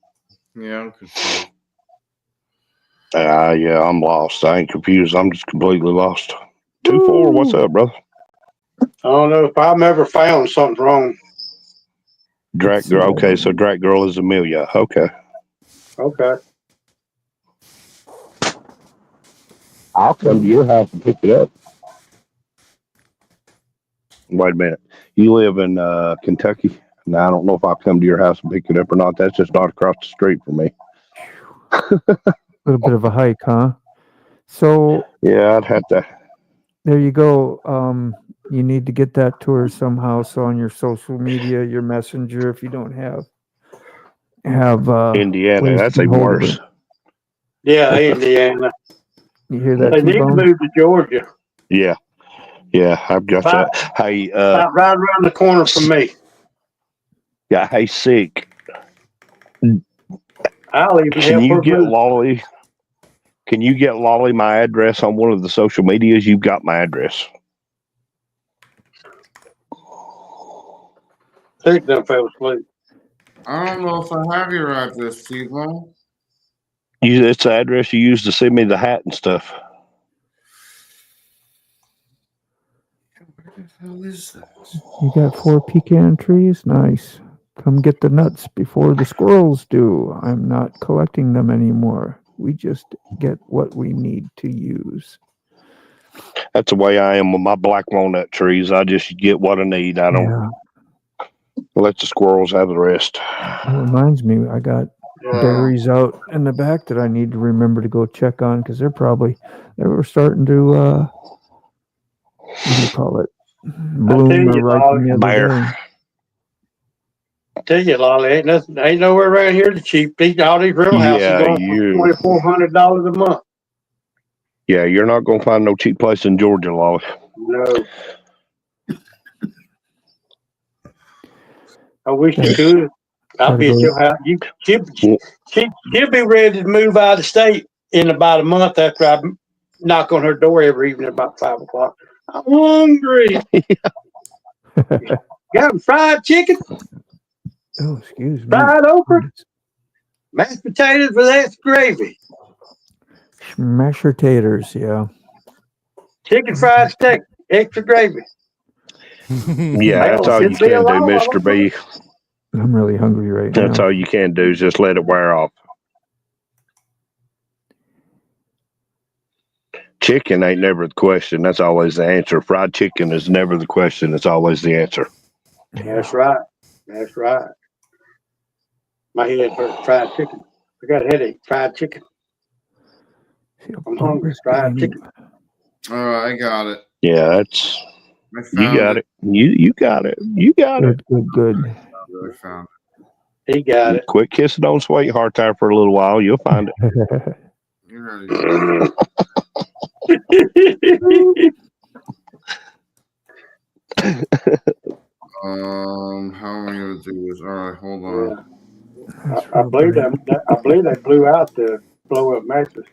Yeah, I'm confused. Yeah, I'm lost. I ain't confused. I'm just completely lost. 2-4, what's up, brother? I don't know if I've ever found something wrong. Drac Girl. Okay, so Drac Girl is Amelia. Okay. Okay. I'll come to your house and pick it up. Wait a minute. You live in Kentucky? Now, I don't know if I'll come to your house and pick it up or not. That's just not across the street from me. A little bit of a hike, huh? So Yeah, I'd have to. there you go. You need to get that to her somehow. So on your social media, your messenger, if you don't have Indiana, ways to that's get even hold of worse. her. Yeah, Indiana. You hear that, They need to T-Bone? move to Georgia. Yeah, I've got About- that. Hey, About right around the corner from me. yeah, hey, Sick. I'll even Can help you her get move. Lolly? Can you get Lolly my address on one of the social medias? You've got my address. Take them fell asleep. I don't know if I have your address, T-Bone. It's the address you used to send me the hat and stuff. Where the hell is that? You got 4 pecan trees? Nice. Come get the nuts before the squirrels do. I'm not collecting them anymore. We just get what we need to use. That's the way I am with my black walnut trees. I just get what I need. I don't Yeah. let the squirrels have the rest. That reminds me, I got Yeah. berries out in the back that I need to remember to go check on because they were starting to, what do you call it? Bloom you, or ripen the other Bear. day. I tell you, Lolly, ain't nowhere around here to cheap. All these real houses Yeah, going for $2,400 a month. Yeah, you're not gonna find no cheap place in Georgia, Lolly. No. I wish you could. I'll be at your house. She'll be ready to move out of state in about a month after I knock on her door every evening about 5 o'clock. I'm hungry. Got fried chicken, Oh, excuse me. fried okra, mashed potatoes with extra gravy, Masher taters, yeah. chicken fried steak, extra gravy. Yeah, that's all you can do, Mr. B. I'm really hungry right That's now. all you can do is just let it wear off. Chicken ain't never the question. That's always the answer. Fried chicken is never the question. It's always the answer. That's right. That's right. My head hurt. Fried chicken. I got a headache. Fried chicken. I'm hungry. Fried chicken. All right, I got it. Yeah, that's I you found got it. You got it. You got it. Good. I found it. He got it. Quit kissing on sweetheart there for a little while. You'll find it. You ready? How am I gonna do this? All right, hold on. I believe they blew out the blow up mattress.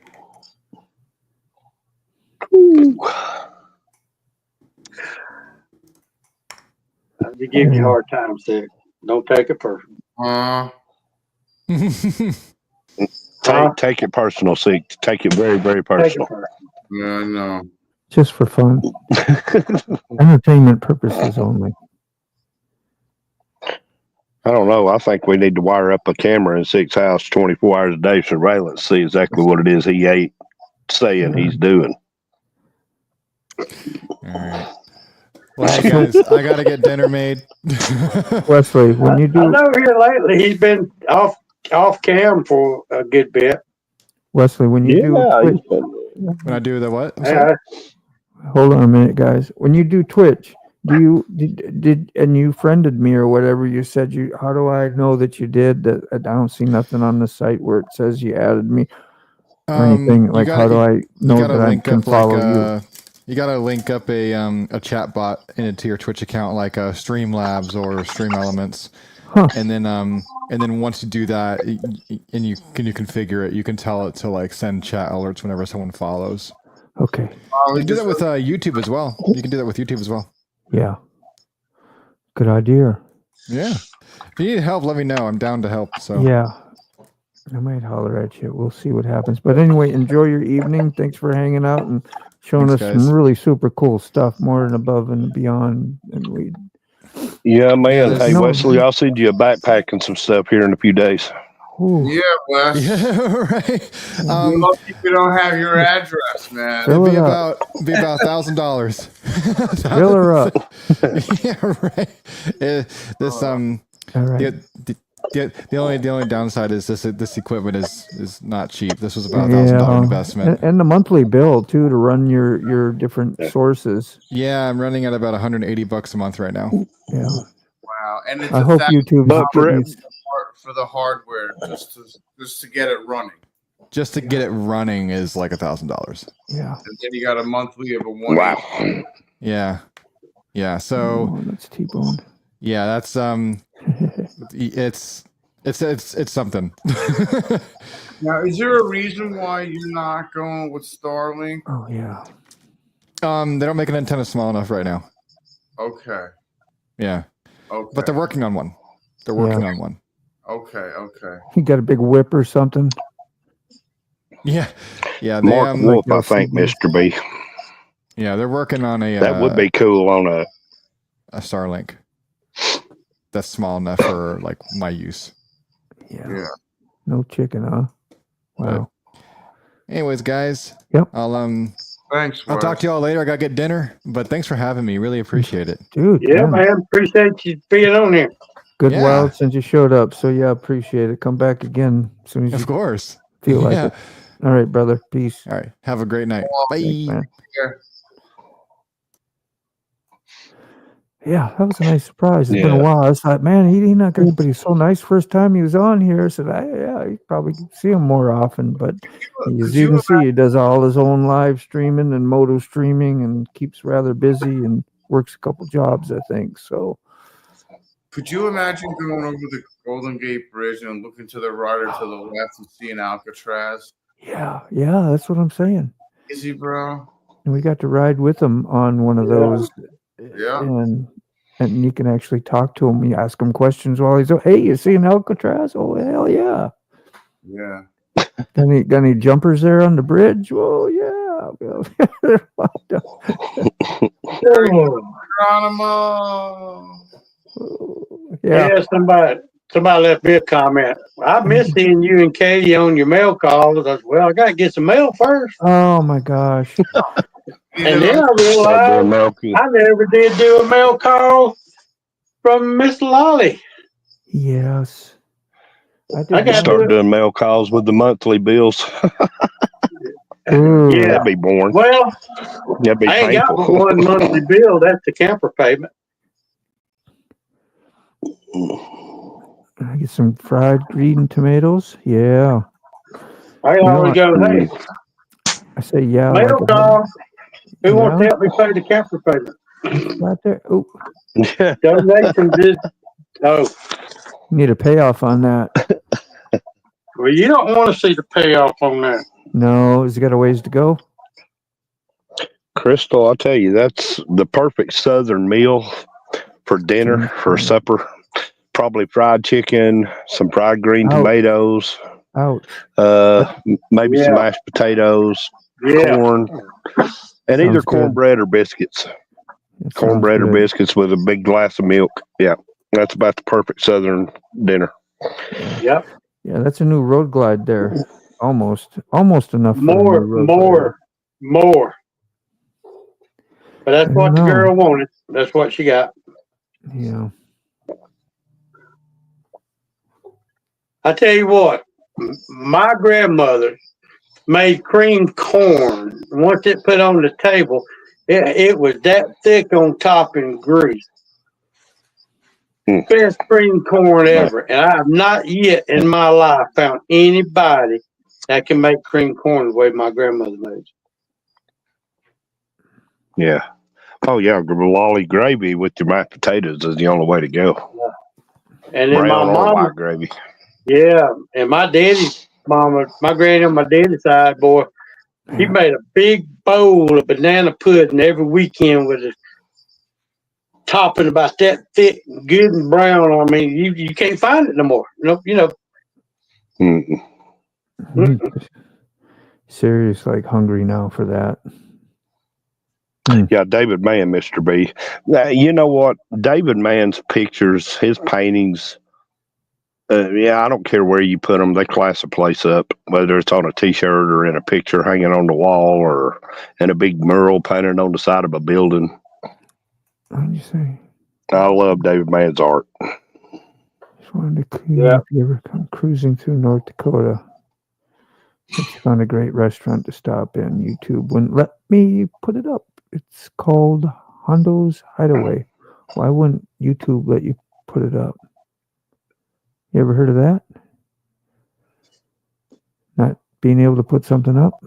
You give you a hard time, Sick. Don't take it personal. Take it personal, see. Take it very, very personal. Yeah, I know. Just for fun. Entertainment purposes only. I don't know. I think we need to wire up a camera in Six House 24 hours a day surveillance, see exactly what it is he ain't saying he's doing. All right. Well, hey guys, I gotta get dinner made. Wesley, when you I do know here lately he's been off cam for a good bit. Wesley, when you do Twitch, when I do the what? I'm Yeah. sorry? hold on a minute, guys. When you do Twitch, did and you friended me or whatever you said how do I know that you did that? I don't see nothing on the site where it says you added me or anything. Like how do I know that I can follow you? You gotta link up a chat bot into your Twitch account, like Streamlabs or Stream Elements, and then once you do that, and you configure it, you can tell it to like send chat alerts whenever someone follows. Okay. You can do that with YouTube as well. You can do that with YouTube as well. Yeah. Good idea. Yeah. If you need help, let me know. I'm down to help. So Yeah. I might holler at you. We'll see what happens. But anyway, enjoy your evening. Thanks for hanging out and showing us some really super cool stuff, more than above and beyond. And we. Yeah, man. Hey, Wesley, I'll send you a backpack and some stuff here in a few days. Ooh. Yeah, Wes. Yeah, right. We're lucky if we don't have your address, man. It'd be about $1,000. Fill her up. Yeah, right. All right. The only downside is this equipment is not cheap. This was about $1,000 investment. And the monthly bill too to run your different sources. Yeah, I'm running at about $180 a month right now. Yeah. Wow, and it's I hope YouTube's getting these- for the hardware just to get it running. Just to get it running is like $1,000. Yeah. And then you got a monthly of a one. Wow. Yeah. Yeah. So that's T-boned. Yeah, that's it's something. Now, is there a reason why you're not going with Starlink? Oh yeah. They don't make an antenna small enough right now. Okay. Yeah. Okay. But they're working on one. They're working on one. Okay. You got a big whip or something? Yeah. Yeah. Mark Wolf, I think, Mr. B. Yeah, they're working on a. That would be cool on a Starlink. That's small enough for like my use. Yeah. No chicken, huh? Wow. But anyways, guys. Yep. Thanks. I'll talk to y'all later. I gotta get dinner, but thanks for having me. Really appreciate it, dude. Yeah, man. Appreciate you being on here. Good while since you showed up. So yeah, appreciate it. Come back again as soon as you of course feel like it. All right, brother. Peace. All right. Have a great night. Bye. Thanks, yeah, that was a nice surprise. It's been a while. I was like, man, he not good, but he's so nice. First time he was on here, I said, you probably see him more often. But as you can see, he does all his own live streaming and moto streaming, and keeps rather busy and works a couple jobs, I think. So, could you imagine going over the Golden Gate Bridge and looking to the right or to the left and seeing Alcatraz? Yeah, that's what I'm saying. Easy, bro. And we got to ride with him on one of those. Yeah. And you can actually talk to him. You ask him questions while he's, hey, you seeing Alcatraz? Oh, hell yeah. Yeah. Got any jumpers there on the bridge? Oh, yeah. Geronimo. Yeah, somebody left me a comment. I miss seeing you and Katie on your mail calls. I said, well, I got to get some mail first. Oh, my gosh. And then I realized I never did do a mail call from Miss Lolly. Yes. I got to start doing mail calls with the monthly bills. Yeah. That'd be boring. Well, that'd be I ain't painful. got one monthly bill. That's the camper payment. I get some fried green tomatoes. Yeah. I always go, hey. I say, yeah. Mail call. Who wants to help me pay the camper payment? Right there. Oh. Donation did. Oh. Need a payoff on that. Well, you don't want to see the payoff on that. No, has it got a ways to go? Crystal, I'll tell you, that's the perfect Southern meal for dinner, for supper. Probably fried chicken, some fried green tomatoes. Ouch. Maybe some mashed potatoes, corn, and either cornbread or biscuits. Cornbread or biscuits with a big glass of milk. Yeah, that's about the perfect Southern dinner. Yep. Yeah, that's a new road glide there. Almost enough. More. But that's what the girl wanted. That's what she got. Yeah. I tell you what, my grandmother made cream corn. Once it put on the table, it was that thick on top and grease. Best cream corn ever. And I have not yet in my life found anybody that can make cream corn the way my grandmother made it. Yeah. Oh, yeah. Lolly gravy with your mashed potatoes is the only way to go. And then brown my or mama, white gravy. yeah, and my daddy's mama, my granny on my daddy's side, boy, he made a big bowl of banana pudding every weekend with a topping about that thick, good and brown. I mean, you can't find it no more. Serious, like hungry now for that. Yeah, David Mann, Mr. B. You know what? David Mann's pictures, his paintings, I don't care where you put them. They class a place up, whether it's on a T-shirt or in a picture hanging on the wall or in a big mural painted on the side of a building. What do you say? I love David Mann's art. Just wanted to Yeah. if you ever come cruising through North Dakota, it's found a great restaurant to stop in. YouTube wouldn't let me put it up. It's called Hondo's Hideaway. Why wouldn't YouTube let you put it up? You ever heard of that? Not being able to put something up?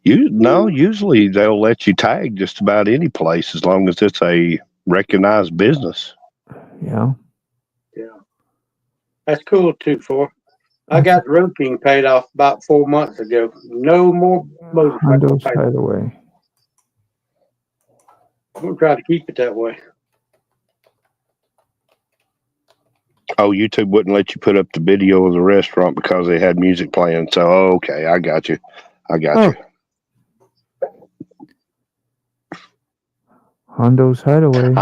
Usually they'll let you tag just about any place as long as it's a recognized business. Yeah. That's cool too, for. I got the Road King paid off about 4 months ago. No more motorcycle Hondo's payments. Hideaway. I'm gonna try to keep it that way. Oh, YouTube wouldn't let you put up the video of the restaurant because they had music playing. So, okay, I got you. You. Hondo's Hideaway.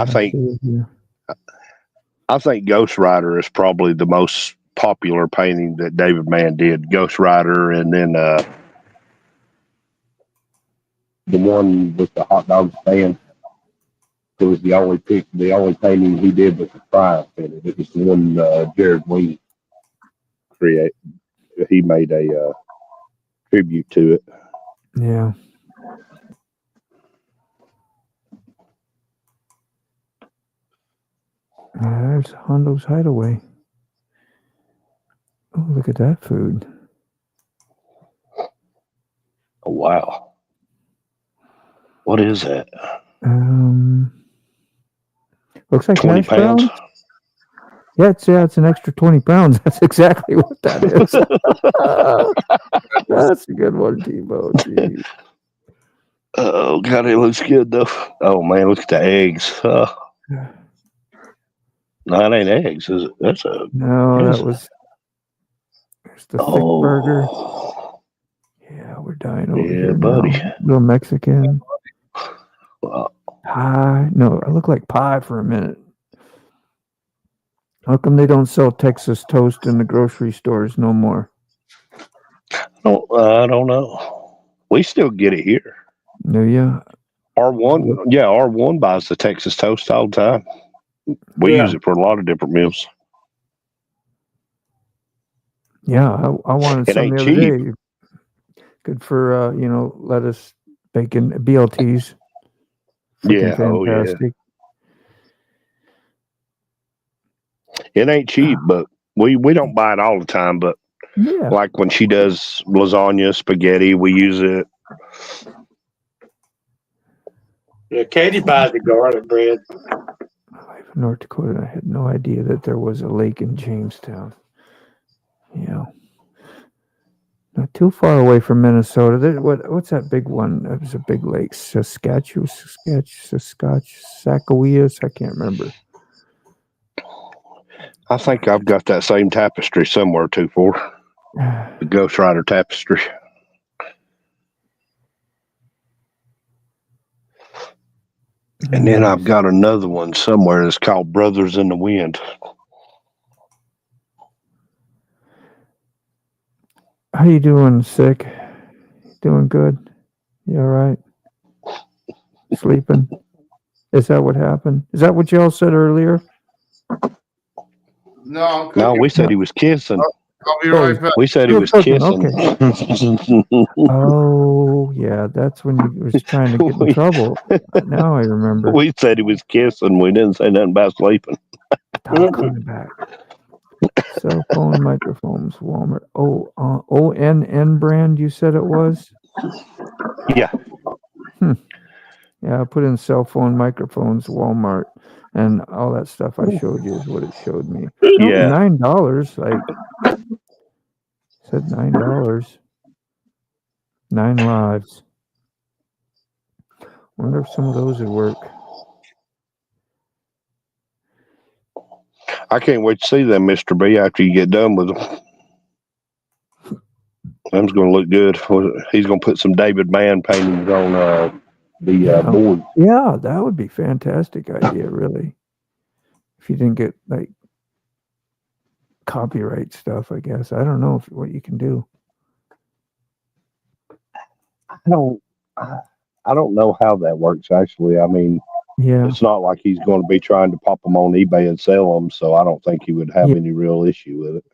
I think Ghost Rider is probably the most popular painting that David Mann did. Ghost Rider, and then the one with the hot dog stand. It was the only painting he did with the Triumph in it. It was the one Jared Wing created. He made a tribute to it. Yeah. There's Hondo's Hideaway. Oh, look at that food. Oh, wow. What is that? Looks like 20 hash pounds. browns. Yeah, it's an extra 20 pounds. That's exactly what that is. That's a good one, Tebow. Jeez. Oh, God, it looks good, though. Oh, man, look at the eggs. No, it ain't eggs, is it? That's a... No, that was... There's the thick burger. Yeah, we're dying over here buddy. now. Little Mexican. Pie. No, I look like pie for a minute. How come they don't sell Texas toast in the grocery stores no more? I don't know. We still get it here. No, yeah. R1 buys the Texas toast all the time. We use it for a lot of different meals. Yeah, I wanted It some ain't the other cheap. day. Good for lettuce, bacon, BLTs. Freaking fantastic. It ain't cheap, but we don't buy it all the time. But like when she does lasagna, spaghetti, we use it. Yeah, Katie buys the garlic bread. North Dakota. I had no idea that there was a lake in Jamestown. Yeah. Not too far away from Minnesota. What's that big one? It was a big lake. Saskatchewan. I can't remember. I think I've got that same tapestry somewhere too, for the Ghost Rider tapestry. And then I've got another one somewhere that's called Brothers in the Wind. How you doing, sick? Doing good? You all right? Sleeping? Is that what happened? Is that what y'all said earlier? No, No, we said he was kissing. I'll be right back. We said he was cooking, kissing. Oh, yeah, that's when he was trying to get in trouble. Now I remember. We said he was kissing. We didn't say nothing about sleeping. Coming back. Cell phone, microphones, Walmart. ONN brand, you said it was? Yeah. Yeah, I put in cell phone, microphones, Walmart, and all that stuff I showed you is what it showed me. Yeah. $9. Like, said $9. 9 lives. Wonder if some of those would work. I can't wait to see them, Mr. B, after you get done with them. Them's going to look good. He's going to put some David Mann paintings on the board. Yeah, that would be fantastic idea, really. If you didn't get, like, copyright stuff, I guess. I don't know what you can do. I don't know how that works, actually. I mean, Yeah. It's not like he's going to be trying to pop them on eBay and sell them, so I don't think he would have Yeah. any real issue with it.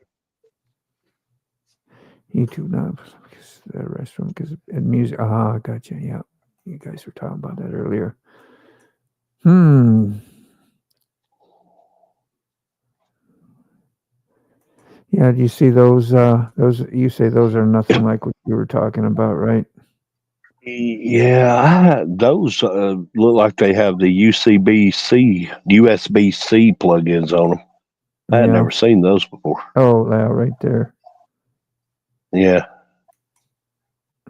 YouTube not because the restaurant because and music. Ah, gotcha. Yeah, you guys were talking about that earlier. Yeah, do you see those? Those you say those are nothing like what you were talking about, right? Yeah, those look like they have the USB-C plugins on them. I had Yeah. never seen those before. Oh, yeah, right there. Yeah.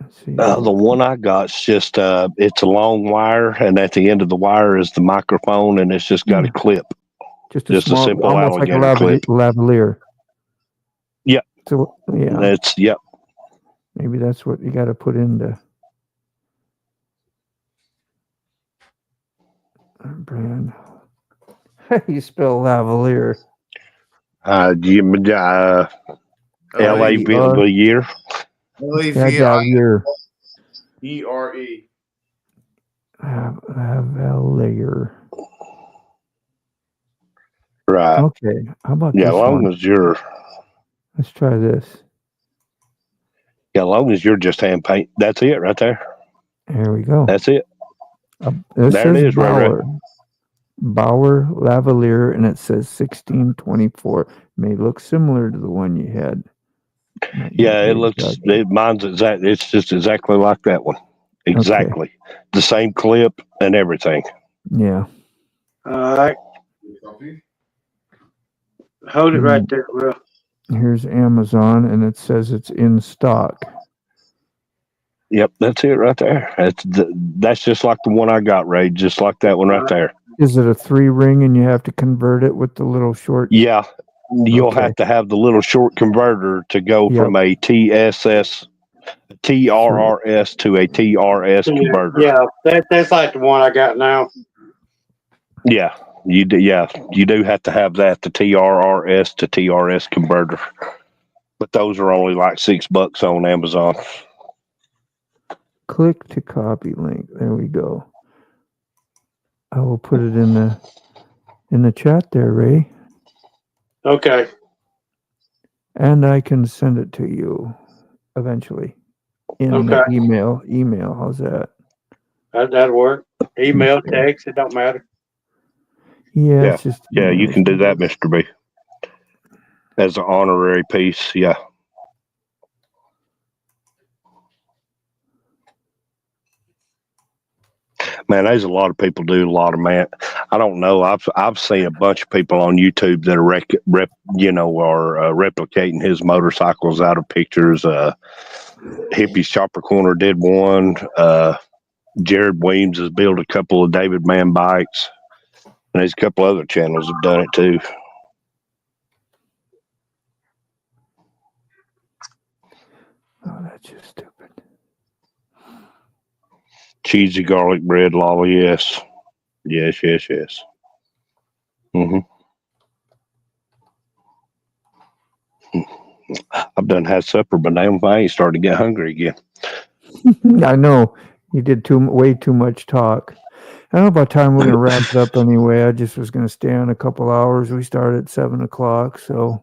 Let's see. The one I got's just it's a long wire, and at the end of the wire is the microphone, and it's just got a clip. Just a small, simple almost like a alligator clip. lavalier. Yeah. So yeah, That's yep. maybe that's what you got to put into brand. You spell lavalier. Lavalier. Lavalier. E-R-E. Lavalier. Right. Okay. How about Yeah, this as long one? as you're Let's try this. as long as you're just hand paint, that's it right there. There we go. That's it. This There says it is, Bauer. right. Bauer lavalier, and it says 1624. May look similar to the one you had. Yeah, it looks. Mine's exact. It's just exactly like that one. Exactly the same clip and everything. Yeah. All right. Hold it right there, Will. Here's Amazon, and it says it's in stock. Yep, that's it right there. That's just like the one I got, Ray. Just like that one right there. Is it a 3-ring, and you have to convert it with the little short? Yeah, you'll have to have the little short converter to go from a TRRS to a TRS converter. Yeah, that's like the one I got now. Yeah, you do. Yeah, you do have to have that, the TRRS to TRS converter. But those are only like $6 on Amazon. Click to copy link. There we go. I will put it in the chat there, Ray. Okay. And I can send it to you eventually in the email. How's that? That'll work. Email, text, it don't matter. Yeah, it's just you can do that, Mr. B. As an honorary piece, yeah. Man, there's a lot of people do a lot of I don't know. I've seen a bunch of people on YouTube that are replicating his motorcycles out of pictures. Hippie's Chopper Corner did one. Jared Weems has built a couple of David Mann bikes, and there's a couple other channels have done it too. Oh, that's just stupid. Cheesy garlic bread lolly, yes. Yes. Mm-hmm. I've done had supper, but now I ain't starting to get hungry again. I know. You did way too much talk. I don't know about time we're going to wrap it up anyway. I just was going to stay on a couple hours. We started at 7 o'clock, so.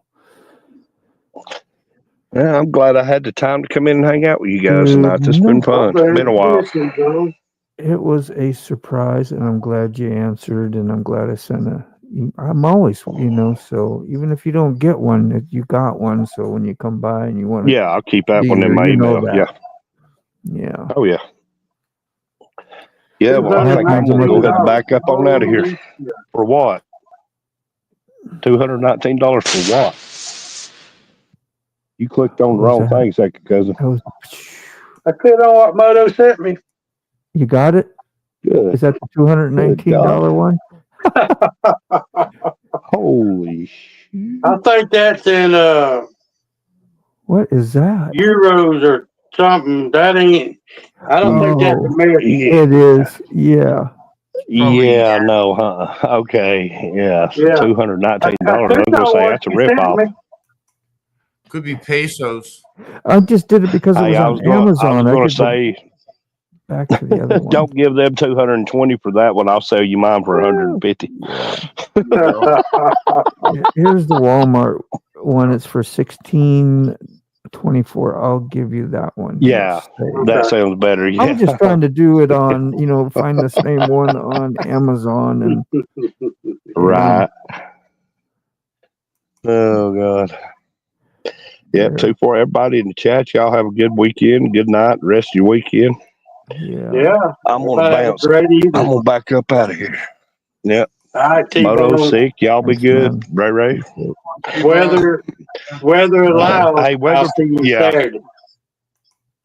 Yeah, I'm glad I had the time to come in and hang out with you guys tonight. It's been fun. It's been a while. It was a surprise, and I'm glad you answered, and I'm glad I sent I'm always, so even if you don't get one, you got one, so when you come by and you want to. Yeah, I'll keep that one in my email. Yeah. Yeah. Oh, yeah. Yeah, well, I think I'm going to go ahead and back up on out of here. For what? $219 for what? You clicked on the wrong thing, second cousin. I clicked on what Moto sent me. You got it? Good. Is that the $219 one? Holy shit. I think that's in what is that? euros or something. That ain't. I don't think that's American. It is. Yeah. Yeah, no, huh? Okay, yeah. $219. I'm going to say that's a ripoff. Could be pesos. I just did it because it was on Amazon. I was going to say, back to the other one. Don't give them 220 for that one. I'll sell you mine for 150. Here's the Walmart one. It's for $16.24. I'll give you that one. Yeah, that sounds better. Yeah. I'm just trying to do it on, find the same one on Amazon and right. Oh God. Yep, 2-4. Everybody in the chat, y'all have a good weekend, good night, rest of your weekend. Yeah. I'm gonna bounce. I'm gonna back up out of here. Yep. All right, Moto T-Bone. sick. Y'all be good. Ray. Weather allows. Hey, weather. I'll see you Saturday.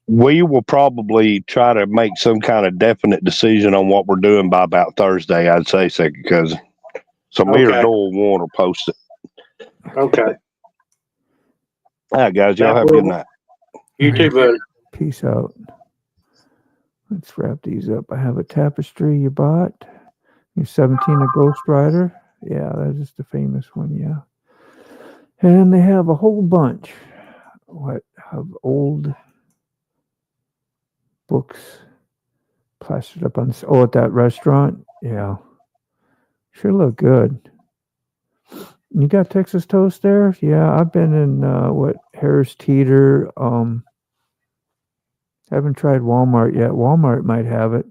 We will probably try to make some kind of definite decision on what we're doing by about Thursday, I'd say, second cousin. So me or Doyle Warren will post it. Okay. All right, guys. Y'all have a good night. You too, buddy. Peace out. Let's wrap these up. I have a tapestry you bought. You're 17, a Ghost Rider. Yeah, that is the famous one. Yeah. And they have a whole bunch of old books plastered up on. At that restaurant. Yeah. Sure look good. You got Texas Toast there? Yeah, I've been in Harris Teeter. Haven't tried Walmart yet. Walmart might have it,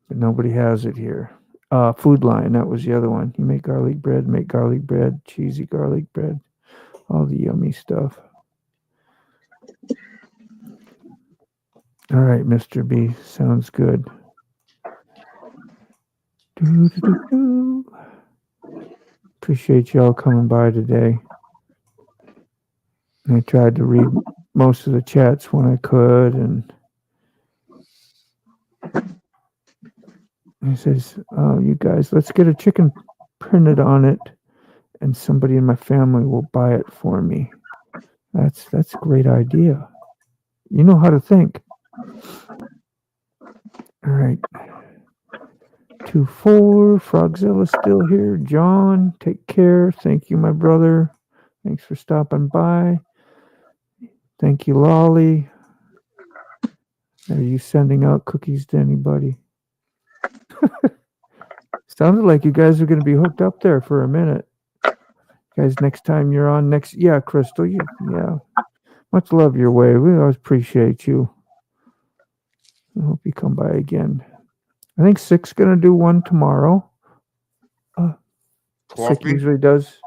but nobody has it here. Food Line, that was the other one. You make garlic bread, cheesy garlic bread, all the yummy stuff. All right, Mr. B, sounds good. Appreciate y'all coming by today. I tried to read most of the chats when I could, and he says, you guys, let's get a chicken printed on it, and somebody in my family will buy it for me. That's a great idea. You know how to think. All right. 2-4, Frogzilla's still here. John, take care. Thank you, my brother. Thanks for stopping by. Thank you, Lolly. Are you sending out cookies to anybody? Sounded like you guys are going to be hooked up there for a minute. Guys, next time you're on yeah, Crystal, yeah. Much love your way. We always appreciate you. I hope you come by again. I think Sick's going to do one tomorrow. Sick usually does,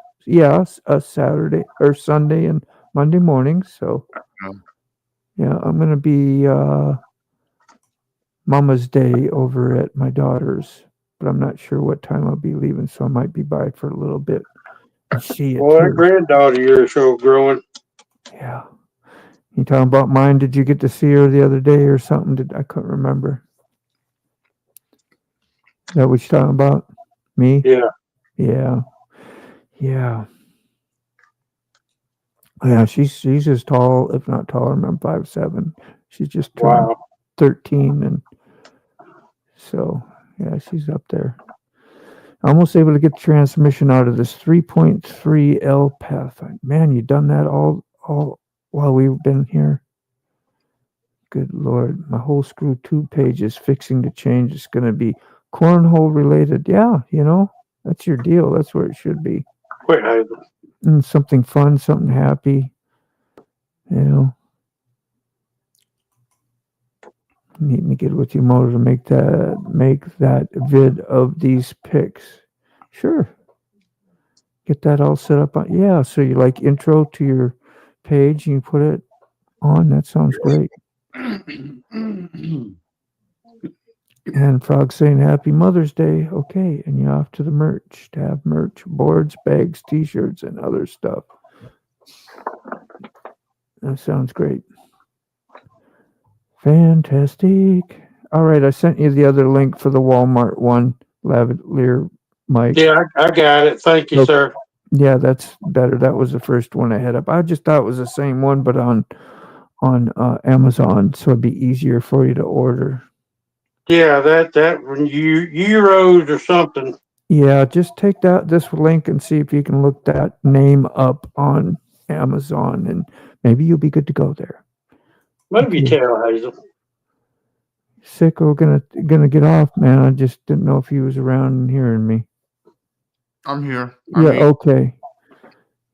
Saturday or Sunday and Monday morning. So, yeah, I'm going to be Mama's Day over at my daughter's, but I'm not sure what time I'll be leaving, so I might be by for a little bit and see it. Boy, that granddaughter you're so growing. Yeah. You talking about mine? Did you get to see her the other day or something? I couldn't remember. Is that what you're talking about? Me? Yeah. Yeah. Yeah, she's as tall, if not taller, I'm 5'7". She's just turned 13, and so yeah, she's up there. Almost able to get the transmission out of this 3.3 L Pathfinder. Man, you done that all while we've been here. Good Lord, my whole screw tube page is fixing to change. It's going to be cornhole related. Yeah, that's your deal. That's where it should be. And something fun, something happy. Need to get with you, Moto, to make that vid of these pics. Sure. Get that all set up on. Yeah, so you like intro to your page and you put it on. That sounds great. And Frog saying Happy Mother's Day. Okay, and you're off to the merch to have merch, boards, bags, t-shirts, and other stuff. That sounds great. Fantastic. All right, I sent you the other link for the Walmart one, lavalier mic. Yeah, I got it. Thank you, sir. Yeah, that's better. That was the first one I had up. I just thought it was the same one, but on Amazon, so it'd be easier for you to order. Yeah, that when Euros or something. Yeah, just take this link and see if you can look that name up on Amazon, and maybe you'll be good to go there. Move your Okay. tail, Hazel. Sicko, gonna get off, man. I just didn't know if he was around and hearing me. I'm here. Yeah, okay.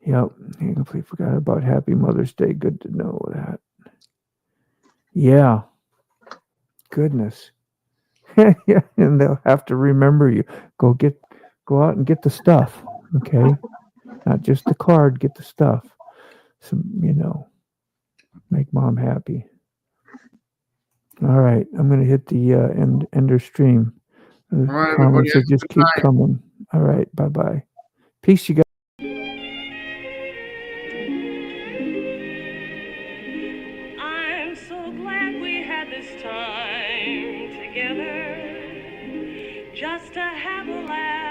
Yep. I completely forgot about Happy Mother's Day. Good to know that. Yeah. Goodness. Yeah, and they'll have to remember you. Go out and get the stuff. Okay. Not just the card, get the stuff. Some, make mom happy. All right. I'm gonna hit the ender stream. The All right, comments everybody, will have a just good keep night. coming. All right, bye-bye. Peace, you guys. I'm so glad we had this time together, just to have a laugh.